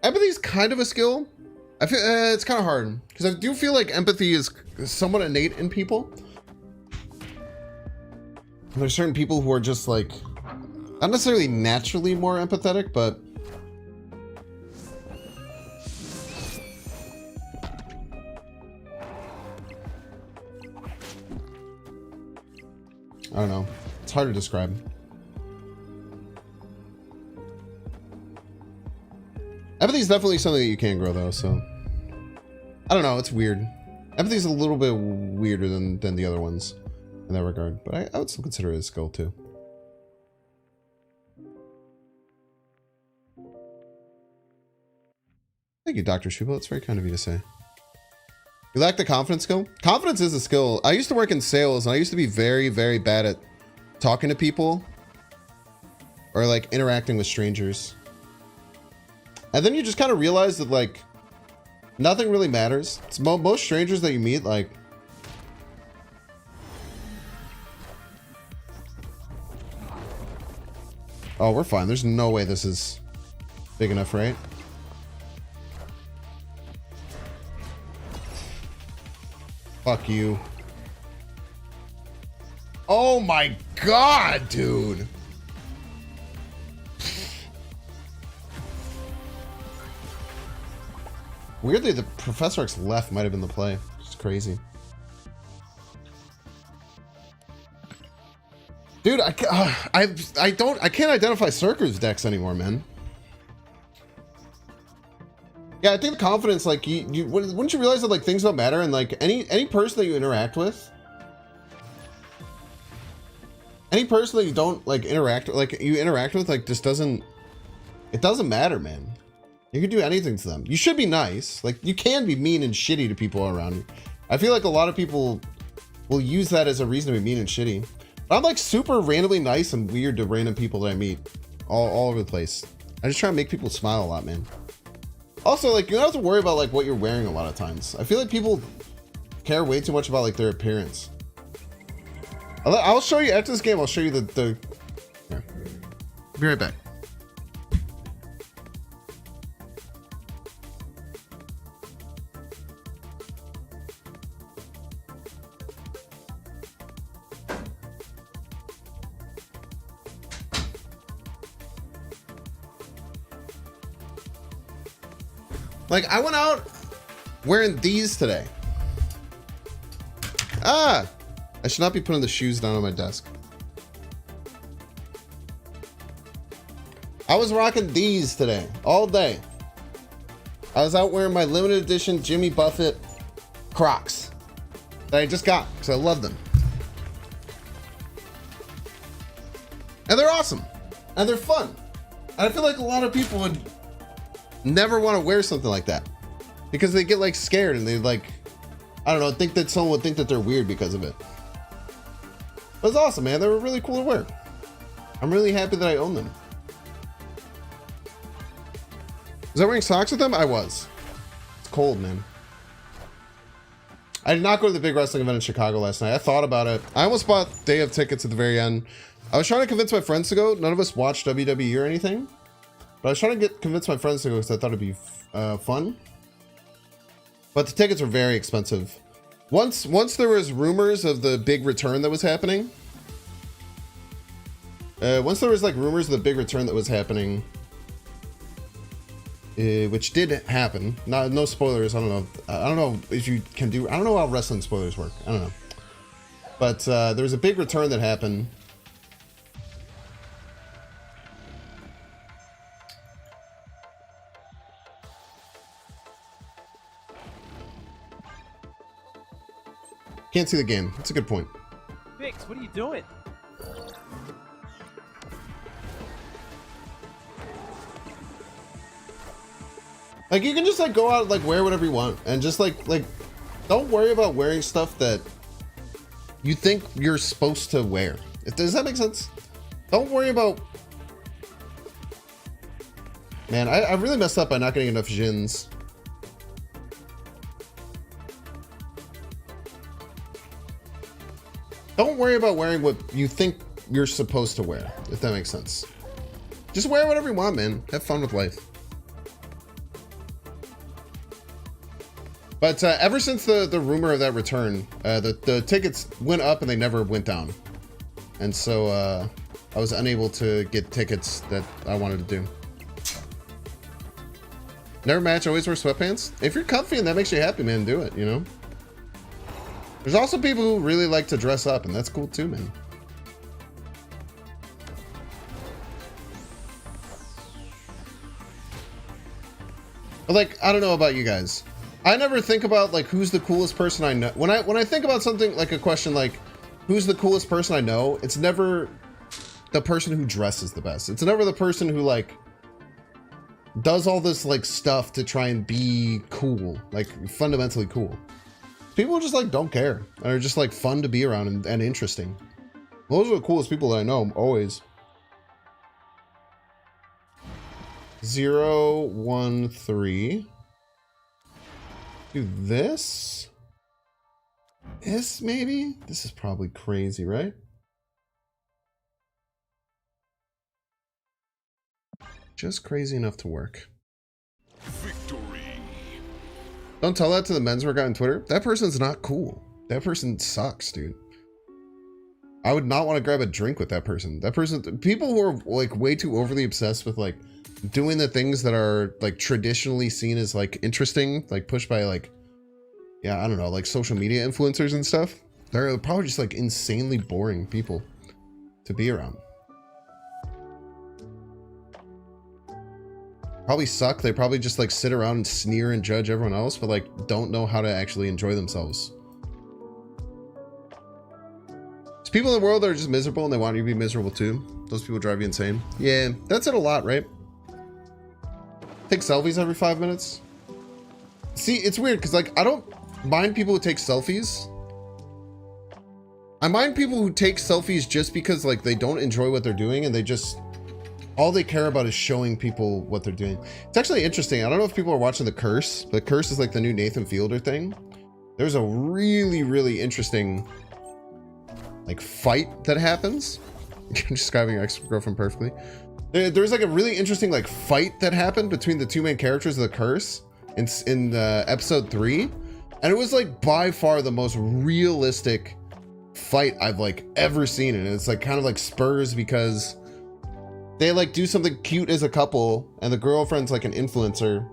A: Empathy is kind of a skill. I feel it's kind of hard because I do feel like empathy is somewhat innate in people. There's certain people who are just like not necessarily naturally more empathetic, but I don't know. It's hard to describe. Empathy is definitely something that you can grow, though, so... I don't know, it's weird. Empathy is a little bit weirder than the other ones in that regard, but I would still consider it a skill, too. Thank you, Dr. Shubo. That's very kind of you to say. You lack the confidence skill? Confidence is a skill. I used to work in sales, and I used to be very, very bad at talking to people or, like, interacting with strangers. And then you just kind of realize that, like, nothing really matters. It's most strangers that you meet, like... Oh, we're fine. There's no way this is big enough, right? Fuck you. Oh my god, dude! Weirdly, the Professor X left might have been the play. crazy. Dude, I can't identify Circus decks anymore, man. Yeah, I think the confidence, like, wouldn't you realize that, like, things don't matter, and, like, any person that you interact with, any person that you don't, like, interact with, like, just doesn't, it doesn't matter, man. You can do anything to them. You should be nice. Like, you can be mean and shitty to people around you. I feel like a lot of people will use that as a reason to be mean and shitty. But I'm, like, super randomly nice and weird to random people that I meet all over the place. I just try to make people smile a lot, man. Also, like, you don't have to worry about, like, what you're wearing a lot of times. I feel like people care way too much about, like, their appearance. I'll show you after this game. I'll show you the here. Be right back. Like, I went out wearing these today. Ah! I should not be putting the shoes down on my desk. I was rocking these today, all day. I was out wearing my limited edition Jimmy Buffett Crocs that I just got because I love them. And they're awesome. And they're fun. And I feel like a lot of people would never want to wear something like that because they get, like, scared and they, like, I don't know, think that someone would think that they're weird because of it. But it's awesome, man. They were really cool to wear. I'm really happy that I own them. Was I wearing socks with them? I was. It's cold, man. I did not go to the big wrestling event in Chicago last night. I thought about it. I almost bought day of tickets at the very end. I was trying to convince my friends to go. None of us watched WWE or anything. But I was trying to convince my friends to go because I thought it'd be fun. But the tickets were very expensive. Once there was rumors of the big return that was happening. Once there was, like, rumors of the big return that was happening, which did happen. No spoilers. I don't know if you can do. I don't know how wrestling spoilers work. I don't know. But there was a big return that happened. Can't see the game. That's a good point.
B: Bix, what are you doing?
A: Like, you can just, like, go out, like, wear whatever you want and just like don't worry about wearing stuff that you think you're supposed to wear. Does that make sense? Don't worry about. Man, I really messed up by not getting enough Jins. Don't worry about wearing what you think you're supposed to wear, if that makes sense. Just wear whatever you want, man. Have fun with life. But ever since the rumor of that return, the tickets went up and they never went down. And so I was unable to get tickets that I wanted to do. Never match, always wear sweatpants. If you're comfy and that makes you happy, man, do it, you know? There's also people who really like to dress up, and that's cool too, man. But, like, I don't know about you guys. I never think about, like, who's the coolest person I know. When I think about something like a question like, who's the coolest person I know? It's never the person who dresses the best. It's never the person who, like, does all this, like, stuff to try and be cool, like, fundamentally cool. People just, like, don't care and are just, like, fun to be around and interesting. Those are the coolest people that I know, always. 0, 1, 3. Do this? This, maybe? This is probably crazy, right? Just crazy enough to work.
E: Victory.
A: Don't tell that to the men's workout on Twitter. That person's not cool. That person sucks, dude. I would not want to grab a drink with that person. That person, people who are, like, way too overly obsessed with, like, doing the things that are, like, traditionally seen as, like, interesting, like, pushed by, like, yeah, I don't know, like social media influencers and stuff. They're probably just like insanely boring people to be around. Probably suck. They probably just like sit around and sneer and judge everyone else, but like don't know how to actually enjoy themselves. There's people in the world that are just miserable and they want you to be miserable too. Those people drive you insane. Yeah, that's it a lot, right? Take selfies every 5 minutes. See, it's weird because like I don't mind people who take selfies. I mind people who take selfies just because like they don't enjoy what they're doing and they just all they care about is showing people what they're doing. It's actually interesting. I don't know if people are watching The Curse, but Curse is like the new Nathan Fielder thing. There's a really, really interesting like fight that happens. I'm describing your ex-girlfriend perfectly. There's like a really interesting like fight that happened between the two main characters of The Curse in episode 3. And it was like by far the most realistic fight I've like ever seen. And it's like kind of like Spurs because they like do something cute as a couple and the girlfriend's like an influencer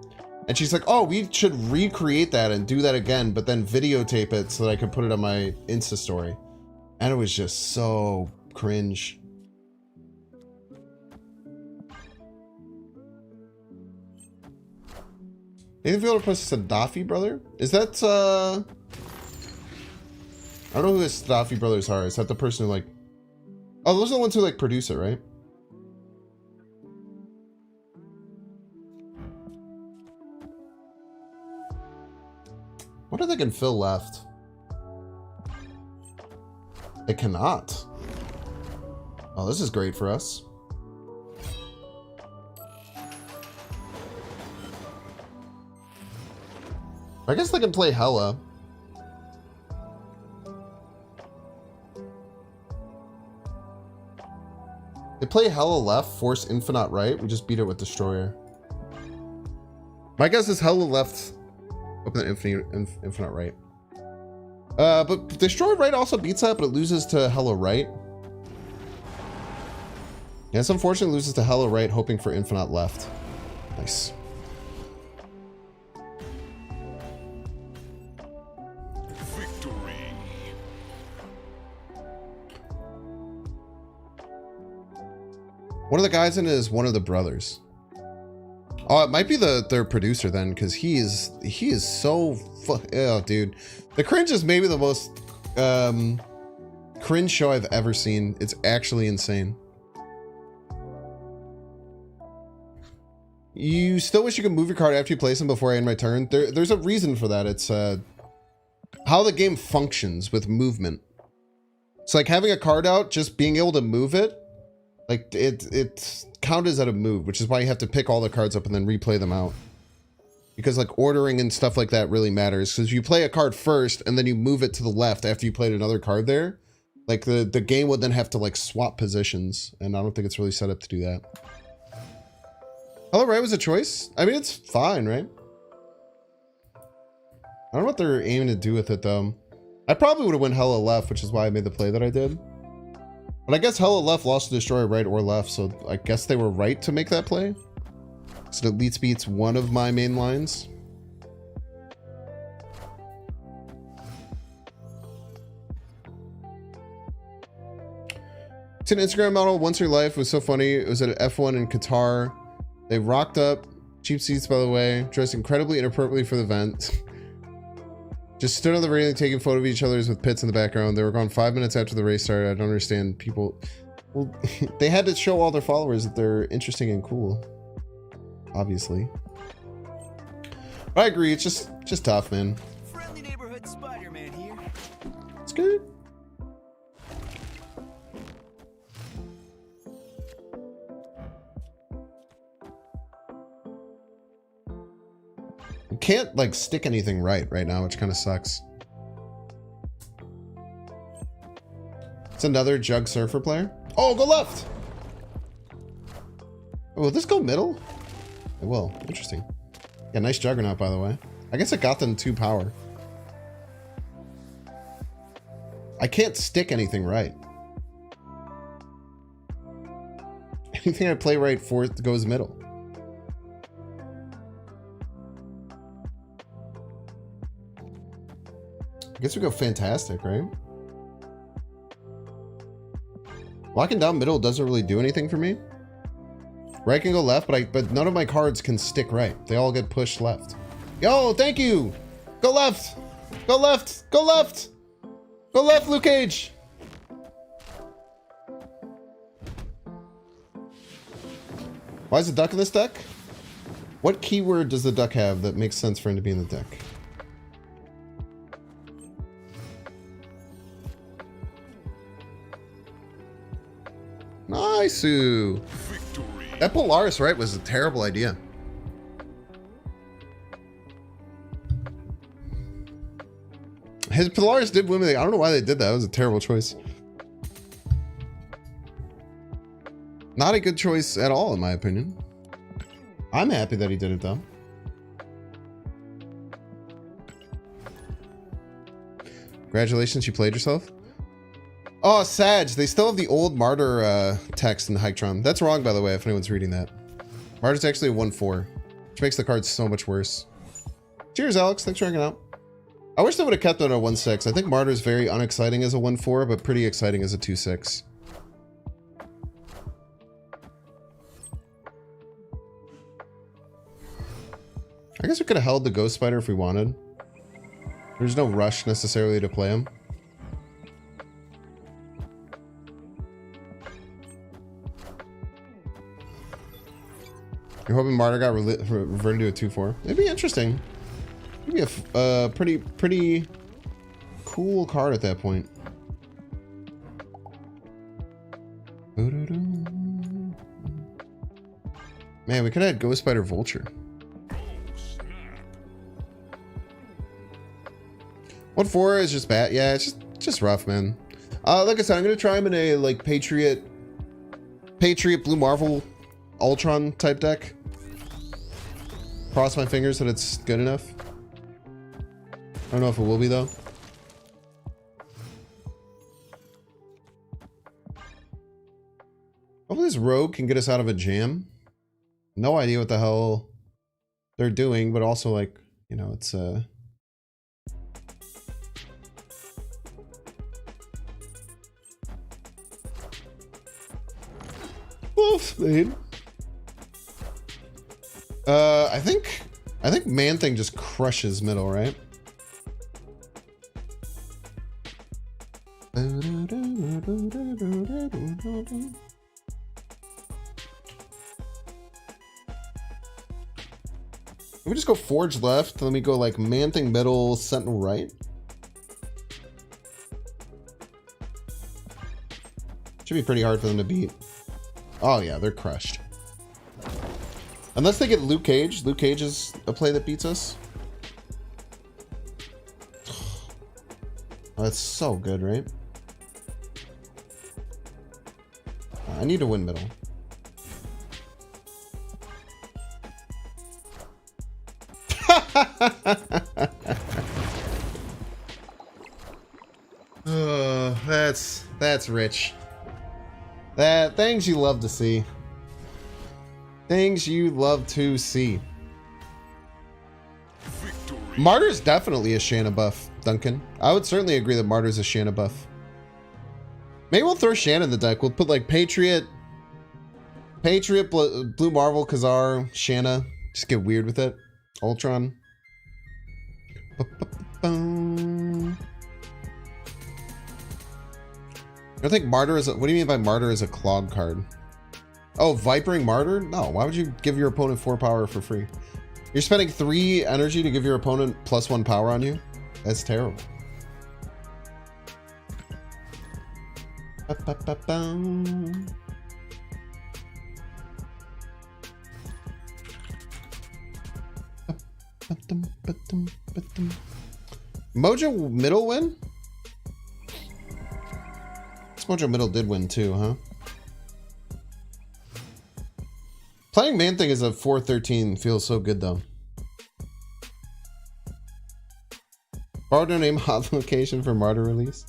A: and she's like, oh, we should recreate that and do that again, but then videotape it so that I could put it on my Insta story. And it was just so cringe. Nathan Fielder plus Saddafi brother? Is that I don't know who his Saddafi brothers are. Is that the person who like, oh, those are the ones who like produce it, right? What do they can fill left? It cannot. Oh, this is great for us. I guess they can play Hella. They play Hella left, force Infinite right. We just beat it with Destroyer. My guess is Hella left, open the Infinite right. But Destroy right also beats that, but it loses to Hella right. Yeah, it's unfortunate it loses to Hella right, hoping for Infinite left. Nice. One of the guys in it is one of the brothers. Oh, it might be their producer then, because he is so oh, dude. The Cringe is maybe the most cringe show I've ever seen. It's actually insane. You still wish you could move your card after you place them before I end my turn? There's a reason for that. It's how the game functions with movement. It's like having a card out, just being able to move it. Like it counts as a move, which is why you have to pick all the cards up and then replay them out. Because like ordering and stuff like that really matters. Because if you play a card first and then you move it to the left after you played another card there, like the game would then have to like swap positions. And I don't think it's really set up to do that. Hello right was a choice. I mean, it's fine, right? I don't know what they're aiming to do with it though. I probably would have went Hella left, which is why I made the play that I did. But I guess Hella left lost to Destroy right or left, so I guess they were right to make that play. So it at least beats one of my main lines. It's an Instagram model once in your life. It was so funny. It was at F1 in Qatar. They rocked up. Cheap seats, by the way. Dressed incredibly inappropriately for the event. Just stood on the railing taking photo of each other's with pits in the background. They were gone 5 minutes after the race started. I don't understand people. Well, they had to show all their followers that they're interesting and cool. Obviously. But I agree. It's just tough, man.
G: Friendly neighborhood Spider-Man here.
A: It's good. You can't like stick anything right now, which kind of sucks. It's another Jug Surfer player. Oh, go left. Oh, will this go middle? It will. Interesting. Yeah, nice Juggernaut, by the way. I guess it got them 2 power. I can't stick anything right. Anything I play right for goes middle. I guess we go fantastic, right? Locking down middle doesn't really do anything for me. Right can go left, but none of my cards can stick right. They all get pushed left. Yo, thank you. Go left. Go left. Go left. Go left, Luke Cage. Why is the duck in this deck? What keyword does the duck have that makes sense for him to be in the deck? Nice.
E: Victory.
A: That Polaris, right, was a terrible idea. His Polaris did win me. I don't know why they did that. It was a terrible choice. Not a good choice at all, in my opinion. I'm happy that he did it, though. Congratulations, you played yourself. Oh, Sag, they still have the old Martyr text in Hydron. That's wrong, by the way, if anyone's reading that. Martyr's actually a 1/4, which makes the card so much worse. Cheers, Alex. Thanks for hanging out. I wish they would have kept it at a 1/6. I think Martyr's very unexciting as a 1/4, but pretty exciting as a 2/6. I guess we could have held the Ghost Spider if we wanted. There's no rush necessarily to play him. You're hoping Martyr got reverted to a 2/4. It'd be interesting. It'd be a pretty cool card at that point. Man, we could have had Ghost Spider Vulture. 1/4 is just bad. Yeah, it's just rough, man. Like I said, I'm gonna try him in a like Patriot Blue Marvel Ultron type deck. Cross my fingers that it's good enough. I don't know if it will be though. Hopefully this rogue can get us out of a jam. No idea what the hell they're doing, but also like, you know, it's Wolf, man. I think Man Thing just crushes middle, right? Let me just go Forge left. Let me go like Man Thing middle, Sentinel right. Should be pretty hard for them to beat. Oh yeah, they're crushed. Unless they get Luke Cage. Luke Cage is a play that beats us. Oh, that's so good, right? I need to win middle. Oh, that's rich. That things you love to see. Things you love to see.
E: Victory.
A: Martyr's definitely a Shanna buff, Duncan. I would certainly agree that Martyr's a Shanna buff. Maybe we'll throw Shanna in the deck. We'll put like Patriot, Blue Marvel, Khazar, Shanna. Just get weird with it. Ultron. I think Martyr is a, what do you mean by Martyr is a clog card? Oh, Vipering Martyr? No, why would you give your opponent 4 power for free? You're spending 3 energy to give your opponent +1 power on you? That's terrible. Mojo middle win? This Mojo middle did win too, huh? Playing Man Thing as a 4/13 feels so good though. Borrowed no name hot location for Martyr release.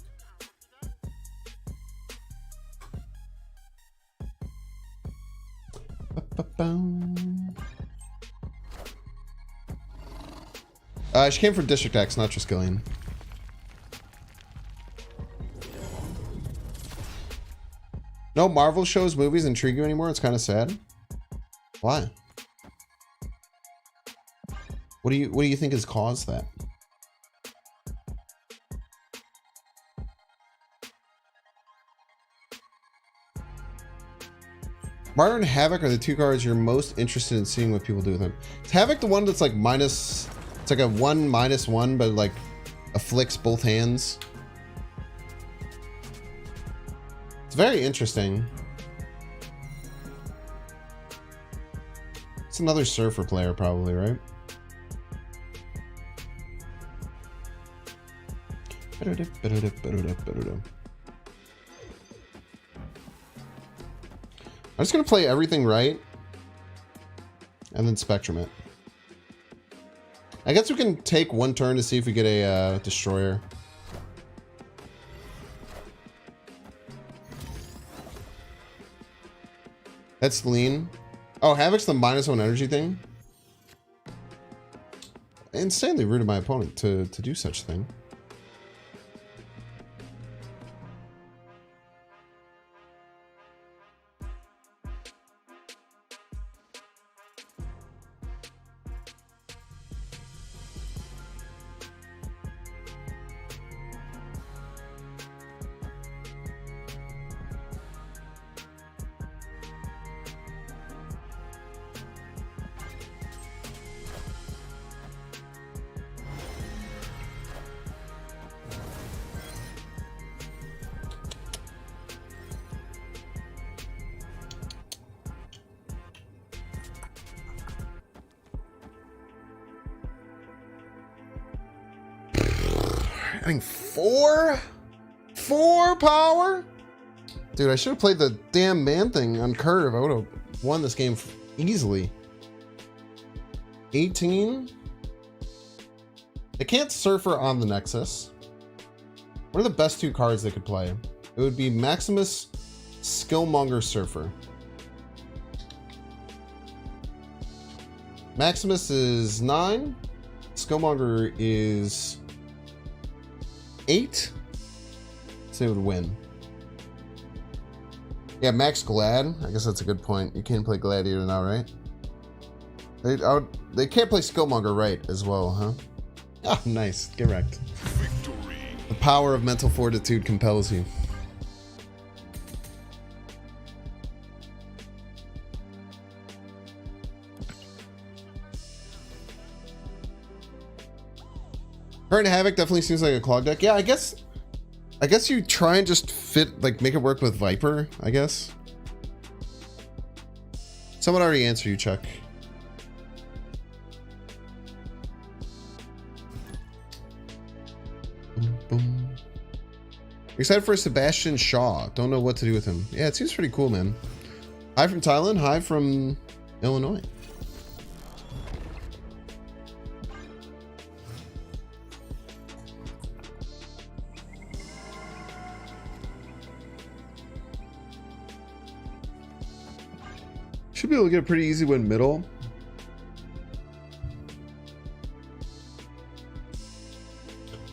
A: She came from District X, not Triskelion. No Marvel shows, movies intrigue you anymore? It's kind of sad. Why? What do you think has caused that? Martyr and Havoc are the two cards you're most interested in seeing what people do with them. Is Havoc the one that's like minus, it's like a 1/-1, but like afflicts both hands? It's very interesting. It's another Surfer player probably, right? I'm just gonna play everything right and then spectrum it. I guess we can take one turn to see if we get a destroyer. That's lean. Oh, Havoc's the -1 energy thing. I insanely rude of my opponent to do such a thing. Adding four power? Dude, I should have played the damn man thing on curve. I would have won this game easily. 18. They can't Surfer on the Nexus. What are the best two cards they could play? It would be Maximus, Skillmonger, Surfer. Maximus is 9. Skillmonger is 8. So they would win. Yeah, Max Glad. I guess that's a good point. You can't play Gladiator now, right? They can't play Skillmonger right as well, huh? Ah, nice. Get wrecked.
E: Victory.
A: The power of mental fortitude compels you. Current Havoc definitely seems like a clog deck. Yeah, I guess you try and just fit, like, make it work with Viper, I guess. Someone already answered you, Chuck. Boom, boom. Excited for Sebastian Shaw. Don't know what to do with him. Yeah, it seems pretty cool, man. Hi from Thailand. Hi from Illinois. Should be able to get a pretty easy win middle.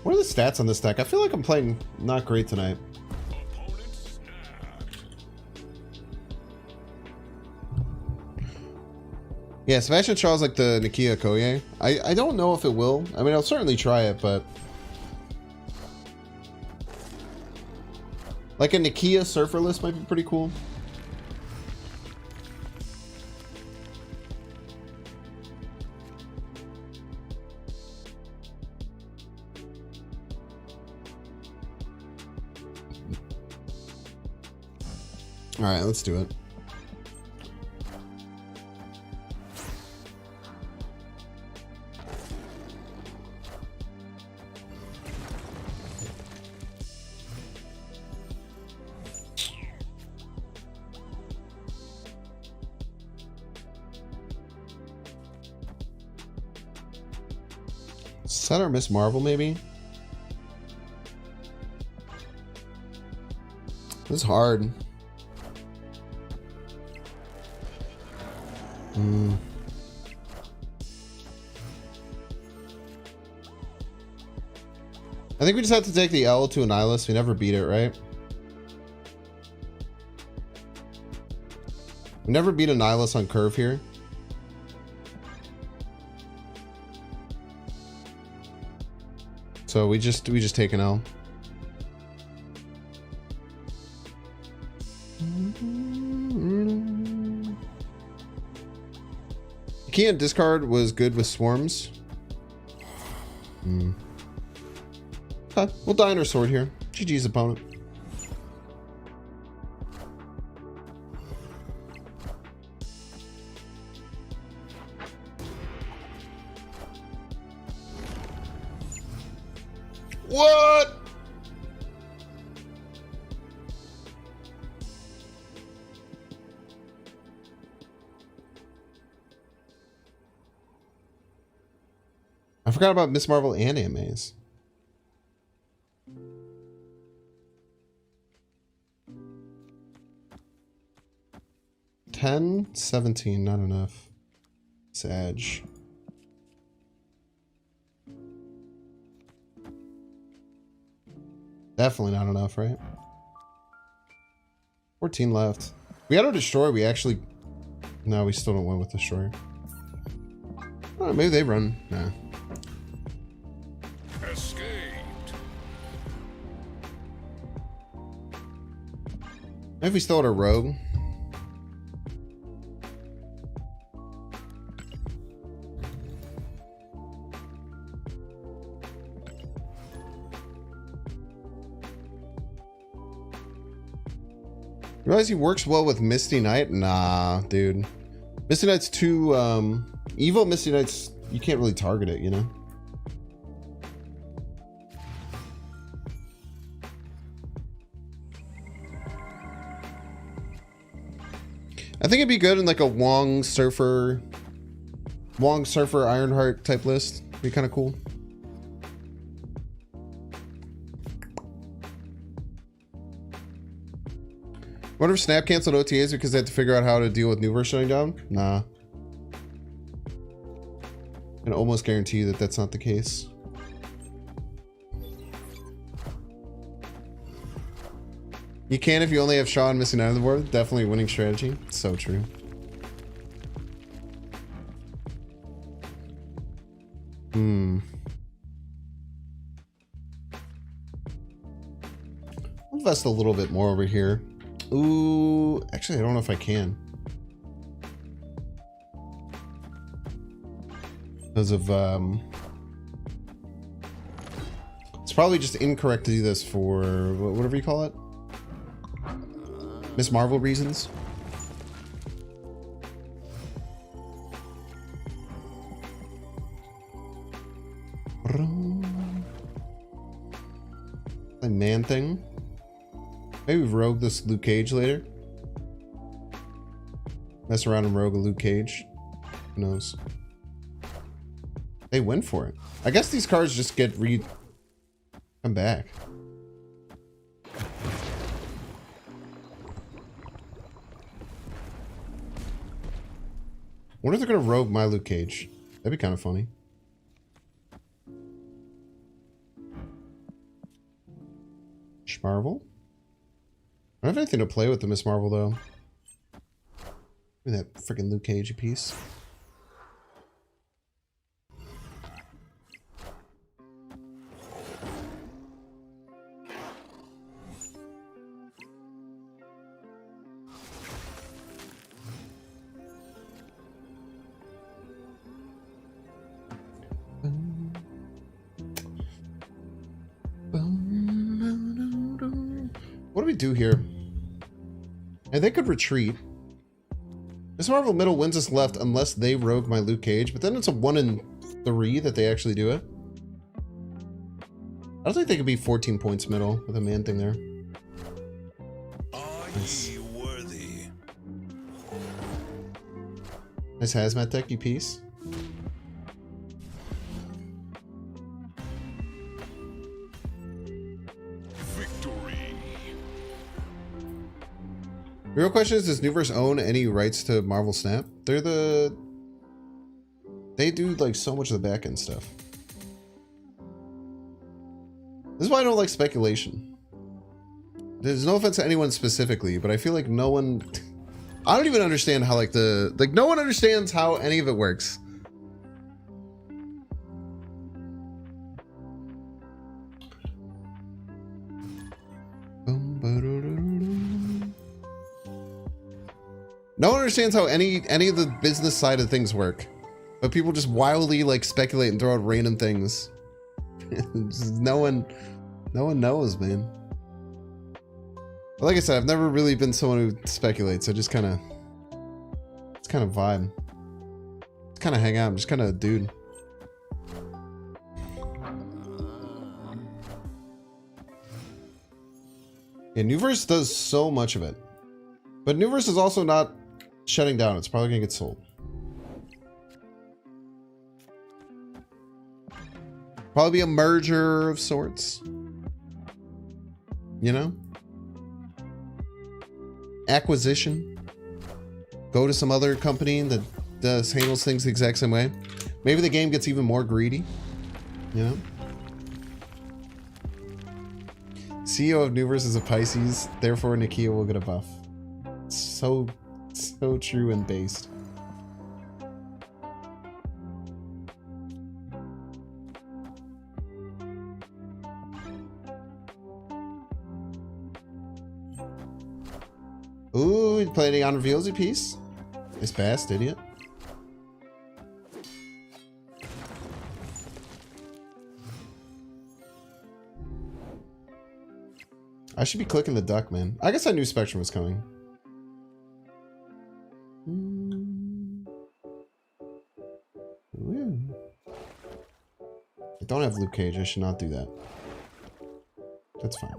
A: What are the stats on this deck? I feel like I'm playing not great tonight.
E: Opponent snapped.
A: Yeah, Sebastian Shaw's like the Nakia Koye. I don't know if it will. I mean, I'll certainly try it, but like a Nakia Surfer list might be pretty cool. All right, let's do it. Set or Miss Marvel, maybe? This is hard. I think we just have to take the L to a Nihilist. We never beat it, right? Never beat a Nihilus on curve here. So we just take an L. Key and discard was good with swarms. Okay, we'll die on our sword here. GG's opponent. What? I forgot about Miss Marvel and AMAs. $10, $17, not enough. Sag. Definitely not enough, right? 14 left. We got to destroy. We actually... No, we still don't win with destroyer. Oh, maybe they run. Nah.
E: Escaped.
A: Maybe if we still had a rogue. Realize he works well with Misty Knight? Nah, dude. Misty Knight's too, evil Misty Knight's, you can't really target it, you know? I think it'd be good in like a Wong Surfer Ironheart type list. Be kind of cool. Wonder if Snap canceled OTAs because they had to figure out how to deal with Nuverse shutting down? Nah. I can almost guarantee you that that's not the case. You can if you only have Shaw and Missing Out on the board. Definitely a winning strategy. So true. I'll invest a little bit more over here. Ooh, actually, I don't know if I can. Because of, it's probably just incorrect to do this for, whatever you call it. Miss Marvel reasons. The man thing. Maybe rogue this Luke Cage later. Mess around and rogue a Luke Cage. Who knows? They win for it. I guess these cards just get come back. Wonder if they're gonna rogue my Luke Cage. That'd be kind of funny. Marvel. I don't have anything to play with the Miss Marvel though. Look at that freaking Luke Cage piece. What do we do here? And they could retreat. Miss Marvel middle wins us left unless they rogue my Luke Cage, but then it's a 1 in 3 that they actually do it. I don't think they could be 14 points middle with a man thing there. Nice.
E: Worthy.
A: Nice hazmat deck, you piece.
E: Victory.
A: The real question is, does Nuverse own any rights to Marvel Snap? They do like so much of the back end stuff. This is why I don't like speculation. There's no offense to anyone specifically, but I feel like no one I don't even understand how like no one understands how any of it works. No one understands how any of the business side of things work, but people just wildly like speculate and throw out random things. no one knows, man. But like I said, I've never really been someone who speculates. I just kind of vibe. Just kind of hang out. I'm just kind of a dude. Yeah, Newverse does so much of it. But Newverse is also not shutting down. It's probably going to get sold. Probably be a merger of sorts. You know? Acquisition. Go to some other company that handles things the exact same way. Maybe the game gets even more greedy. You know? CEO of Newverse is a Pisces, therefore Nakia will get a buff. So true and based. Ooh, you played a on reveals a piece? It's past, idiot. I should be clicking the duck, man. I guess I knew Spectrum was coming. Ooh. I don't have Luke Cage. I should not do that. That's fine.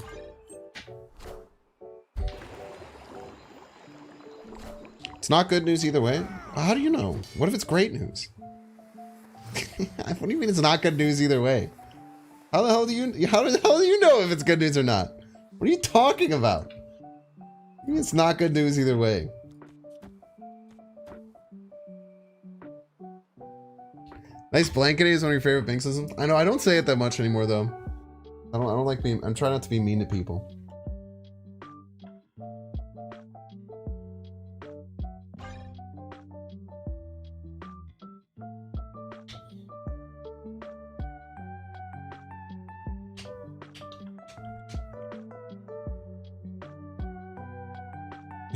A: It's not good news either way. How do you know? What if it's great news? What do you mean it's not good news either way? How the hell do you know if it's good news or not? What are you talking about? I mean, it's not good news either way. Nice blanket is one of your favorite Binksisms. I know I don't say it that much anymore though. I don't like being. I'm trying not to be mean to people.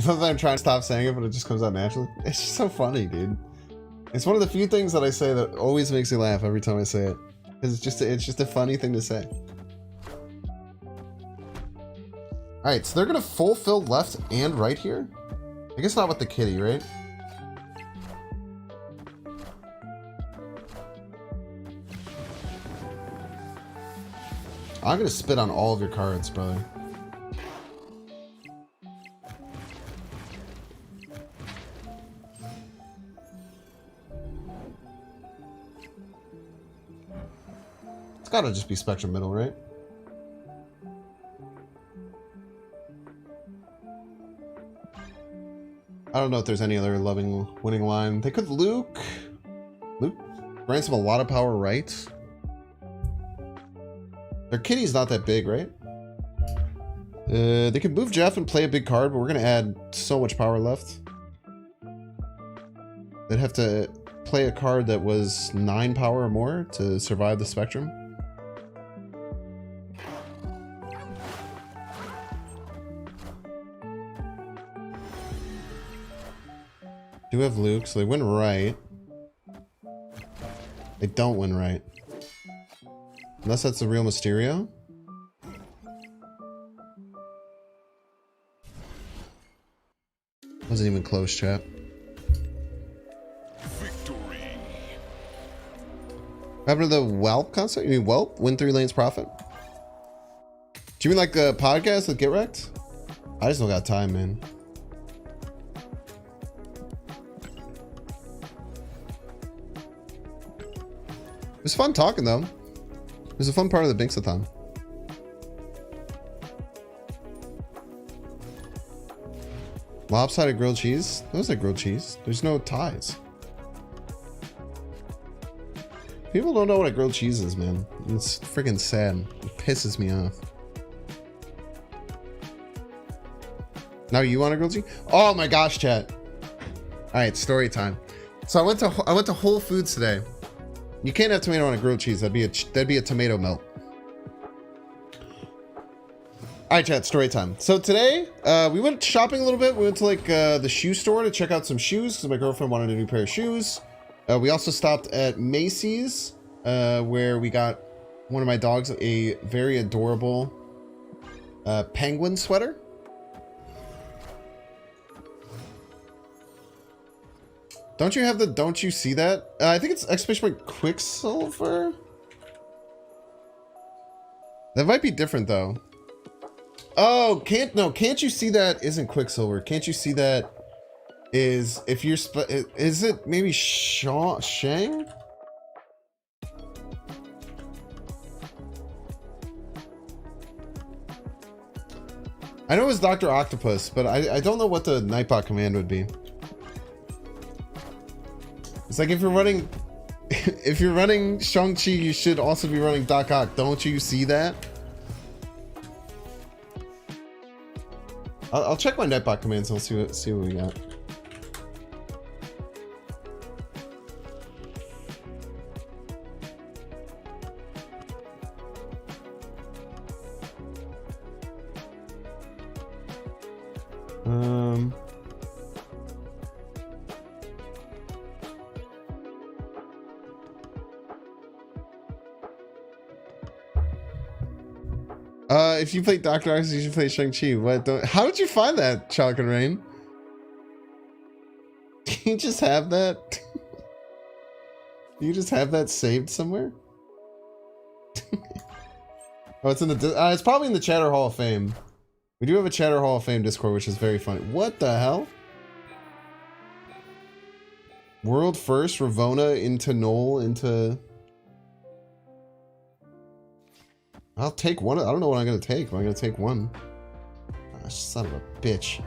A: Sometimes I'm trying to stop saying it, but it just comes out naturally. It's just so funny, dude. It's one of the few things that I say that always makes me laugh every time I say it. It's just a funny thing to say. Alright, so they're gonna fulfill left and right here? I guess not with the kitty, right? I'm gonna spit on all of your cards, brother. It's gotta just be Spectrum Middle, right? I don't know if there's any other loving winning line. They could Luke. Luke grants him a lot of power, right? Their kitty's not that big, right? They could move Jeff and play a big card, but we're gonna add so much power left. They'd have to play a card that was 9 power or more to survive the Spectrum. Do have Luke, so they win right. They don't win right. Unless that's the real Mysterio. Wasn't even close, chat.
E: Victory.
A: What happened to the Whelp concept? You mean Whelp? Win 3 lanes profit? Do you mean like a podcast with Get Wrecked? I just don't got time, man. It was fun talking though. It was a fun part of the Binksathon. Lopsided grilled cheese? That was like grilled cheese. There's no ties. People don't know what a grilled cheese is, man. It's freaking sad. It pisses me off. Now you want a grilled cheese? Oh my gosh, chat. right, story time. So I went to Whole Foods today. You can't have tomato on a grilled cheese. That'd be a tomato melt. All right, chat, story time. So today, we went shopping a little bit. We went to like the shoe store to check out some shoes because my girlfriend wanted a new pair of shoes. We also stopped at Macy's, where we got one of my dogs a very adorable penguin sweater. Don't you see that? I think it's exclamation point Quicksilver. That might be different though. Oh, can't you see that isn't Quicksilver? Can't you see that is if you're is it maybe Shang? I know it was Dr. Octopus, but I don't know what the Nightbot command would be. It's like if you're running Shang-Chi, you should also be running Doc Ock. Don't you see that? I'll check my Nightbot commands and I'll see what we got. If you play Dr. Octopus, you should play Shang-Chi. How did you find that, Chalk and Rain? Do you just have that? Do you just have that saved somewhere? Oh, it's in the it's probably in the Chatter Hall of Fame. We do have a Chatter Hall of Fame Discord, which is very funny. What the hell? World first, Ravona into Knoll into... I'll take one. I don't know what I'm going to take, but I'm going to take one. Ah, son of a bitch.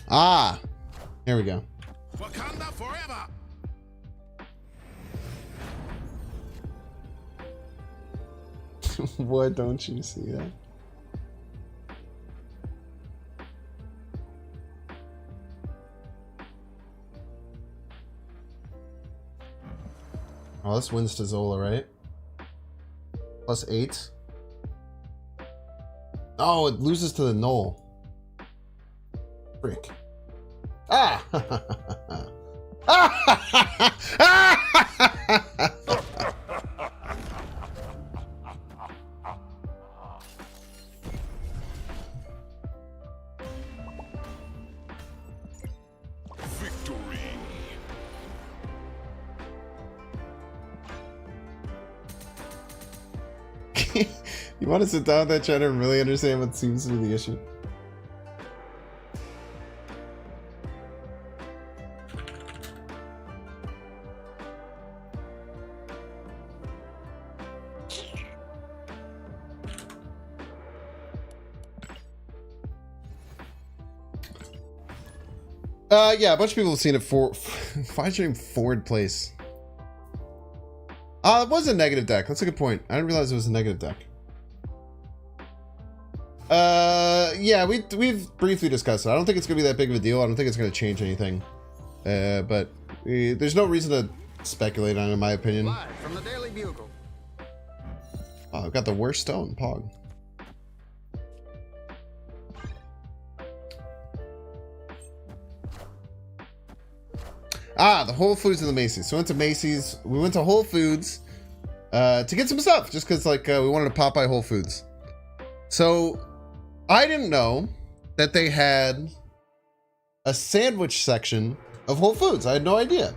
A: Ah, here we go.
E: Wakanda forever.
A: What, don't you see that? Oh, this wins to Zola, right? +8. Oh, it loses to the Knoll. Frick. Ah!
E: Victory.
A: You want to sit down with that chatter and really understand what seems to be the issue? Yeah, a bunch of people have seen it for featuring forward place. It was a negative deck. That's a good point. I didn't realize it was a negative deck. Yeah, we've briefly discussed it. I don't think it's gonna be that big of a deal. I don't think it's gonna change anything. But there's no reason to speculate on it, in my opinion.
G: Live from the Daily Bugle.
A: Oh, I've got the worst stone, Pog. Ah, the Whole Foods and the Macy's. So we went to Macy's. We went to Whole Foods to get some stuff, just because like we wanted to pop by Whole Foods. So I didn't know that they had a sandwich section of Whole Foods. I had no idea.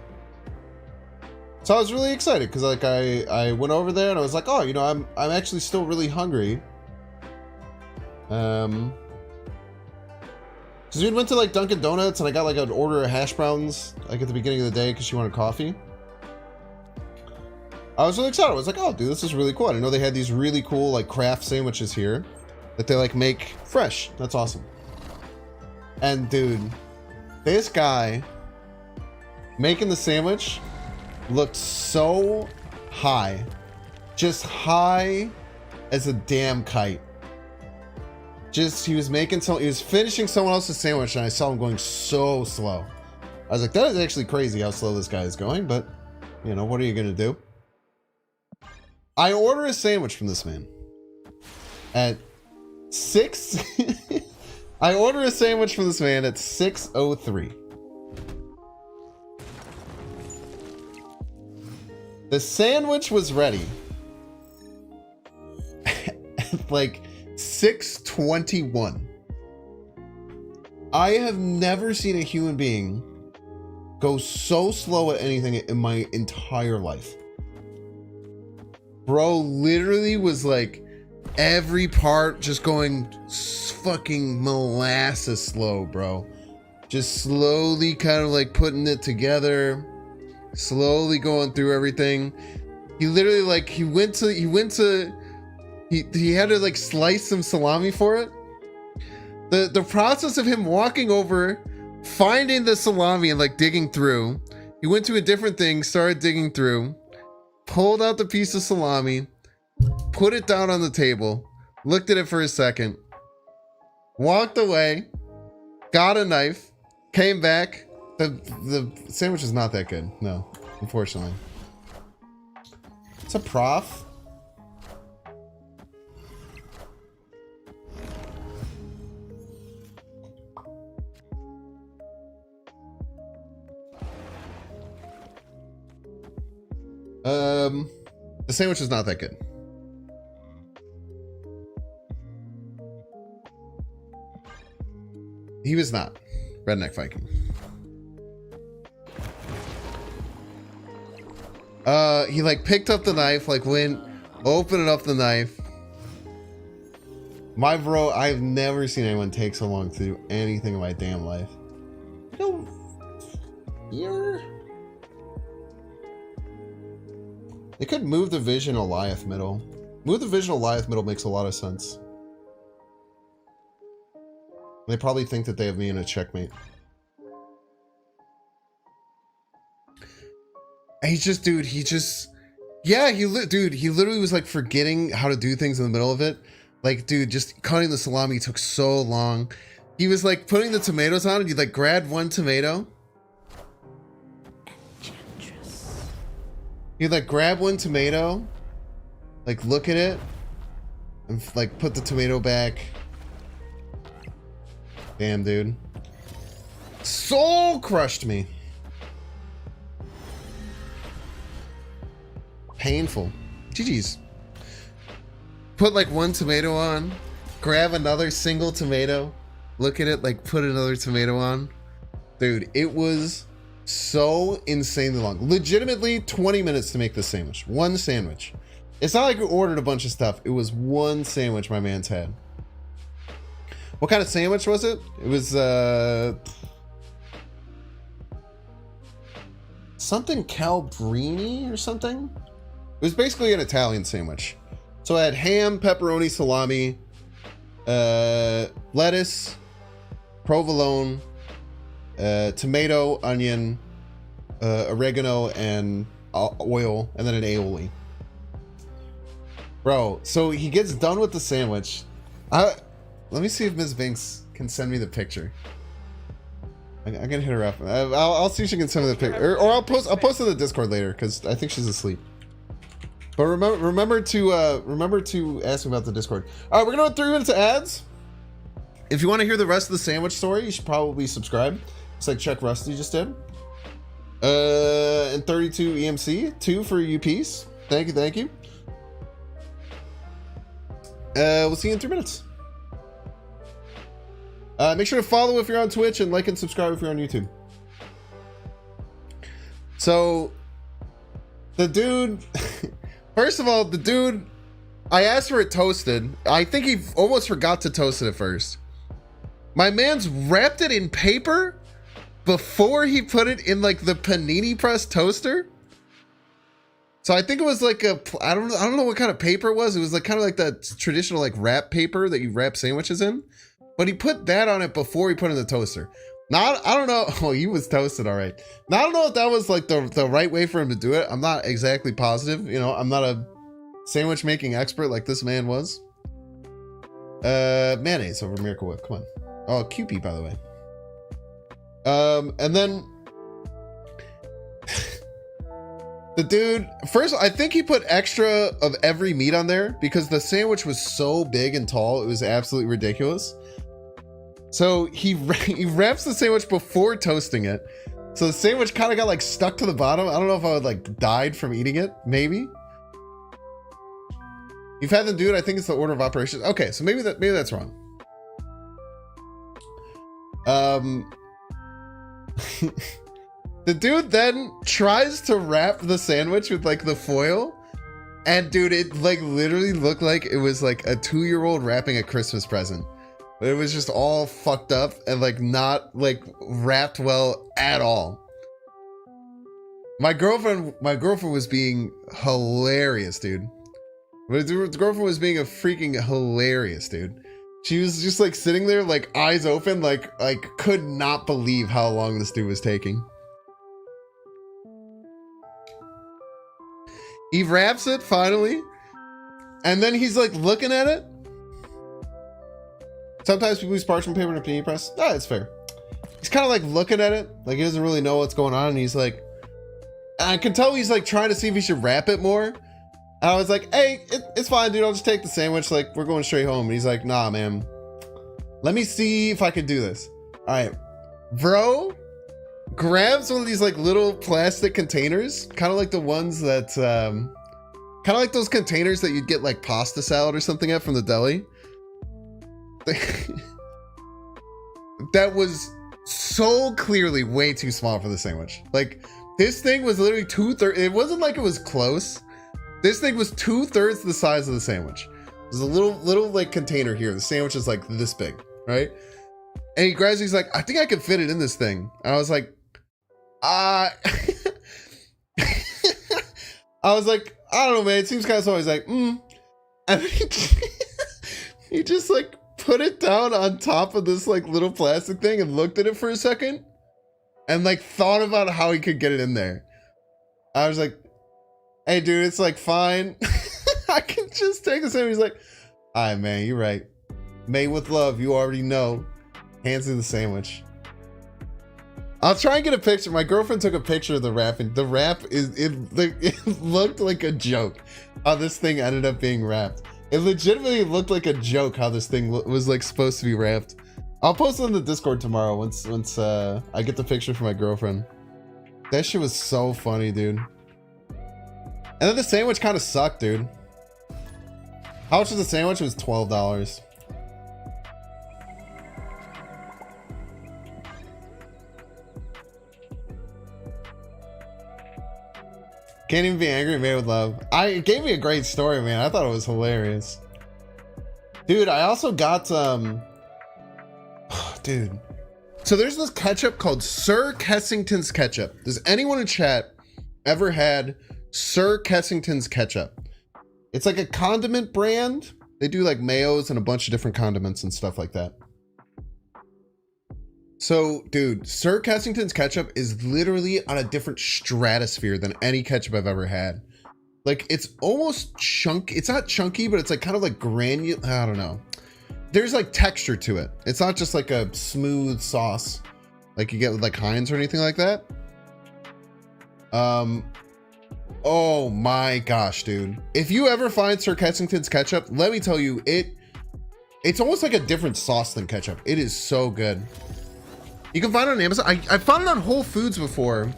A: So I was really excited because like I went over there and I was like, oh, you know, I'm actually still really hungry. Because we went to like Dunkin' Donuts and I got like an order of hash browns like at the beginning of the day because she wanted coffee. I was really excited. I was like, oh, dude, this is really cool. I didn't know they had these really cool like craft sandwiches here. that they like make fresh. That's awesome. And dude, this guy making the sandwich looked so high, just high as a damn kite. Just he was finishing someone else's sandwich, and I saw him going so slow. I was like, that is actually crazy how slow this guy is going, but you know, what are you gonna do? I order a sandwich from this man at 6 I order a sandwich from this man at 6:03. The sandwich was ready at like 6:21. I have never seen a human being go so slow at anything in my entire life. Bro literally was like every part just going fucking molasses slow, bro. Just slowly kind of like putting it together, slowly going through everything. He literally like he had to like slice some salami for it. The process of him walking over, finding the salami and like digging through. He went to a different thing, started digging through, pulled out the piece of salami, put it down on the table, looked at it for a second, walked away, got a knife, came back. The sandwich is not that good. No, unfortunately. It's a prof. The sandwich is not that good. He was not. Redneck Viking. He like picked up the knife, like went, opened up the knife. My bro, I've never seen anyone take so long to do anything in my damn life. No. You're... They could move the Vision Goliath middle. Move the Vision Goliath middle makes a lot of sense. They probably think that they have me in a checkmate. And he literally was like forgetting how to do things in the middle of it. Like, dude, just cutting the salami took so long. He was like putting the tomatoes on and you like grabbed one tomato. He'd like grab one tomato, like look at it, and like put the tomato back. Damn, dude. Soul crushed me. Painful. GG's. Put like one tomato on, grab another single tomato, look at it, like put another tomato on. Dude, it was so insanely long. Legitimately 20 minutes to make this sandwich. One sandwich. It's not like we ordered a bunch of stuff. It was one sandwich my man's had. What kind of sandwich was it? It was something Calbrini or something. It was basically an Italian sandwich. So I had ham, pepperoni, salami, lettuce, provolone, tomato, onion, oregano, and oil, and then an aioli. Bro, so he gets done with the sandwich. Let me see if Ms. Binks can send me the picture. I can hit her up. I'll see if she can send me the picture, or I'll post it in the Discord later because I think she's asleep. But remember to ask me about the Discord. All right, we're gonna go 3 minutes of ads. If you want to hear the rest of the sandwich story, you should probably subscribe. It's like Chuck Rusty just did. And 32 EMC, 2 for UPs. Thank you. We'll see you in 3 minutes. Make sure to follow if you're on Twitch and like and subscribe if you're on YouTube. So, the dude, first of all, I asked for it toasted. I think he almost forgot to toast it at first. My man's wrapped it in paper before he put it in like the panini press toaster. So I think it was like I don't know what kind of paper it was. It was like kind of like that traditional like wrap paper that you wrap sandwiches in. But he put that on it before he put it in the toaster. Now, I don't know. Oh, he was toasted, all right. Now, I don't know if that was like the right way for him to do it. I'm not exactly positive. You know, I'm not a sandwich making expert like this man was. Mayonnaise over Miracle Whip. Come on. Oh, QP, by the way. And then the dude, first, I think he put extra of every meat on there because the sandwich was so big and tall. It was absolutely ridiculous. So he wraps the sandwich before toasting it. So the sandwich kind of got like stuck to the bottom. I don't know if I would like died from eating it. Maybe. You've had them do it. I think it's the order of operations. Okay, so maybe that's wrong. The dude then tries to wrap the sandwich with like the foil. And dude, it like literally looked like it was like a 2-year-old wrapping a Christmas present. It was just all fucked up and like not like wrapped well at all. My girlfriend was being hilarious, dude. My girlfriend was being a freaking hilarious, dude. She was just like sitting there, like eyes open, like could not believe how long this dude was taking. He wraps it finally, and then he's like looking at it. Sometimes people use parchment paper and a panini press. Ah, it's fair. He's kind of like looking at it, like he doesn't really know what's going on, and he's like, I can tell he's like trying to see if he should wrap it more. And I was like, hey, it's fine, dude. I'll just take the sandwich. Like, we're going straight home. And he's like, nah, man. Let me see if I can do this. All right. Bro grabs one of these like little plastic containers, kind of like the ones that, kind of like those containers that you'd get like pasta salad or something at from the deli. That was so clearly way too small for the sandwich. Like, this thing was literally 2/3. It wasn't like it was close. This thing was 2/3 the size of the sandwich. There's a little like container here. The sandwich is like this big, right? And he grabs, he's like, I think I can fit it in this thing. And I was like, I was like, I don't know, man. It seems kind of small. He's like, And then he just like put it down on top of this like little plastic thing and looked at it for a second and like thought about how he could get it in there. I was like, hey, dude, it's like fine. I can just take this in. He's like, all right, man, you're right. Made with love. You already know. Hands in the sandwich. I'll try and get a picture. My girlfriend took a picture of the wrap, and the wrap it looked like a joke how this thing ended up being wrapped. It legitimately looked like a joke how this thing was like supposed to be wrapped. I'll post it on the Discord tomorrow once I get the picture from my girlfriend. That shit was so funny, dude. And then the sandwich kind of sucked, dude. How much was the sandwich? It was $12. Can't even be angry, made with love. It gave me a great story, man. I thought it was hilarious. Dude, I also got dude. So there's this ketchup called Sir Kessington's ketchup. Does anyone in chat ever had Sir Kessington's ketchup? It's like a condiment brand. They do like mayos and a bunch of different condiments and stuff like that. So, dude, Sir Kessington's ketchup is literally on a different stratosphere than any ketchup I've ever had. Like, it's almost chunky. It's not chunky, but it's like kind of like granular. I don't know. There's like texture to it. It's not just like a smooth sauce like you get with like Heinz or anything like that. Oh my gosh, dude. If you ever find Sir Kessington's ketchup, let me tell you, it's almost like a different sauce than ketchup. It is so good. You can find it on Amazon. I found it on Whole Foods before.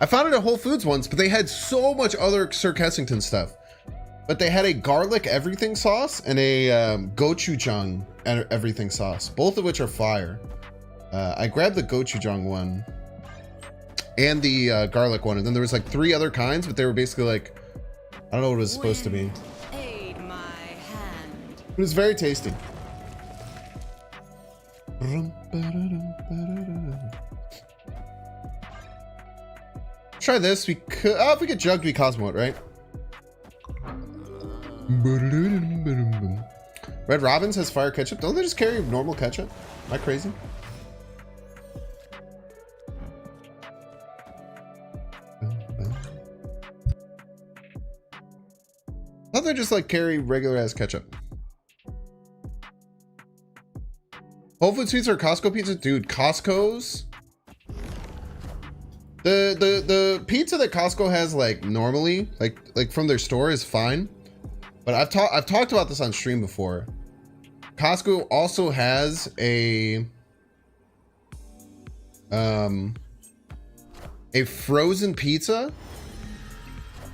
A: I found it at Whole Foods once, but they had so much other Sir Kessington stuff. But they had a garlic everything sauce and a gochujang everything sauce, both of which are fire. I grabbed the gochujang one and the garlic one, and then there was like 3 other kinds, but they were basically like, I don't know what it was supposed to be.
C: Aid my hand.
A: It was very tasty. Try this. We could. Oh, if we get jugged, we Cosmo it, right? Red Robins has fire ketchup. Don't they just carry normal ketchup? Am I crazy? I thought they just like carry regular ass ketchup. Whole Foods pizza or Costco pizza? Dude, Costco's. The pizza that Costco has like normally, like from their store is fine. But I've talked about this on stream before. Costco also has a frozen pizza.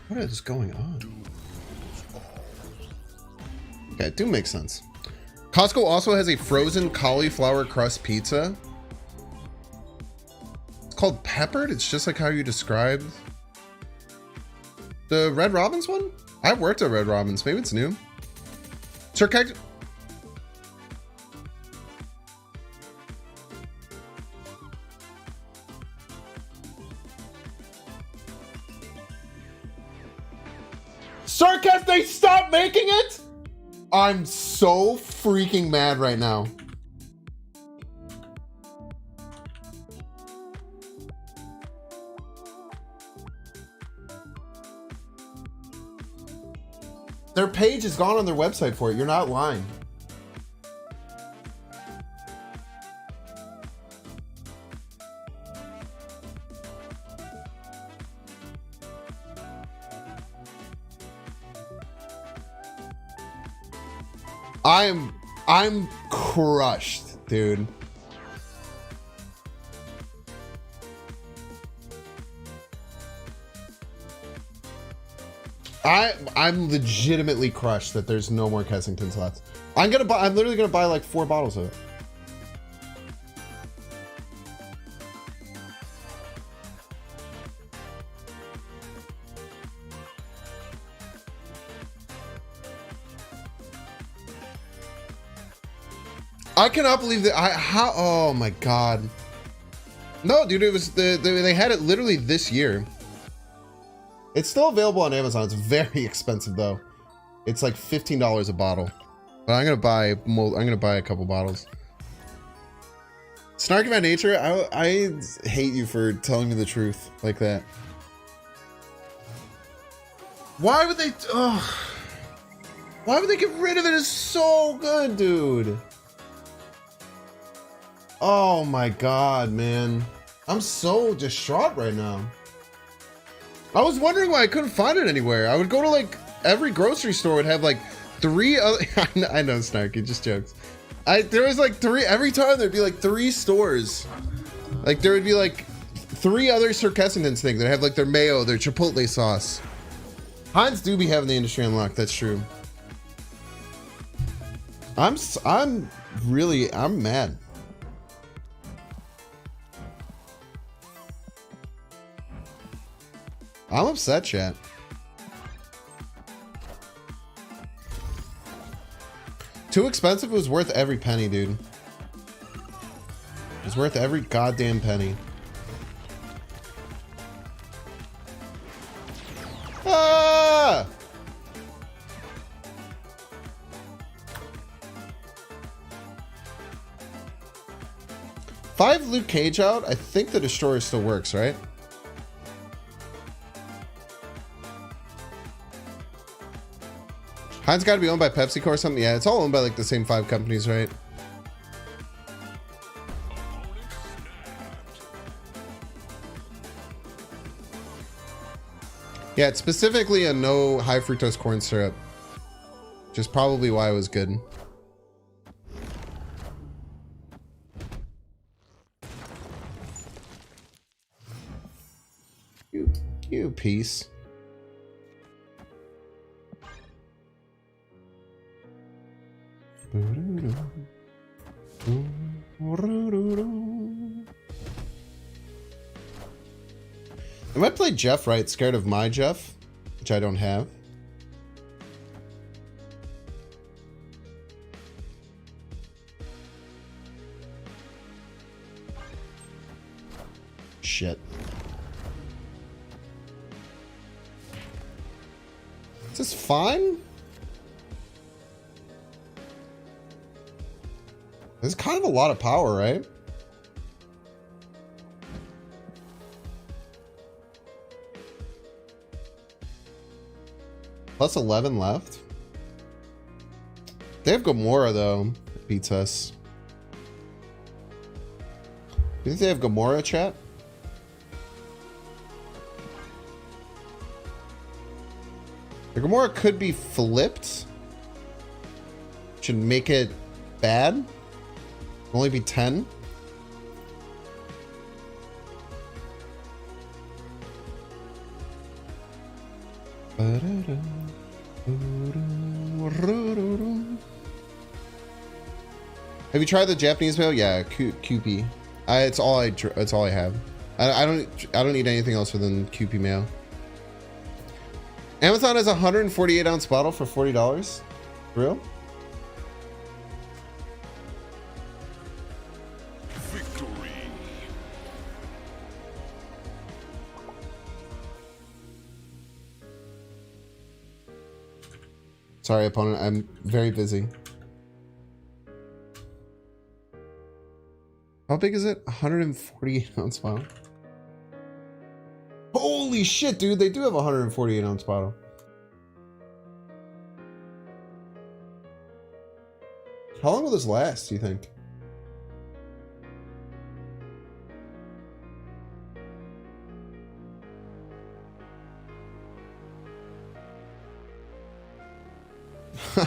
A: What is going on? Okay, it do make sense. Costco also has a frozen cauliflower crust pizza. It's called peppered. It's just like how you described the Red Robins one. I've worked at Red Robins. Maybe it's new. Sir Cactus. Sarcast, they stopped making it? I'm so freaking mad right now. Their page is gone on their website for it. You're not lying. I'm crushed, dude. I'm legitimately crushed that there's no more Kessington slots. I'm literally gonna buy like 4 bottles of it. I cannot believe that. Oh my god. No, dude, it was they had it literally this year. It's still available on Amazon. It's very expensive though. It's like $15 a bottle. But I'm gonna buy a couple bottles. Snarky by nature, I hate you for telling me the truth like that. Why would they? Why would they get rid of it? It's so good, dude. Oh my god, man. I'm so distraught right now. I was wondering why I couldn't find it anywhere. I would go to like every grocery store would have like 3 other I know, Snarky, just jokes. There was like 3 every time. There'd be like 3 stores. Like there would be like 3 other Sir Kessington's things that have like their mayo, their chipotle sauce. Heinz do be having the industry unlocked. That's true. I'm mad. I'm upset, chat. Too expensive. It was worth every penny, dude. It was worth every goddamn penny. Ah! If I have Luke Cage out, I think the Destroyer still works, right? Heinz got to be owned by PepsiCo or something. Yeah, it's all owned by like the same 5 companies, right? Yeah, it's specifically a no high fructose corn syrup, which is probably why it was good. You piece. I might play Jeff right, scared of my Jeff, which I don't have. Shit. this fine? This is kind of a lot of power, right? Plus 11 left. They have Gamora, though. It beats us. You think they have Gamora, chat? The Gamora could be flipped. Should make it bad. Only be 10. Have you tried the Japanese mail? Yeah, QP. It's all I have. I don't need anything else other than QP mail. Amazon has a 148 ounce bottle for $40. For real?
E: Victory.
A: Sorry, opponent. I'm very busy. How big is it? 148 ounce bottle. Holy shit, dude. They do have a 148 ounce bottle. How long will this last, do you think?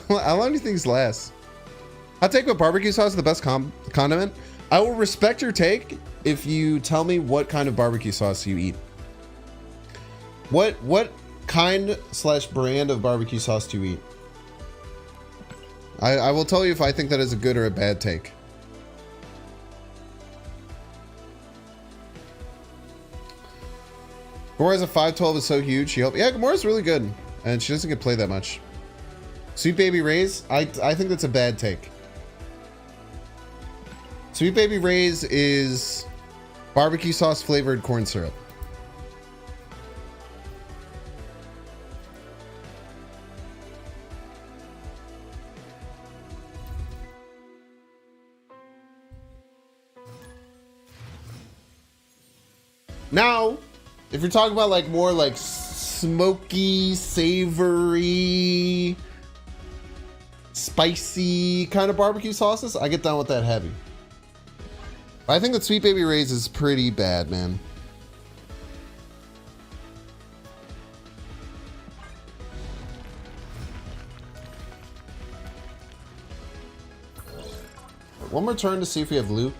A: How long do you think this lasts? I'll take with barbecue sauce is the best condiment. I will respect your take if you tell me what kind of barbecue sauce you eat. What kind / brand of barbecue sauce do you eat? I will tell you if I think that is a good or a bad take. Gamora's a 5'12" is so huge. She helped. Yeah, Gamora's really good. And she doesn't get played that much. Sweet Baby Ray's, I think that's a bad take. Sweet Baby Ray's is barbecue sauce flavored corn syrup. Now, if you're talking about like more like smoky, savory, spicy kind of barbecue sauces, I get down with that heavy. I think that Sweet Baby Ray's is pretty bad, man. One more turn to see if we have Luke.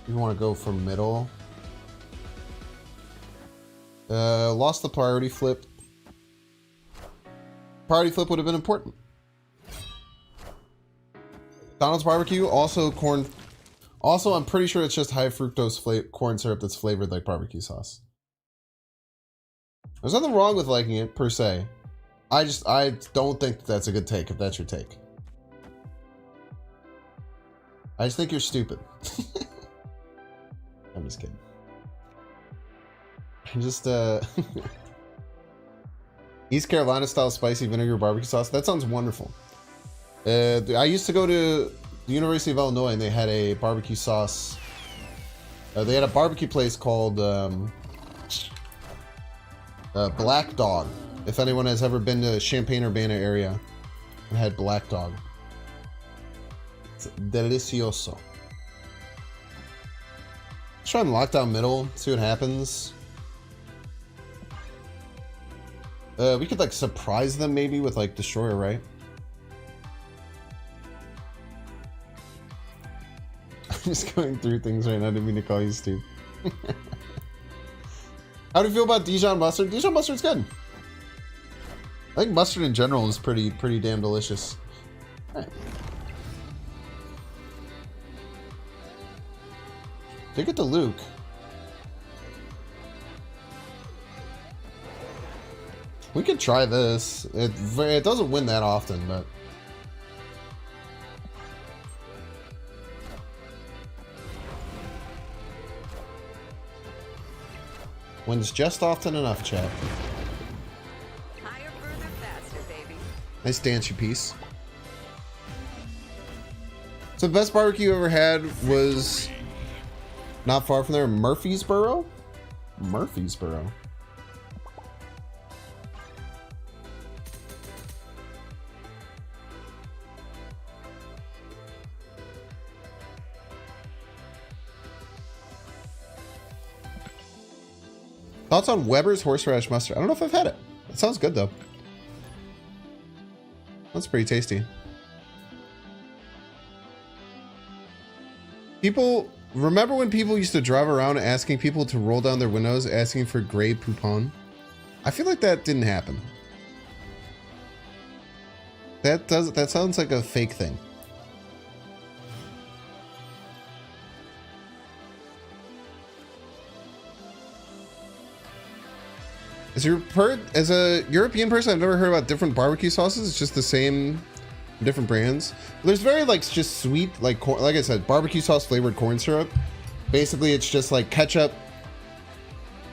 A: You want to go for middle. Lost the priority flip. Priority flip would have been important. Donald's barbecue, also corn. Also, I'm pretty sure it's just high fructose corn syrup that's flavored like barbecue sauce. There's nothing wrong with liking it per se. I don't think that's a good take if that's your take. I just think you're stupid. I'm just kidding. I'm just East Carolina style spicy vinegar barbecue sauce. That sounds wonderful. I used to go to the University of Illinois and they had a barbecue sauce. They had a barbecue place called Black Dog. If anyone has ever been to Champaign-Urbana area, it had Black Dog. It's delicioso. Let's try and lock down middle, see what happens. We could like surprise them maybe with like Destroyer, right? I'm just going through things right now. I didn't mean to call you Steve. How do you feel about Dijon mustard? Dijon mustard's good. I think mustard in general is pretty damn delicious. All right. Take it to Luke. We could try this. It doesn't win that often, but wins just often enough, chat.
C: Higher, further,
A: Nice dance, you piece. So the best barbecue you ever had was not far from there, Murfreesboro? Murfreesboro. Thoughts on Weber's horseradish mustard? I don't know if I've had it. It sounds good though. That's pretty tasty. People, remember when people used to drive around asking people to roll down their windows, asking for Grey Poupon? I feel like that didn't happen. That sounds like a fake thing. As a European person, I've never heard about different barbecue sauces. It's just the same, different brands. There's very like just sweet, like I said, barbecue sauce flavored corn syrup. Basically, it's just like ketchup,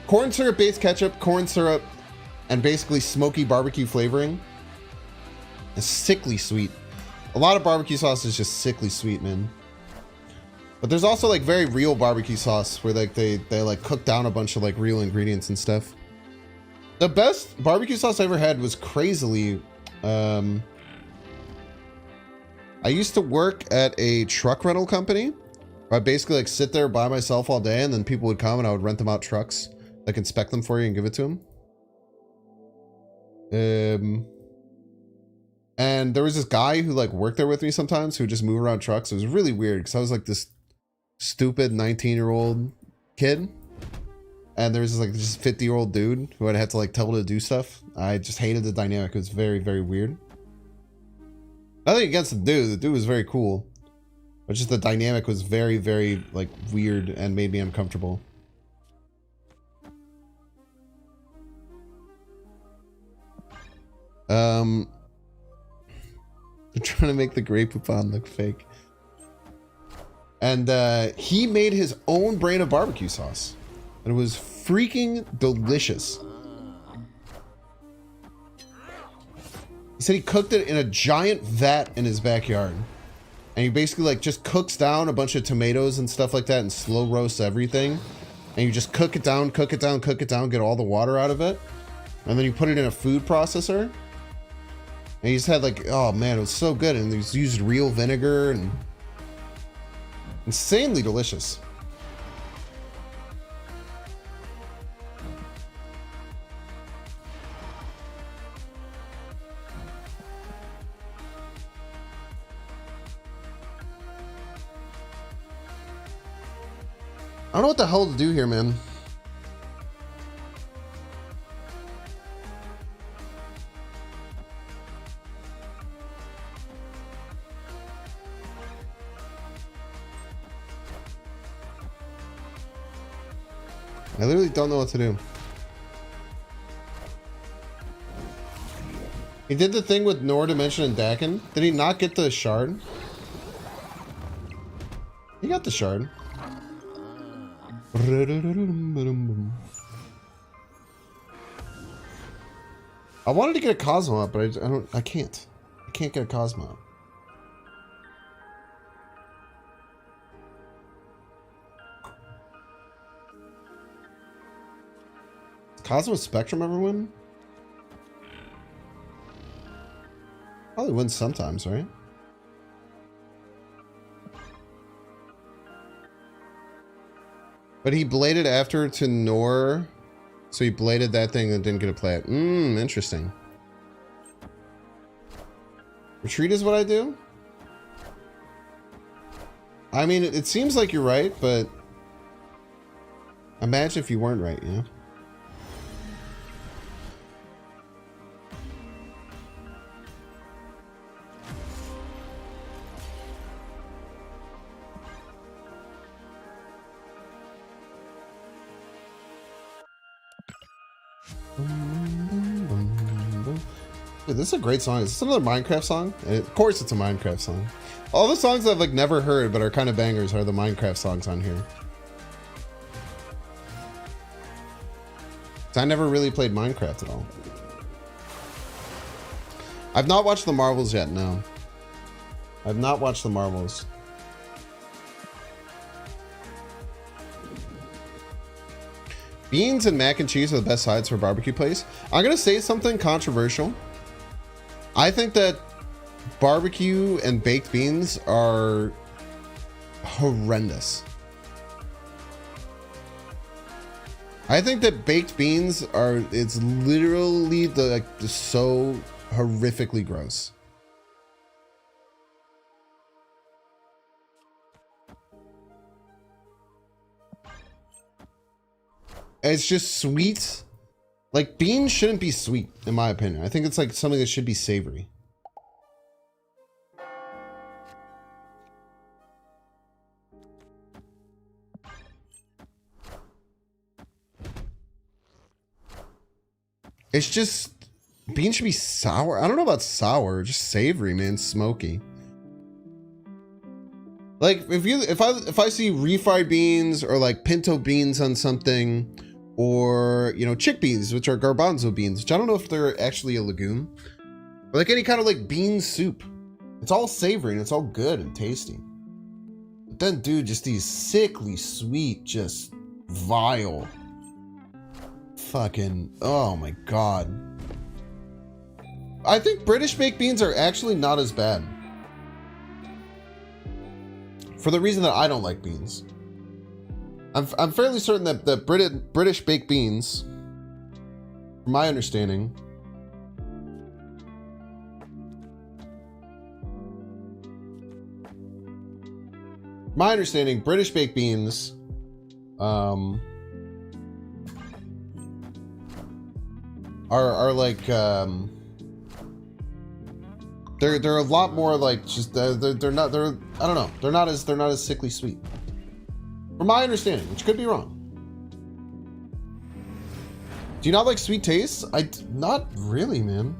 A: corn syrup based ketchup, corn syrup, and basically smoky barbecue flavoring. It's sickly sweet. A lot of barbecue sauce is just sickly sweet, man. But there's also like very real barbecue sauce where like they like cook down a bunch of like real ingredients and stuff. The best barbecue sauce I ever had was crazily, I used to work at a truck rental company where I basically like sit there by myself all day and then people would come and I would rent them out trucks, like inspect them for you and give it to them. And there was this guy who like worked there with me sometimes who would just move around trucks. It was really weird because I was like this stupid 19-year-old kid. And there was this like just 50-year-old dude who I'd have to like tell to do stuff. I just hated the dynamic. It was very, very weird. Nothing against the dude. The dude was very cool. But just the dynamic was very, very like weird and made me uncomfortable. They're trying to make the Grey Poupon look fake. And he made his own brand of barbecue sauce. And it was freaking delicious. He said he cooked it in a giant vat in his backyard. And he basically like just cooks down a bunch of tomatoes and stuff like that and slow roasts everything. And you just cook it down, cook it down, cook it down, get all the water out of it. And then you put it in a food processor. And he just had like, oh man, it was so good. And he used real vinegar and insanely delicious. I don't know what the hell to do here, man. I literally don't know what to do. He did the thing with Nor Dimension and Dakin. Did he not get the shard? He got the shard. I wanted to get a Cosmo up, but I can't get a Cosmo up. Cosmo Spectrum ever win? Probably wins sometimes, right? But he bladed after to Nor, so he bladed that thing and didn't get to play it. Interesting. Retreat is what I do? I mean, it seems like you're right, but imagine if you weren't right, you know? Dude, this is a great song. Is this another Minecraft song? Of course it's a Minecraft song. All the songs I've like never heard but are kind of bangers are the Minecraft songs on here. I never really played Minecraft at all. I've not watched the Marvels yet, no. I've not watched the Marvels. Beans and mac and cheese are the best sides for barbecue place. I'm gonna say something controversial. I think that barbecue and baked beans are horrendous. I think that baked beans are, it's literally the so horrifically gross. It's just sweet. Like, beans shouldn't be sweet, in my opinion. I think it's like something that should be savory. It's just, beans should be sour. I don't know about sour, just savory, man, smoky. Like if I see refried beans or like pinto beans on something, or you know, chickpeas, which are garbanzo beans, which I don't know if they're actually a legume, or like any kind of like bean soup. It's all savory and it's all good and tasty. But then, dude, just these sickly sweet, just vile. Fucking, oh my god. I think British baked beans are actually not as bad. For the reason that I don't like beans. I'm fairly certain that British baked beans, from my understanding, British baked beans are like they're a lot more like just they're not, I don't know, they're not as sickly sweet, from my understanding, which could be wrong. Do you not like sweet tastes? Not really, man.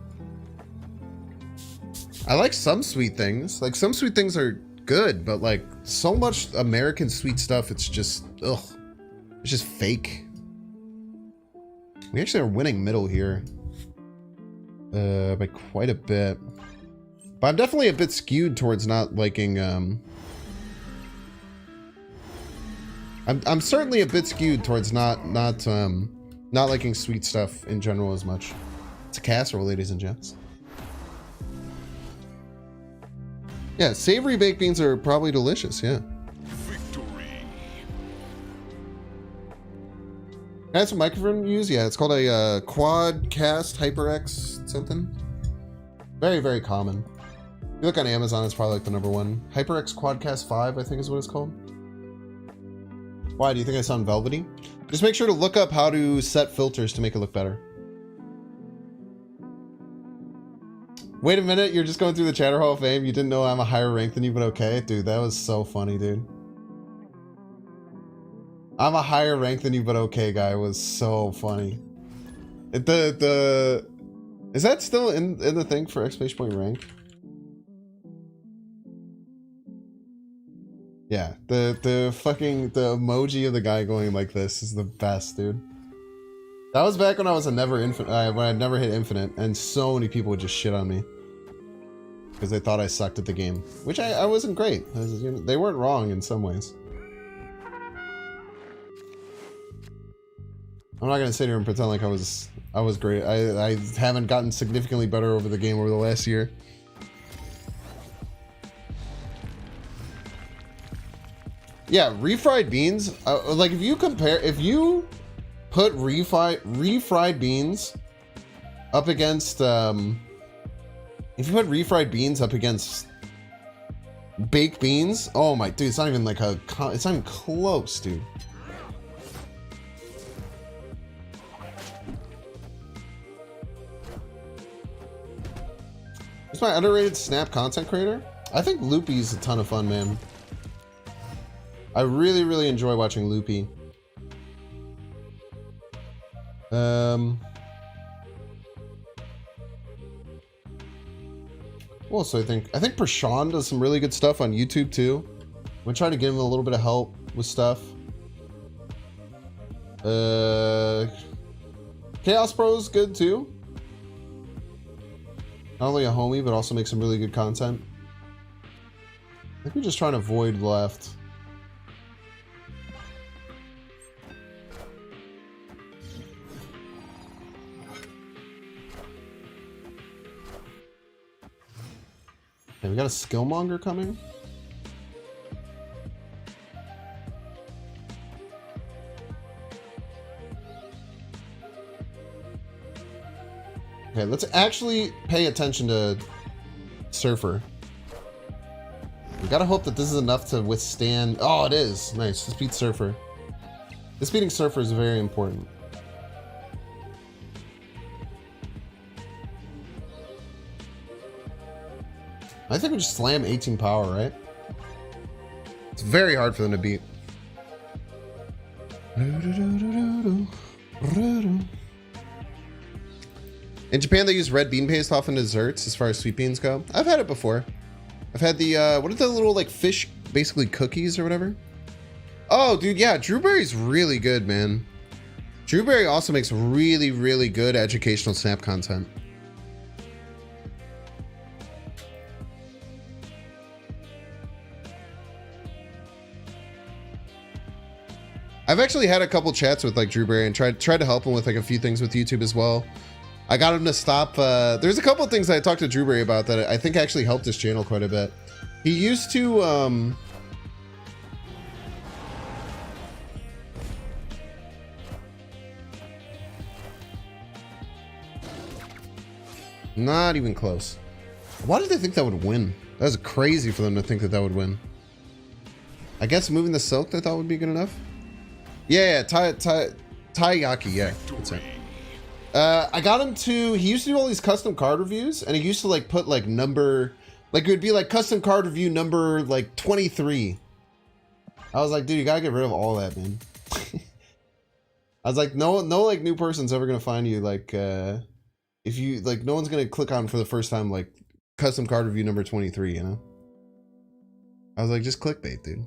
A: I like some sweet things. Like, some sweet things are good, but like so much American sweet stuff, it's just ugh. It's just fake. We actually are winning middle here by quite a bit. But I'm definitely a bit skewed towards not liking I'm certainly a bit skewed towards not liking sweet stuff in general as much. It's a casserole, ladies and gents. Yeah, savory baked beans are probably delicious, yeah.
E: Victory.
A: That's a microphone you use? Yeah, it's called a Quadcast HyperX something. Very, very common. If you look on Amazon, it's probably like the #1. HyperX Quadcast 5, I think is what it's called. Why, do you think I sound velvety? Just make sure to look up how to set filters to make it look better. Wait a minute, you're just going through the Chatter Hall of Fame. You didn't know I'm a higher rank than you, but okay. Dude, that was so funny, dude. I'm a higher rank than you, but okay, guy, was so funny. Is that still in the thing for exclamation point rank? Yeah, the emoji of the guy going like this is the best, dude. That was back when I was a never infinite, when I never hit infinite, and so many people would just shit on me because they thought I sucked at the game, which I wasn't great. You know, they weren't wrong in some ways. I'm not gonna sit here and pretend like I was great. I haven't gotten significantly better over the game over the last year. Yeah, refried beans. Like if you put refried beans up against if you put refried beans up against baked beans, oh my dude, it's not even like it's not even close, dude. Who's my underrated Snap content creator? I think Loopy's a ton of fun, man. I really, really enjoy watching Loopy. What else do I think? I think Prashant does some really good stuff on YouTube too. I'm gonna try to give him a little bit of help with stuff. Chaos Pro's good too. Not only a homie, but also make some really good content. I think we're just trying to avoid left. Okay, we got a skillmonger coming. Okay, let's actually pay attention to Surfer. We gotta hope that this is enough to withstand. Oh, it is. Nice. Let's beat Surfer. This beating Surfer is very important. I think we just slam 18 power, right? It's very hard for them to beat. In Japan, they use red bean paste often in desserts as far as sweet beans go. I've had it before. I've had the, what are the little, like, fish, basically cookies or whatever? Oh, dude, yeah, Drewberry's really good, man. Drewberry also makes really, really good educational snap content. I've actually had a couple chats with, like, Drewberry and tried to help him with, like, a few things with YouTube as well. I got him to stop. There's a couple of things I talked to Drewberry about that I think actually helped his channel quite a bit. He used to, not even close. Why did they think that would win? That was crazy for them to think that that would win. I guess moving the silk they thought would be good enough. Yeah, Taiyaki, yeah. That's it. I got him to, he used to do all these custom card reviews, and he used to like put like number, like it would be like custom card review number like 23. I was like, dude, you gotta get rid of all that, man. I was like, no like new person's ever gonna find you like, if you like, no one's gonna click on for the first time like custom card review number 23, you know? I was like, just clickbait, dude.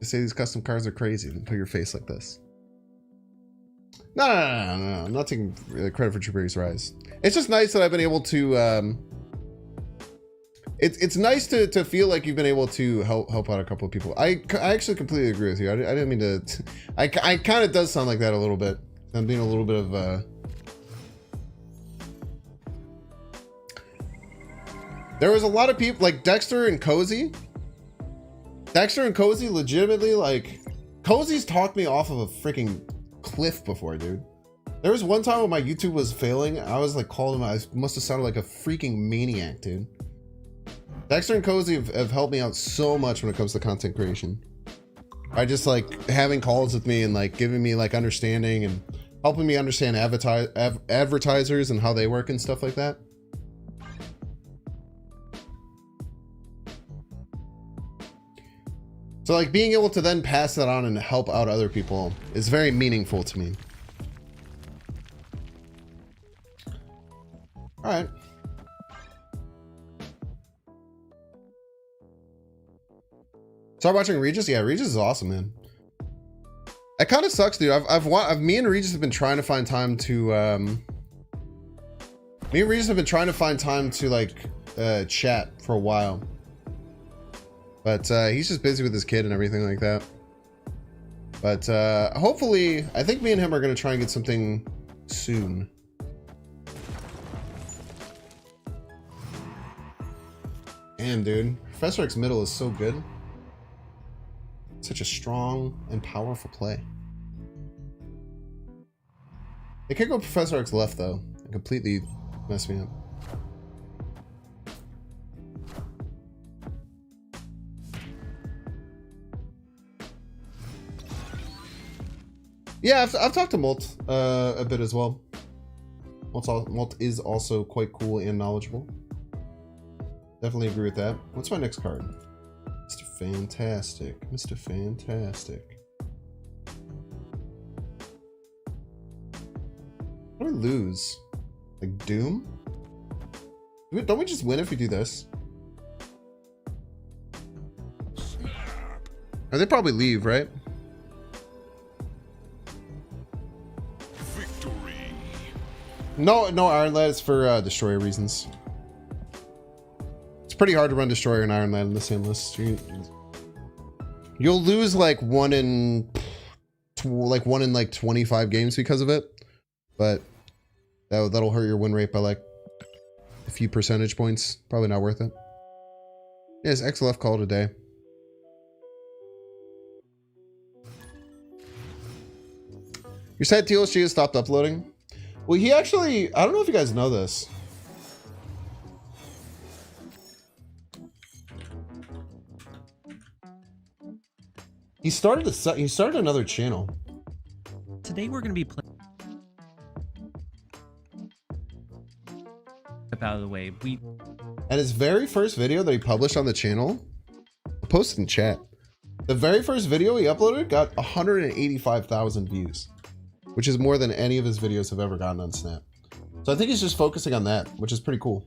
A: Just say these custom cards are crazy and put your face like this. No. I'm not taking credit for Drewberry's rise. It's just nice that I've been able to. It's nice to feel like you've been able to help out a couple of people. I actually completely agree with you. I didn't mean to. I kind of does sound like that a little bit. I'm being a little bit of. There was a lot of people like Dexter and Cozy. Dexter and Cozy legitimately like. Cozy's talked me off of a freaking cliff before, dude. There was one time when my YouTube was failing, I was like calling him, I must have sounded like a freaking maniac, dude. Dexter and Cozy have helped me out so much when it comes to content creation. I just like having calls with me and like giving me like understanding and helping me understand advertisers and how they work and stuff like that. So like being able to then pass that on and help out other people is very meaningful to me. All right. Start watching Regis? Yeah, Regis is awesome, man. It kind of sucks, dude. Me and Regis have been trying to find time to like chat for a while. But he's just busy with his kid and everything like that. But hopefully, I think me and him are going to try and get something soon. Damn, dude. Professor X middle is so good. Such a strong and powerful play. It could go Professor X left, though. It completely messed me up. Yeah, I've talked to Molt a bit as well. Molt is also quite cool and knowledgeable. Definitely agree with that. What's my next card? Mr. Fantastic. Mr. Fantastic. What do we lose? Like Doom? Don't we just win if we do this? Or they probably leave, right?
E: Victory.
A: No, Iron Lad is for destroyer reasons. pretty hard to run Destroyer and Iron Man in the same list. You'll lose like one in like 25 games because of it, but that'll hurt your win rate by like a few percentage points. Probably not worth it. Yes, XLF call it a day. You said TLSG has stopped uploading? Well, he actually, I don't know if you guys know this. He started another channel.
H: Today we're going to be playing. Out of the way,
A: And his very first video that he published on the channel, I'll post it in chat. The very first video he uploaded got 185,000 views, which is more than any of his videos have ever gotten on Snap. So I think he's just focusing on that, which is pretty cool.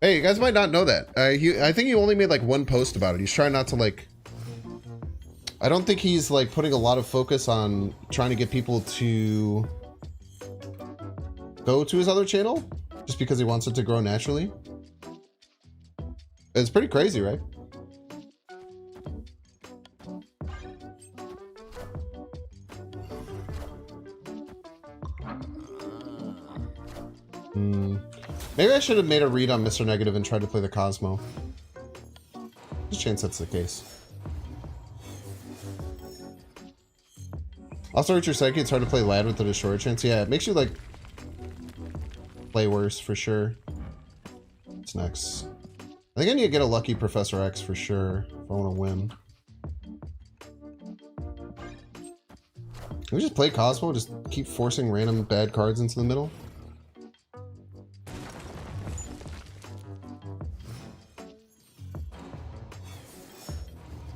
A: Hey, you guys might not know that. I think he only made like one post about it. He's trying not to like... I don't think he's like putting a lot of focus on trying to get people to go to his other channel just because he wants it to grow naturally. It's pretty crazy, right? Maybe I should have made a read on Mr. Negative and tried to play the Cosmo. There's a chance that's the case. Also, with your psyche, it's hard to play Lad with the Destroyer chance. Yeah, it makes you like play worse for sure. What's next? I think I need to get a lucky Professor X for sure if I want to win. Can we just play Cosmo? Just keep forcing random bad cards into the middle?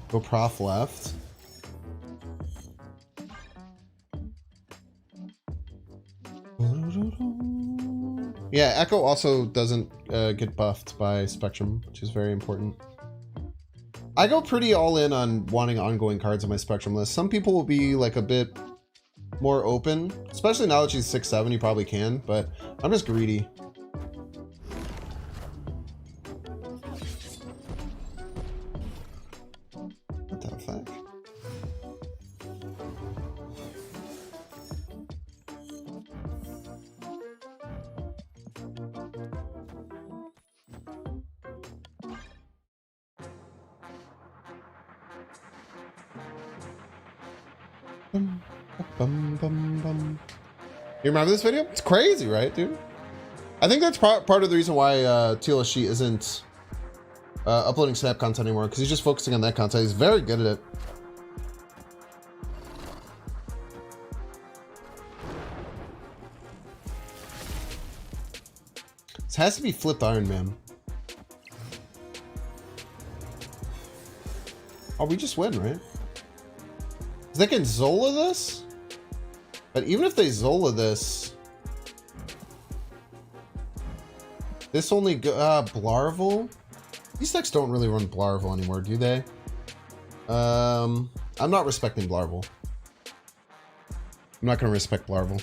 A: Go Prof left. Yeah, Echo also doesn't get buffed by Spectrum, which is very important. I go pretty all in on wanting ongoing cards on my Spectrum list. Some people will be like a bit more open, especially now that she's 6'7", you probably can, but I'm just greedy. What the fuck? You remember this video? It's crazy, right, dude? I think that's part of the reason why TLSG isn't uploading Snap content anymore, because he's just focusing on that content. He's very good at it. This has to be flipped Iron Man. Oh, we just win, right? They can Zola this? But even if they Zola this... This only go... Blarvel? These decks don't really run Blarvel anymore, do they? I'm not respecting Blarvel. I'm not going to respect Blarvel.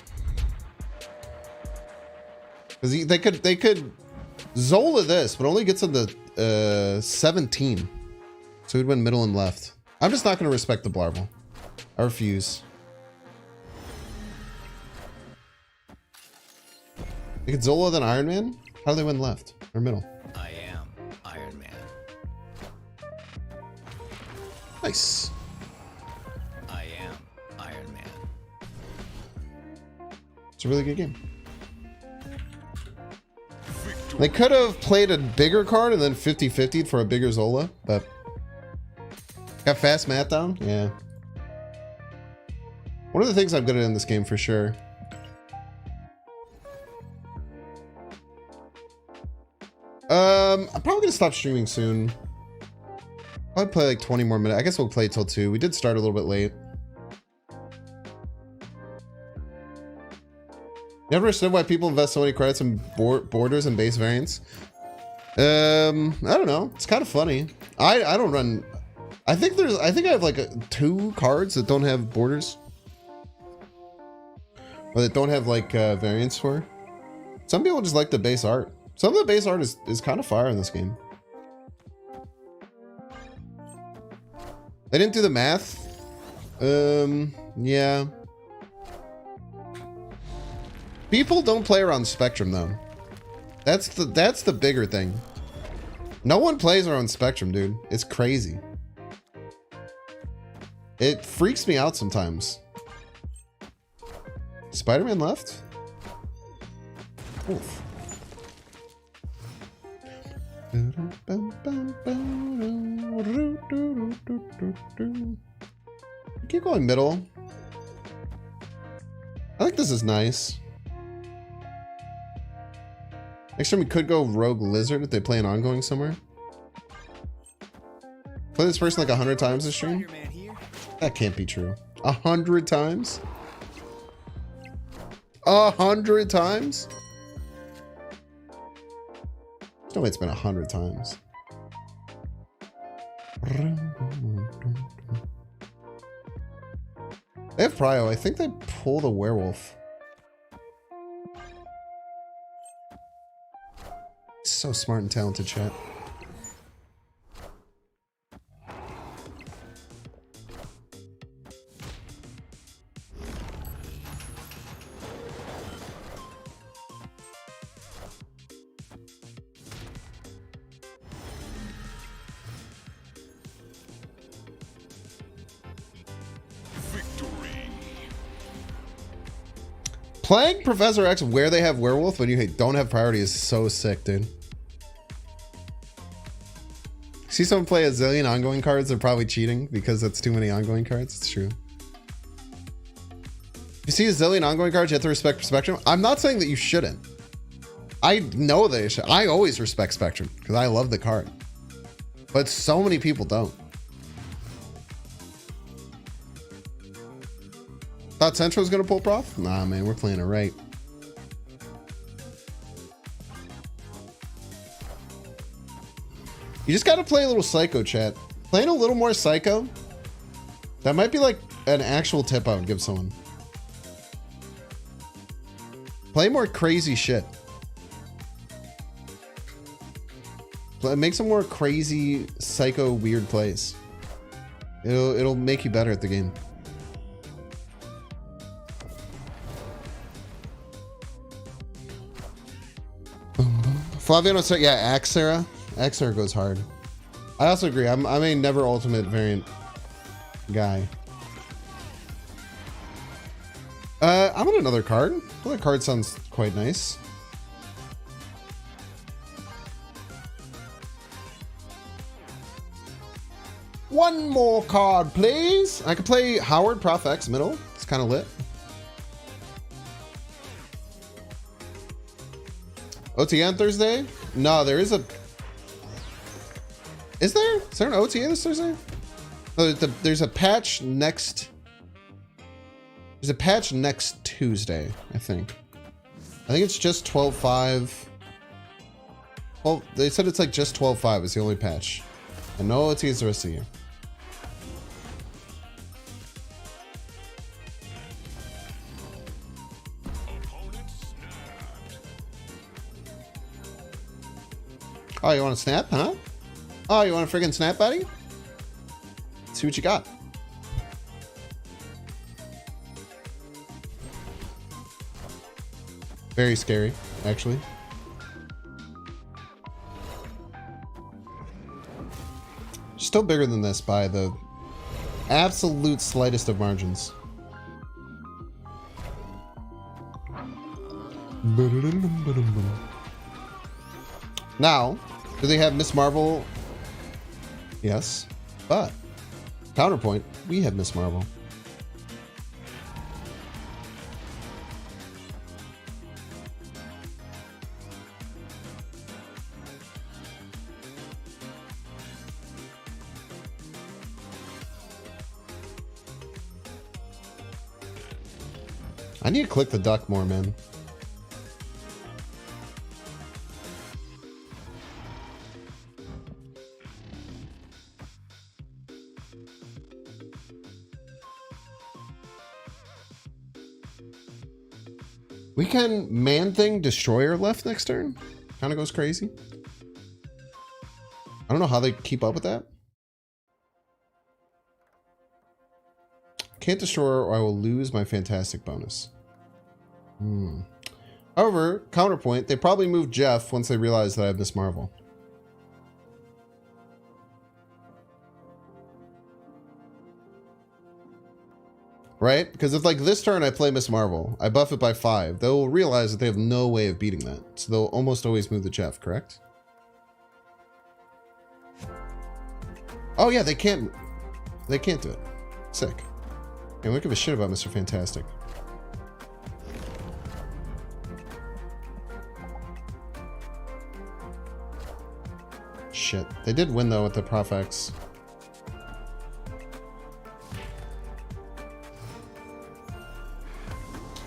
A: Because they could Zola this, but only gets him to 17. So he'd win middle and left. I'm just not going to respect the Blarvel. I refuse. They could Zola than Iron Man? How do they win left or middle?
G: I am Iron Man.
A: Nice.
G: I am Iron Man.
A: It's a really good game.
E: Victory.
A: They could have played a bigger card and then 50-50'd for a bigger Zola, but got fast math down? Yeah. One of the things I'm good at in this game for sure. I'm probably gonna stop streaming soon. I'd play like 20 more minutes. I guess we'll play till 2. We did start a little bit late. Never understood why people invest so many credits in borders and base variants. I don't know. It's kind of funny. I don't run. I think I have like 2 cards that don't have borders. Or that don't have like variants for. Some people just like the base art. Some of the base art is kind of fire in this game. They didn't do the math. Yeah. People don't play around Spectrum though. That's the bigger thing. No one plays around Spectrum, dude. It's crazy. It freaks me out sometimes. Spider-Man left? Oof. Keep going middle. I think this is nice. Next time we could go Rogue Lizard if they play an ongoing somewhere. Play this person like 100 times this stream? That can't be true. 100 times? 100 times? There's no way it's been 100 times. They have Prio. I think they pull the werewolf. So smart and talented, chat. Playing Professor X where they have werewolf when you don't have priority is so sick, dude. See someone play a zillion ongoing cards, they're probably cheating because that's too many ongoing cards. It's true. You see a zillion ongoing cards, you have to respect Spectrum. I'm not saying that you shouldn't. I know they should. I always respect Spectrum because I love the card. But so many people don't. Thought Central was gonna pull Prof? Nah, man, we're playing it right. You just gotta play a little Psycho, chat. Playing a little more Psycho. That might be like an actual tip I would give someone. Play more crazy shit. Make some more crazy, psycho, weird plays. It'll make you better at the game. Flaviano said, yeah, Axera. Axera goes hard. I also agree. I'm a never ultimate variant guy. I want another card. Another card sounds quite nice. One more card, please. I could play Howard Prof X middle. It's kind of lit. OTA on Thursday? No, there is a... Is there? Is there an OTA this Thursday? No, there's a patch next... There's a patch next Tuesday, I think. I think it's just 12.5. Well, they said it's like just 12.5 is the only patch. And no OTAs the rest of the year. Oh, you want to snap, huh? Oh, you want a friggin' snap, buddy? Let's see what you got. Very scary, actually. Still bigger than this by the absolute slightest of margins. Now, do they have Miss Marvel? Yes, but counterpoint, we have Miss Marvel. I need to click the duck more, man. We can Man-Thing Destroyer left next turn. Kind of goes crazy. I don't know how they keep up with that. Can't destroy or I will lose my fantastic bonus. However, counterpoint, they probably moved Jeff once they realized that I have Miss Marvel. Right? Because if like this turn I play Miss Marvel, I buff it by 5, they'll realize that they have no way of beating that. So they'll almost always move the Jeff, correct? Oh yeah, they can't do it. Sick. And we don't give a shit about Mr. Fantastic. Shit. They did win though with the Prof X.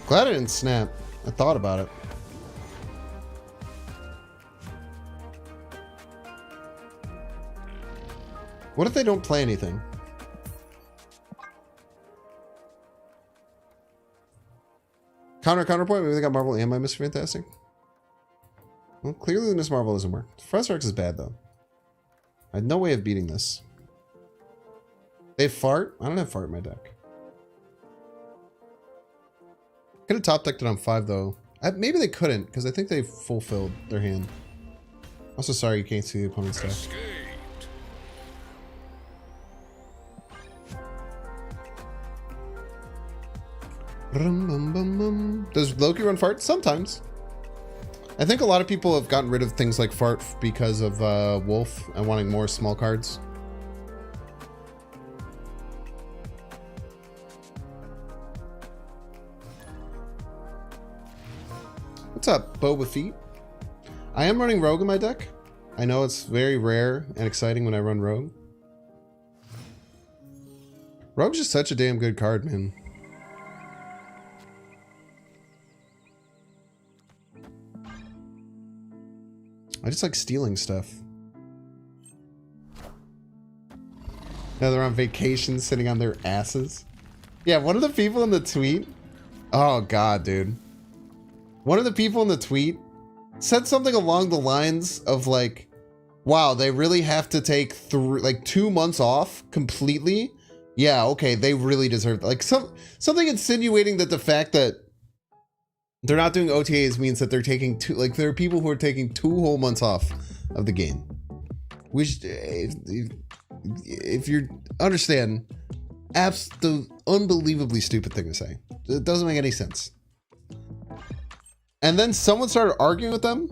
A: Glad I didn't snap. I thought about it. What if they don't play anything? Counterpoint, maybe they got Marvel and my Mr. Fantastic. Well, clearly the Miss Marvel doesn't work. Professor X is bad though. I had no way of beating this. They fart? I don't have fart in my deck. Could have top decked it on 5 though. Maybe they couldn't because I think they fulfilled their hand. Also sorry you can't see the opponent's deck. Does Loki run fart? Sometimes. I think a lot of people have gotten rid of things like fart because of Wolf and wanting more small cards. What's up, Boba Feet? I am running Rogue in my deck. I know it's very rare and exciting when I run Rogue. Rogue's just such a damn good card, man. I just like stealing stuff. Now they're on vacation sitting on their asses. Yeah, one of the people in the tweet. Oh god, dude. One of the people in the tweet said something along the lines of like, wow, they really have to take 2 months off completely. Yeah, okay, they really deserve like something insinuating that the fact that they're not doing OTAs means that they're taking there are people who are taking 2 whole months off of the game. Which, if you understand, the unbelievably stupid thing to say. It doesn't make any sense. And then someone started arguing with them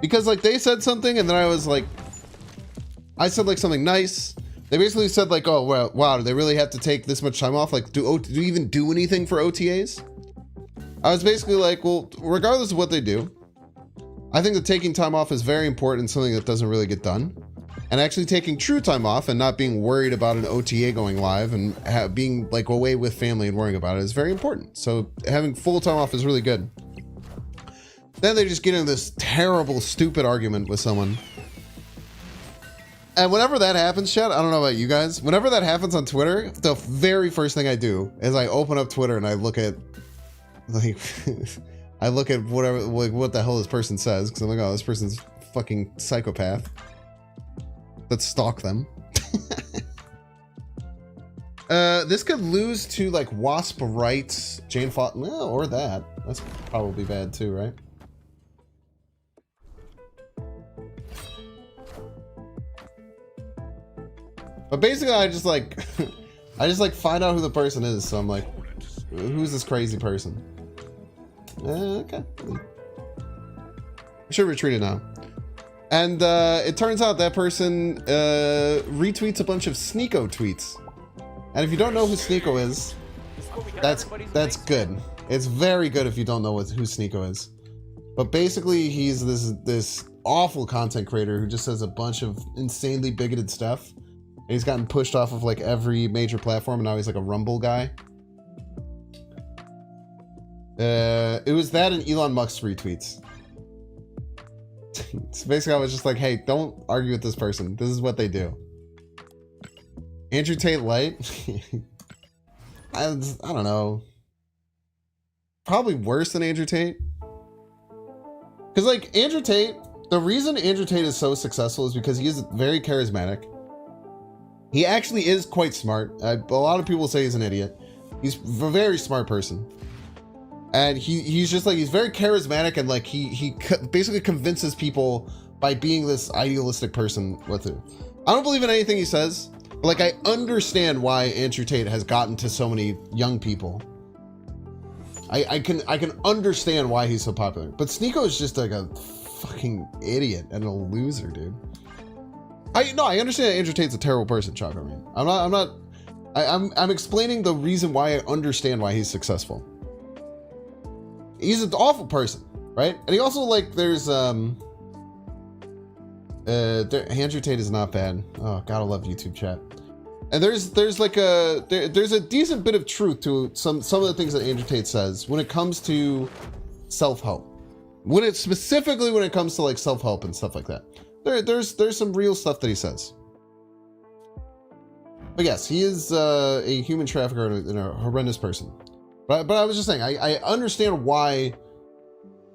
A: because like they said something and then I was like, I said like something nice. They basically said like, oh, well, wow, do they really have to take this much time off? Like, do you even do anything for OTAs? I was basically like, well, regardless of what they do, I think that taking time off is very important, something that doesn't really get done. And actually taking true time off and not being worried about an OTA going live and being like away with family and worrying about it is very important. So having full time off is really good. Then they just get into this terrible, stupid argument with someone. And whenever that happens, chat, I don't know about you guys. Whenever that happens on Twitter, the very first thing I do is I open up Twitter and I look at like, I look at whatever, like what the hell this person says. Cause I'm like, oh, this person's fucking psychopath. Let's stalk them. This could lose to like Wasp Rights, Jane Fought, no, or that. That's probably bad too, right? But basically, I just like, find out who the person is. So I'm like, who's this crazy person? Okay. I should retreat it now. And it turns out that person retweets a bunch of Sneeko tweets. And if you don't know who Sneeko is, that's good. It's very good if you don't know who Sneeko is. But basically, he's this awful content creator who just says a bunch of insanely bigoted stuff. And he's gotten pushed off of like every major platform, and now he's like a Rumble guy. It was that and Elon Musk's retweets. So basically, I was just like, hey, don't argue with this person. This is what they do. Andrew Tate Light? I don't know. probably worse than Andrew Tate. Because like Andrew Tate, the reason Andrew Tate is so successful is because he is very charismatic. He actually is quite smart. A lot of people say he's an idiot. He's a very smart person. And he's just like, he's very charismatic, and like he basically convinces people by being this idealistic person with it. I don't believe in anything he says. But like, I understand why Andrew Tate has gotten to so many young people. I can understand why he's so popular. But Sneeko is just like a fucking idiot and a loser, dude. I understand that Andrew Tate's a terrible person, Choco. I'm explaining the reason why I understand why he's successful. He's an awful person, right? And he also like Andrew Tate is not bad. Oh, gotta love YouTube chat. And there's a decent bit of truth to some of the things that Andrew Tate says when it comes to self-help. Specifically when it comes to like self-help and stuff like that. There's some real stuff that he says. But yes, he is a human trafficker and a horrendous person. But I was just saying, I understand why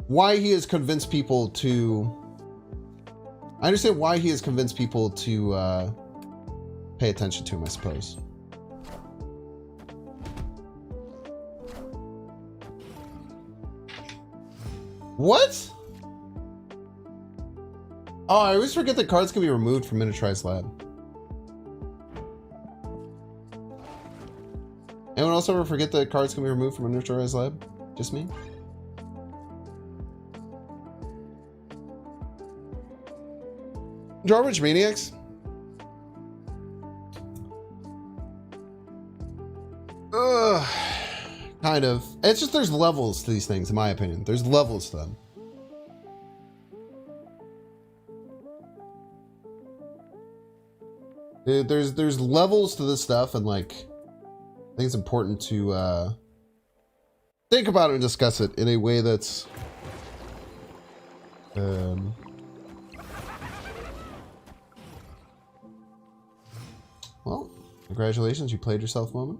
A: he has convinced people to. I understand why he has convinced people to pay attention to him, I suppose. What? Oh, I always forget that cards can be removed from Miniaturized Lab. Anyone else ever forget that cards can be removed from Miniaturized Lab? Just me? Drawbridge Maniacs? Ugh. Kind of. It's just there's levels to these things, in my opinion. There's levels to them. There's levels to this stuff, and like I think it's important to think about it and discuss it in a way that's well, congratulations, you played yourself moment.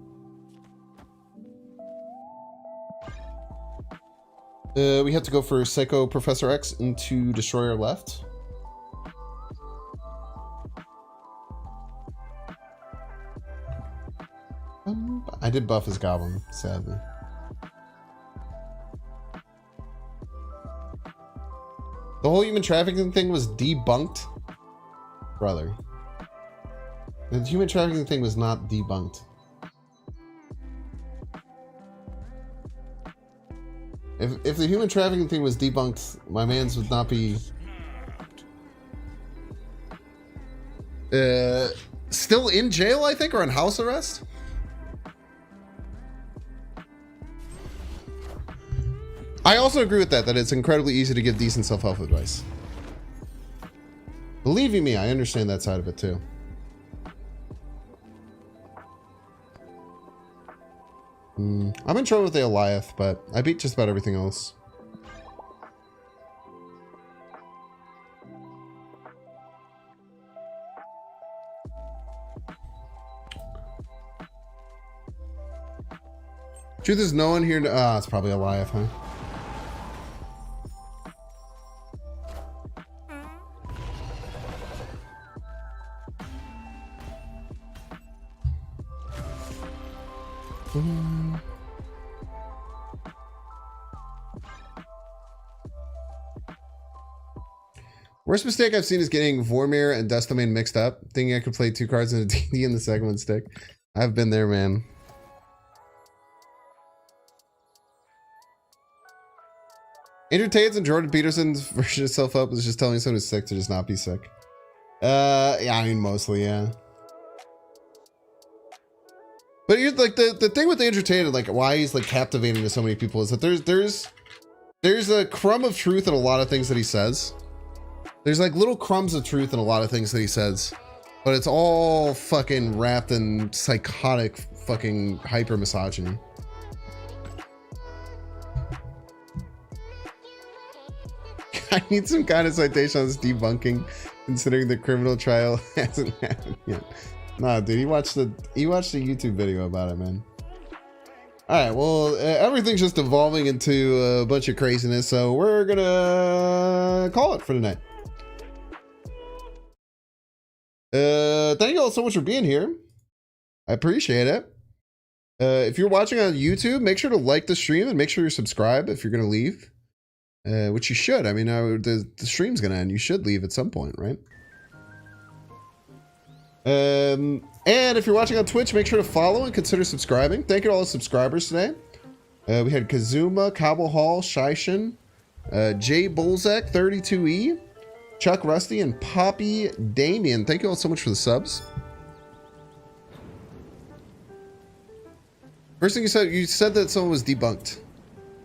A: We have to go for Psycho Professor X into Destroyer left. I did buff his goblin, sadly. The whole human trafficking thing was debunked? Brother. The human trafficking thing was not debunked. If the human trafficking thing was debunked, my mans would not be still in jail, I think, or on house arrest. I also agree with that it's incredibly easy to give decent self-help advice. Believe you me, I understand that side of it too. I'm in trouble with the Goliath, but I beat just about everything else. Truth is, no one here. It's probably a Goliath, huh? Worst mistake I've seen is getting Vormir and Dust Domain mixed up, thinking I could play 2 cards in a D&D in the second one stick. I've been there, man. Andrew Tate's and Jordan Peterson's version of self-help is just telling someone who's sick to just not be sick. Yeah, I mean, mostly, yeah. But here's like the thing with Andrew Tate and like why he's like captivating to so many people is that there's a crumb of truth in a lot of things that he says. There's like little crumbs of truth in a lot of things that he says, but it's all fucking wrapped in psychotic fucking hyper misogyny. I need some kind of citation on this debunking, considering the criminal trial hasn't happened yet. Nah, dude, he watched the YouTube video about it, man. All right, well, everything's just evolving into a bunch of craziness, so we're gonna call it for tonight. Thank you all so much for being here. I appreciate it. If you're watching on YouTube, make sure to like the stream and make sure you're subscribed if you're gonna leave, which you should. I mean, the stream's gonna end. You should leave at some point, right? And if you're watching on Twitch, make sure to follow and consider subscribing. Thank you to all the subscribers today. We had Kazuma, Cobble Hall, Shishin, Jay Bulzak, 32E, Chuck Rusty, and Poppy Damien. Thank you all so much for the subs. First thing you said that someone was debunked,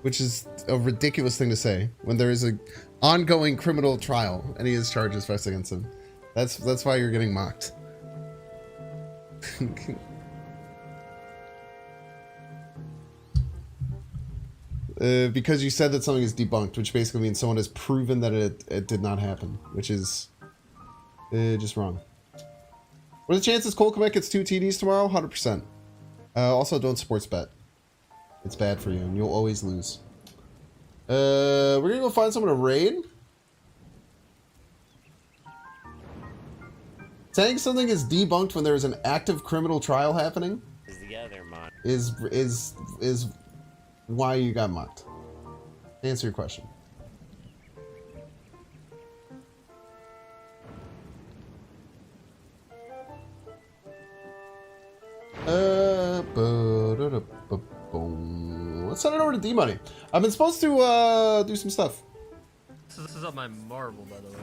A: which is a ridiculous thing to say when there is an ongoing criminal trial and he has charges pressed against him. That's why you're getting mocked. Because you said that something is debunked, which basically means someone has proven that it did not happen, which is just wrong. What are the chances Cole Komet gets 2 TDs tomorrow? 100%. Also, don't sports bet. It's bad for you, and you'll always lose. We're gonna go find someone to raid. Saying something is debunked when there is an active criminal trial happening is why you got mocked. Answer your question. Let's send it over to D-Money. I've been supposed to do some stuff.
I: This is up my marble, by the way.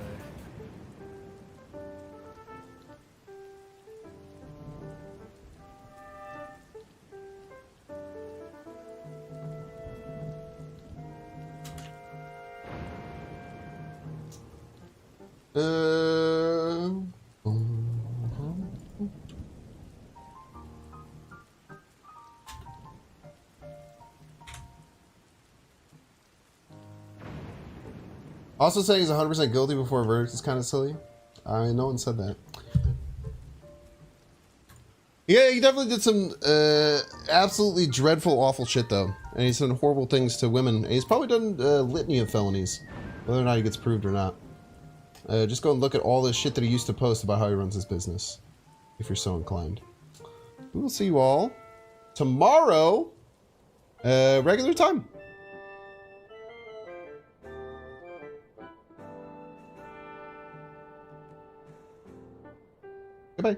A: Also saying he's 100% guilty before a verdict is kind of silly. I mean, no one said that. Yeah, he definitely did some absolutely dreadful, awful shit, though. And he's done horrible things to women. And he's probably done a litany of felonies, whether or not he gets proved or not. Just go and look at all the shit that he used to post about how he runs his business, if you're so inclined. We will see you all tomorrow, regular time. Goodbye.